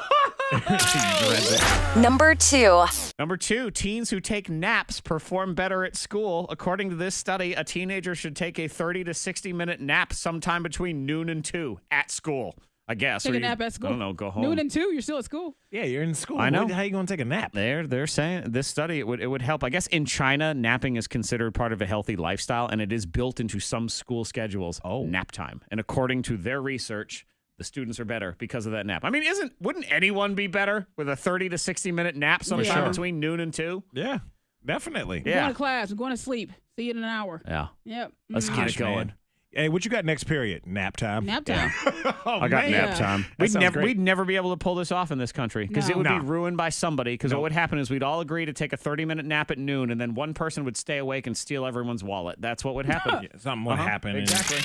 Number 2. Number 2, teens who take naps perform better at school. According to this study, a teenager should take a 30 to 60-minute nap sometime between noon and 2 at school, I guess. Take Or a nap at school. I don't know, go home. Noon and 2, you're still at school. Yeah, you're in school. I know. How you going to take a nap? They're saying this study it would help. I guess in China, napping is considered part of a healthy lifestyle, and it is built into some school schedules. Nap time. And according to their research, the students are better because of that nap. I mean, wouldn't anyone be better with a 30 to 60-minute nap sometime sure. between noon and 2? Yeah, definitely. I'm going to class. I'm going to sleep. See you in an hour. Yeah. Yep. Let's get it going. Man. Hey, what you got next period? Nap time. Nap time. I got nap time. That We'd never be able to pull this off in this country because it would be ruined by somebody. Because what would happen is we'd all agree to take a 30-minute nap at noon, and then one person would stay awake and steal everyone's wallet. That's what would happen. Yeah, something would happen. Exactly.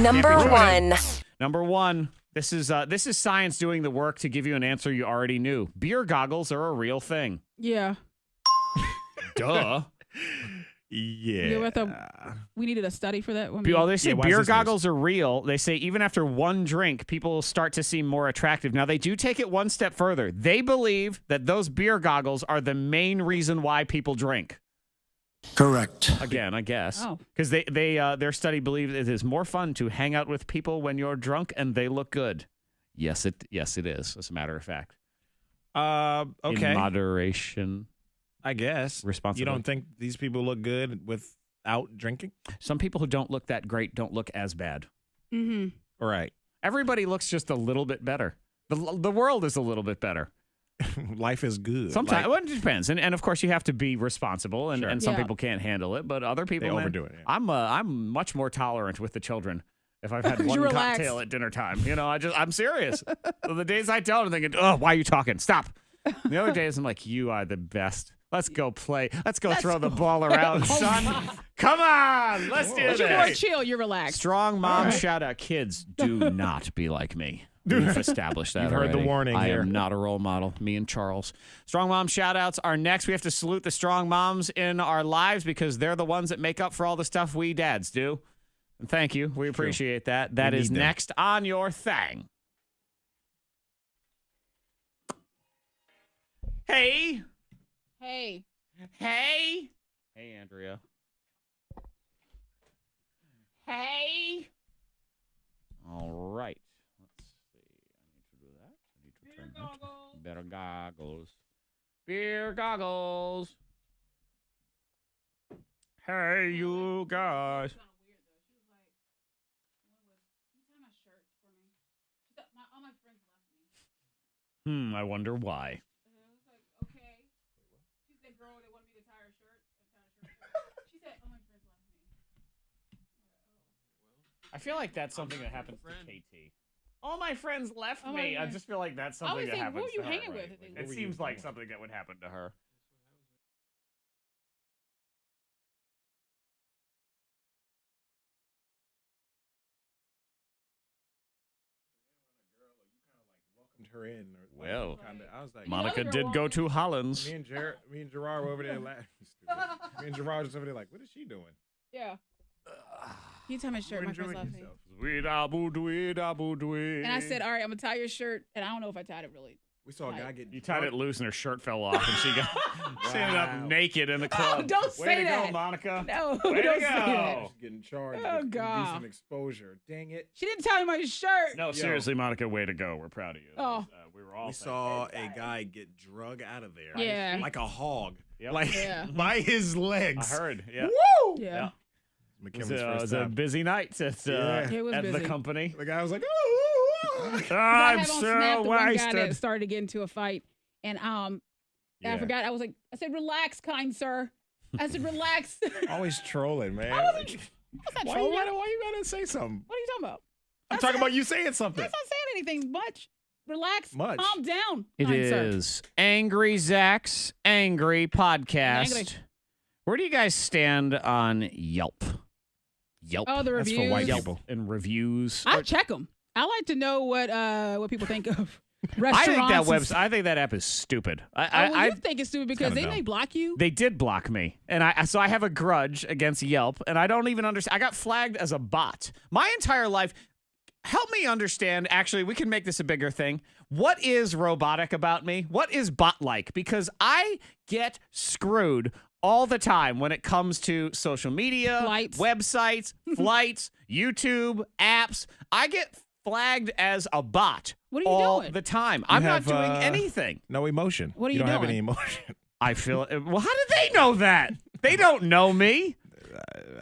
Number 1. Number 1. This is science doing the work to give you an answer you already knew. Beer goggles are a real thing. Yeah. Duh. Yeah. We needed a study for that one. Well, they say why is beer this goggles are real. They say even after one drink, people start to seem more attractive. Now, they do take it one step further. They believe that those beer goggles are the main reason why people drink. Correct. Again, I guess. Oh. Because their study believes it is more fun to hang out with people when you're drunk and they look good. Yes, it is, as a matter of fact. Okay. In moderation. I guess. Responsibly. You don't think these people look good without drinking? Some people who don't look that great don't look as bad. Mm-hmm. All right. Everybody looks just a little bit better. The world is a little bit better. Life is good. Sometimes, well, it depends, and of course you have to be responsible, and, Sure. and some Yeah. people can't handle it, but other people They man, overdo it, yeah. I'm much more tolerant with the children. If I've had one You relax. cocktail at dinner time, I'm serious. So the days I don't, I'm thinking, oh, why are you talking? Stop. The other days I'm like, you are the best. Let's go play. Let's go throw the ball around, son. Come on, let's do But you're more this. chill. You're relaxed. Strong mom shout out. Kids, do not be like me. We've established that. You've heard the already. warning I here. am not a role model. Me and Charles. Strong mom shout outs are next. We have to salute the strong moms in our lives because they're the ones that make up for all the stuff we dads do. And thank you. We appreciate that. That is need them. next on your thing. Hey. Hey. Hey. Hey, Andrea. Hey. All right. Let's see. I need to do that. I need to turn that. Better goggles. Beer goggles. Hey, you guys. I wonder why. I feel like that's something that happens to KT. All my friends left me. I just feel like that's something that happens who are you to her. hanging Right? with? It seems like something that would happen to her. Her in. Well, I was like, Monica did go to Holland's. Me and Gerard were over there laughing. Me and Gerard was over there like, what is she doing? Yeah. You tie my shirt. My friends left me. And And I said, all right, I'm going to tie your shirt. And I don't know if I tied it really. We saw a guy get. You tied it loose and her shirt fell off and she got she ended up naked in the club. Oh, don't Way say to that. go, Monica. No, Way don't to say go. that. She's getting charged Oh, with God. indecent exposure. Dang it. She didn't tie my shirt. No, seriously, Monica, way to go. We're proud of you. Oh. We were all We saw a guy get drug out of there. Yeah. Like a hog. Yep. Like Yeah. by his I legs. heard. Yeah. Woo! Yeah. It was a busy night at, It was at the busy. company. The guy was like, I I'm had on so Snap the one guy that wasted. started to get into a fight. And I Yeah. forgot. I said, relax, kind sir. I said, relax. always trolling, man. I wasn't Why trolling. you gotta say something? What are you talking about? I'm talking about you saying something. That's not saying anything much. Relax. Much. Calm down. It kind sir. is Angry Zack's Angry Podcast. Angry. Where do you guys stand on Yelp? Yelp. Oh, the That's reviews. for white Yelp people. and reviews. I check them. I like to know what people think of I restaurants. think that I think that app is stupid. You think it's stupid because kinda didn't they dumb. block you? They did block me, and so I have a grudge against Yelp, and I don't even understand. I got flagged as a bot my entire life. Help me understand. Actually, we can make this a bigger thing. What is robotic about me? What is bot-like? Because I get screwed all the time when it comes to social media, Flights. websites, flights, YouTube, apps. I get flagged as a bot What are you all doing? the time. I'm not have, doing anything. No emotion. What are you you don't have doing? any emotion. I feel well. How did they know that? They don't know me.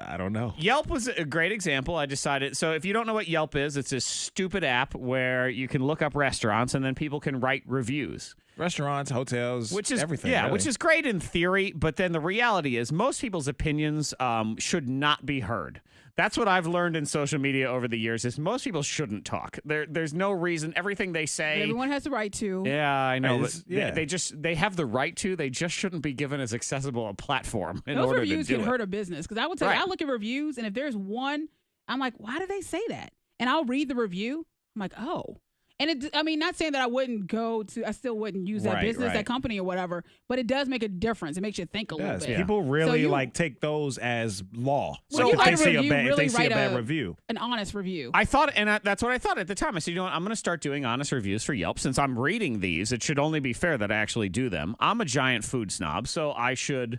I don't know. Yelp was a great example. I decided. So if you don't know what Yelp is, it's a stupid app where you can look up restaurants and then people can write reviews. Restaurants, hotels, Which is everything. yeah, really. which is great in theory, but then the reality is most people's opinions should not be heard. That's what I've learned in social media over the years is most people shouldn't talk. There's no reason. Everything they say. Everyone has the right to. Yeah, I know. It's- But yeah. they have the right to. They just shouldn't be given as accessible a platform in Those order reviews to do can it. hurt a business because I will tell you, Right. I look at reviews and if there's one, I'm like, why do they say that? And I'll read the review. I'm like, oh. And not saying that I still wouldn't use that Right, business, right. that company or whatever, but it does make a difference. It makes you think a little Yes. bit. People really you- like take those as law. When So you if write they a see review, if they really see a write bad review, An honest review. I thought, and that's what I thought at the time. I said, you know what? I'm going to start doing honest reviews for Yelp. Since I'm reading these, it should only be fair that I actually do them. I'm a giant food snob, so I should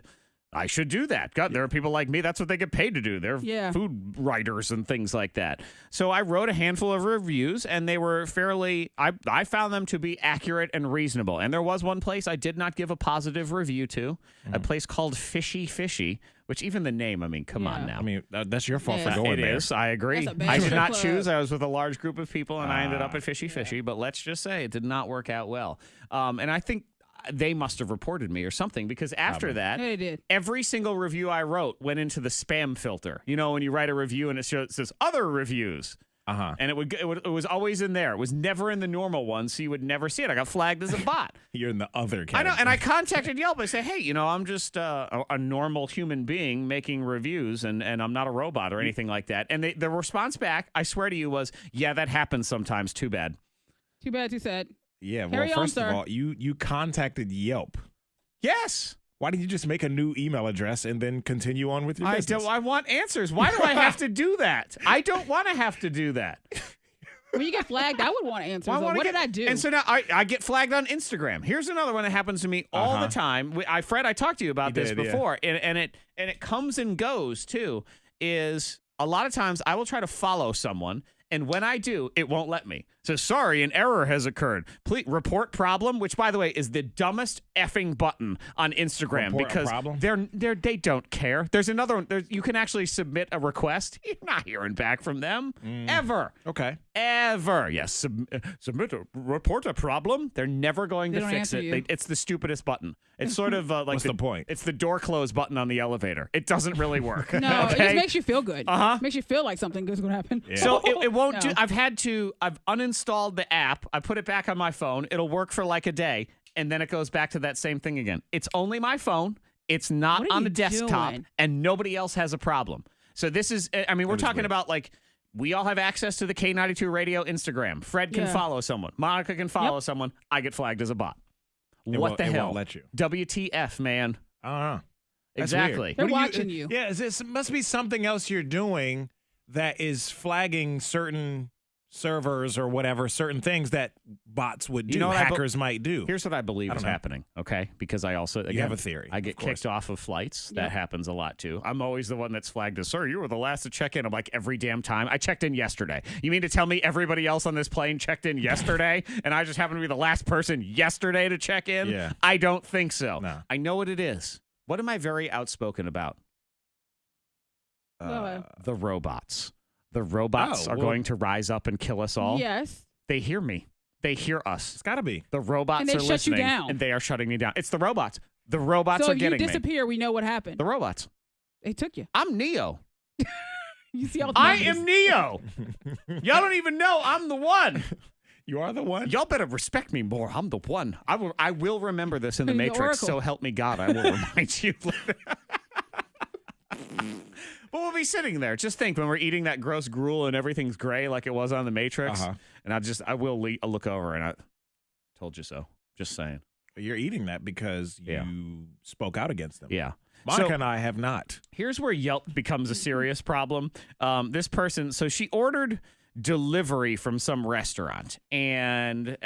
do that. God, there are people like me. That's what they get paid to do. They're Yeah. food writers and things like that. So I wrote a handful of reviews, and they were fairly. I found them to be accurate and reasonable. And there was one place I did not give a positive review to, a place called Fishy Fishy, which even the name. I mean, come on Yeah. now. I mean that's your fault Yeah. for going It there. is. I agree. That's a bad I did not club. choose. I was with a large group of people, and I ended up at Fishy Fishy. But let's just say it did not work out well. And I think they must have reported me or something because after that, Yeah, they did. every single review I wrote went into the spam filter. You know, when you write a review and it says other reviews. And it was always in there. It was never in the normal one, so you would never see it. I got flagged as a bot. You're in the other category. I know, and I contacted Yelp. I say, hey, I'm just a normal human being making reviews, and I'm not a robot or anything like that. And the response back, I swear to you, was, yeah, that happens sometimes. Too bad. Too bad, too sad. Yeah, well, Carry on, first sir. of all, you contacted Yelp. Yes. Why didn't you just make a new email address and then continue on with your business? I want answers. Why do I have to do that? I don't want to have to do that. When you get flagged, I would want answers. What did I do? And so now I get flagged on Instagram. Here's another one that happens to me all the time. Fred, I talked to you about this before, and it comes and goes too. Is a lot of times I will try to follow someone, and when I do, it won't let me. So sorry, an error has occurred. Please report problem, which by the way is the dumbest effing button on Instagram because they don't care. There's another one. You can actually submit a request. You're not hearing back from them ever. Okay. Ever. Yes. Report a problem. They're never going to fix it. It's the stupidest button. It's sort of like what's the point? It's the door close button on the elevator. It doesn't really work. No, okay? it just makes you feel good. Makes you feel like something good's going to happen. Yeah. So it won't do. I've uninstalled the app. I put it back on my phone. It'll work for like a day, and then it goes back to that same thing again. It's only my phone. It's not on the desktop, and nobody else has a problem. So this is, I mean, we're talking about like, we all have access to the K92 Radio Instagram. Fred can follow someone. Monica can follow someone. I get flagged as a bot. What the hell? It won't let you. WTF, man. I don't know. That's Exactly. weird. They're watching you. Yeah, it must be something else you're doing that is flagging certain servers or whatever, certain things that bots would do, hackers might do. Here's what I believe is happening, okay? Because I also, again, you have a theory. I get kicked off of flights. That happens a lot, too. I'm always the one that's flagged as, sir, you were the last to check in. I'm like, every damn time. I checked in yesterday. You mean to tell me everybody else on this plane checked in yesterday, and I just happen to be the last person yesterday to check in? Yeah. I don't think so. No. I know what it is. What am I very outspoken about? The robots. The robots are going to rise up and kill us all. Yes. They hear me. They hear us. It's got to be. The robots And they are shut listening. you down. And they are shutting me down. It's the robots. The robots So are if you getting disappear, we know what happened. me. The robots. They took you. I'm Neo. You see all the I numbers. am Neo. Y'all don't even know I'm the one. You are the one? Y'all better respect me more. I'm the one. I will remember this in the The Matrix. Oracle. So help me God, I will remind you. But we'll be sitting there. Just think when we're eating that gross gruel and everything's gray like it was on the Matrix. And I will look over and I told you so. Just saying. You're eating that because you spoke out against them. Yeah. Monica and I have not. Here's where Yelp becomes a serious problem. This person, so she ordered delivery from some restaurant, and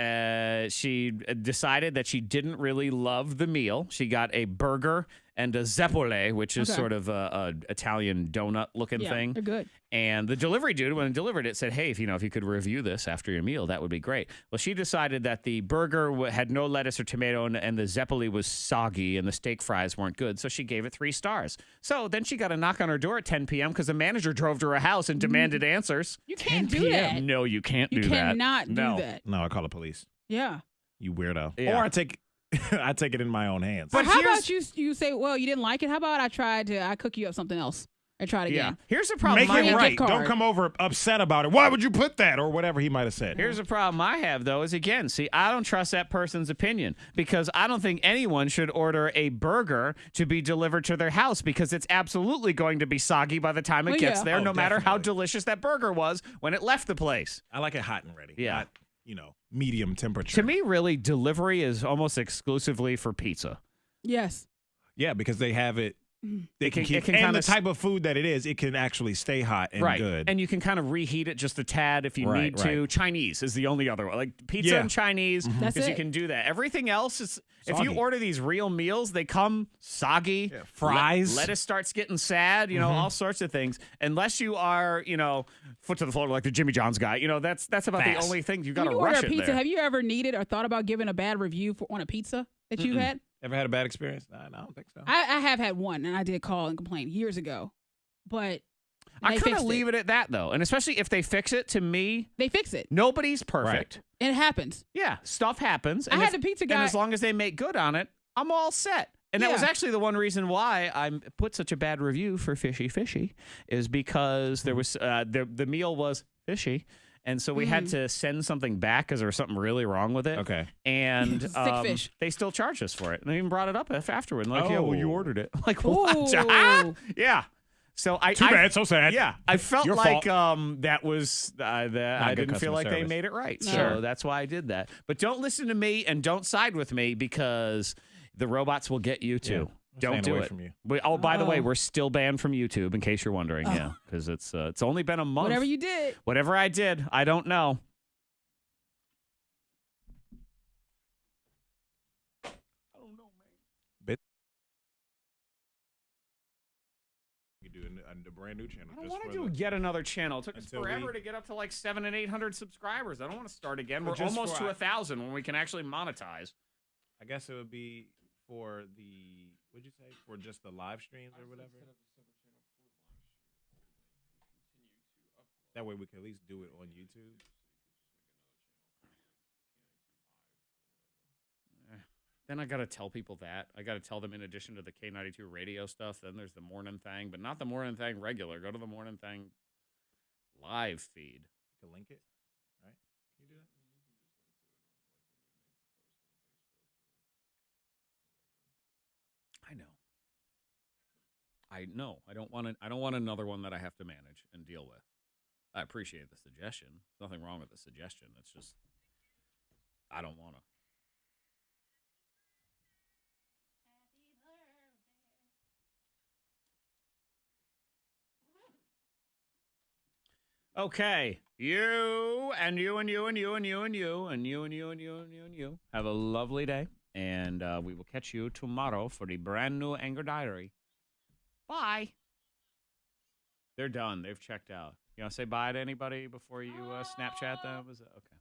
she decided that she didn't really love the meal. She got a burger and a zeppole, which is sort of a Italian donut looking thing. They're good. And the delivery dude, when he delivered it, said, hey, if you could review this after your meal, that would be great. Well, she decided that the burger had no lettuce or tomato, and the zeppole was soggy, and the steak fries weren't good, so she gave it 3 stars. So then she got a knock on her door at 10 p.m. because the manager drove to her house and demanded answers. You can't do that. No, you can't do that. You cannot do that. No, I call the police. Yeah. You weirdo. Yeah. Or I take it in my own hands. But how about you say, well, you didn't like it? How about I cook you up something else and try it again? Yeah. Here's the problem. Make it right. Gift card. Don't come over upset about it. Why would you put that? Or whatever he might have said. Here's the problem I have, though, is again, see, I don't trust that person's opinion because I don't think anyone should order a burger to be delivered to their house because it's absolutely going to be soggy by the time it gets there, no matter how delicious that burger was when it left the place. I like it hot and ready. Yeah. Not, medium temperature. To me, really, delivery is almost exclusively for pizza. Yes. Yeah, because they have it. They can keep, it can and kinda the type of food that it is, it can actually stay hot and good. And you can kind of reheat it just a tad if you need to. Right. Chinese is the only other one. Like pizza and Chinese, because you can do that. Everything else is, if you order these real meals, they come soggy. Yeah, fries. Lettuce starts getting sad, all sorts of things. Unless you are, foot to the floor like the Jimmy John's guy. That's about the only thing. You got to rush order a it pizza, there. have you ever needed or thought about giving a bad review on a pizza that you had? Ever had a bad experience? No, I don't think so. I have had one, and I did call and complain years ago. But I kind of leave it at that, though. And especially if they fix it, to me, they fix it. Nobody's perfect. And it happens. Yeah, stuff happens. I had the pizza guy. And as long as they make good on it, I'm all set. And that was actually the one reason why I put such a bad review for Fishy Fishy is because there was the meal was fishy. And so we had to send something back because there was something really wrong with it. Okay. And Sick fish. they still charged us for it. And they even brought it up afterward. Like, yeah, well, you ordered it. Like, Ooh. what? Yeah. So Too bad. So sad. Yeah. I felt Your like fault. that was that I good didn't feel customer like they service. made it right. No. So that's why I did that. But don't listen to me and don't side with me because the robots will get you too. I'm Don't staying do away it. from you. But, by the way, Oh. we're still banned from YouTube in case you're wondering. Yeah, because it's only been a month. Whatever you did. Whatever I did, I don't know. You do a brand new channel. I don't just want for to do the- yet another channel. It took us Until forever we- to get up to like 700 and 800 subscribers. I don't want to start again. But We're just almost for- to 1,000 when we can actually monetize. I guess it would be for the what'd you say? For just the live streams or whatever. That way we can at least do it on YouTube. Then I got to tell people that. I got to tell them in addition to the K92 radio stuff, then there's the Morning Thang, but not the Morning Thang regular. Go to the Morning Thang live feed. You can link it, right? Can you do that? I know. I don't want another one that I have to manage and deal with. I appreciate the suggestion. There's nothing wrong with the suggestion. It's just I don't want to. Okay. You and you and you and you and you and you and you and you and you and you and you have a lovely day. And we will catch you tomorrow for the brand new Anger Diary. Bye. They're done. They've checked out. You want to say bye to anybody before you Snapchat them? Okay.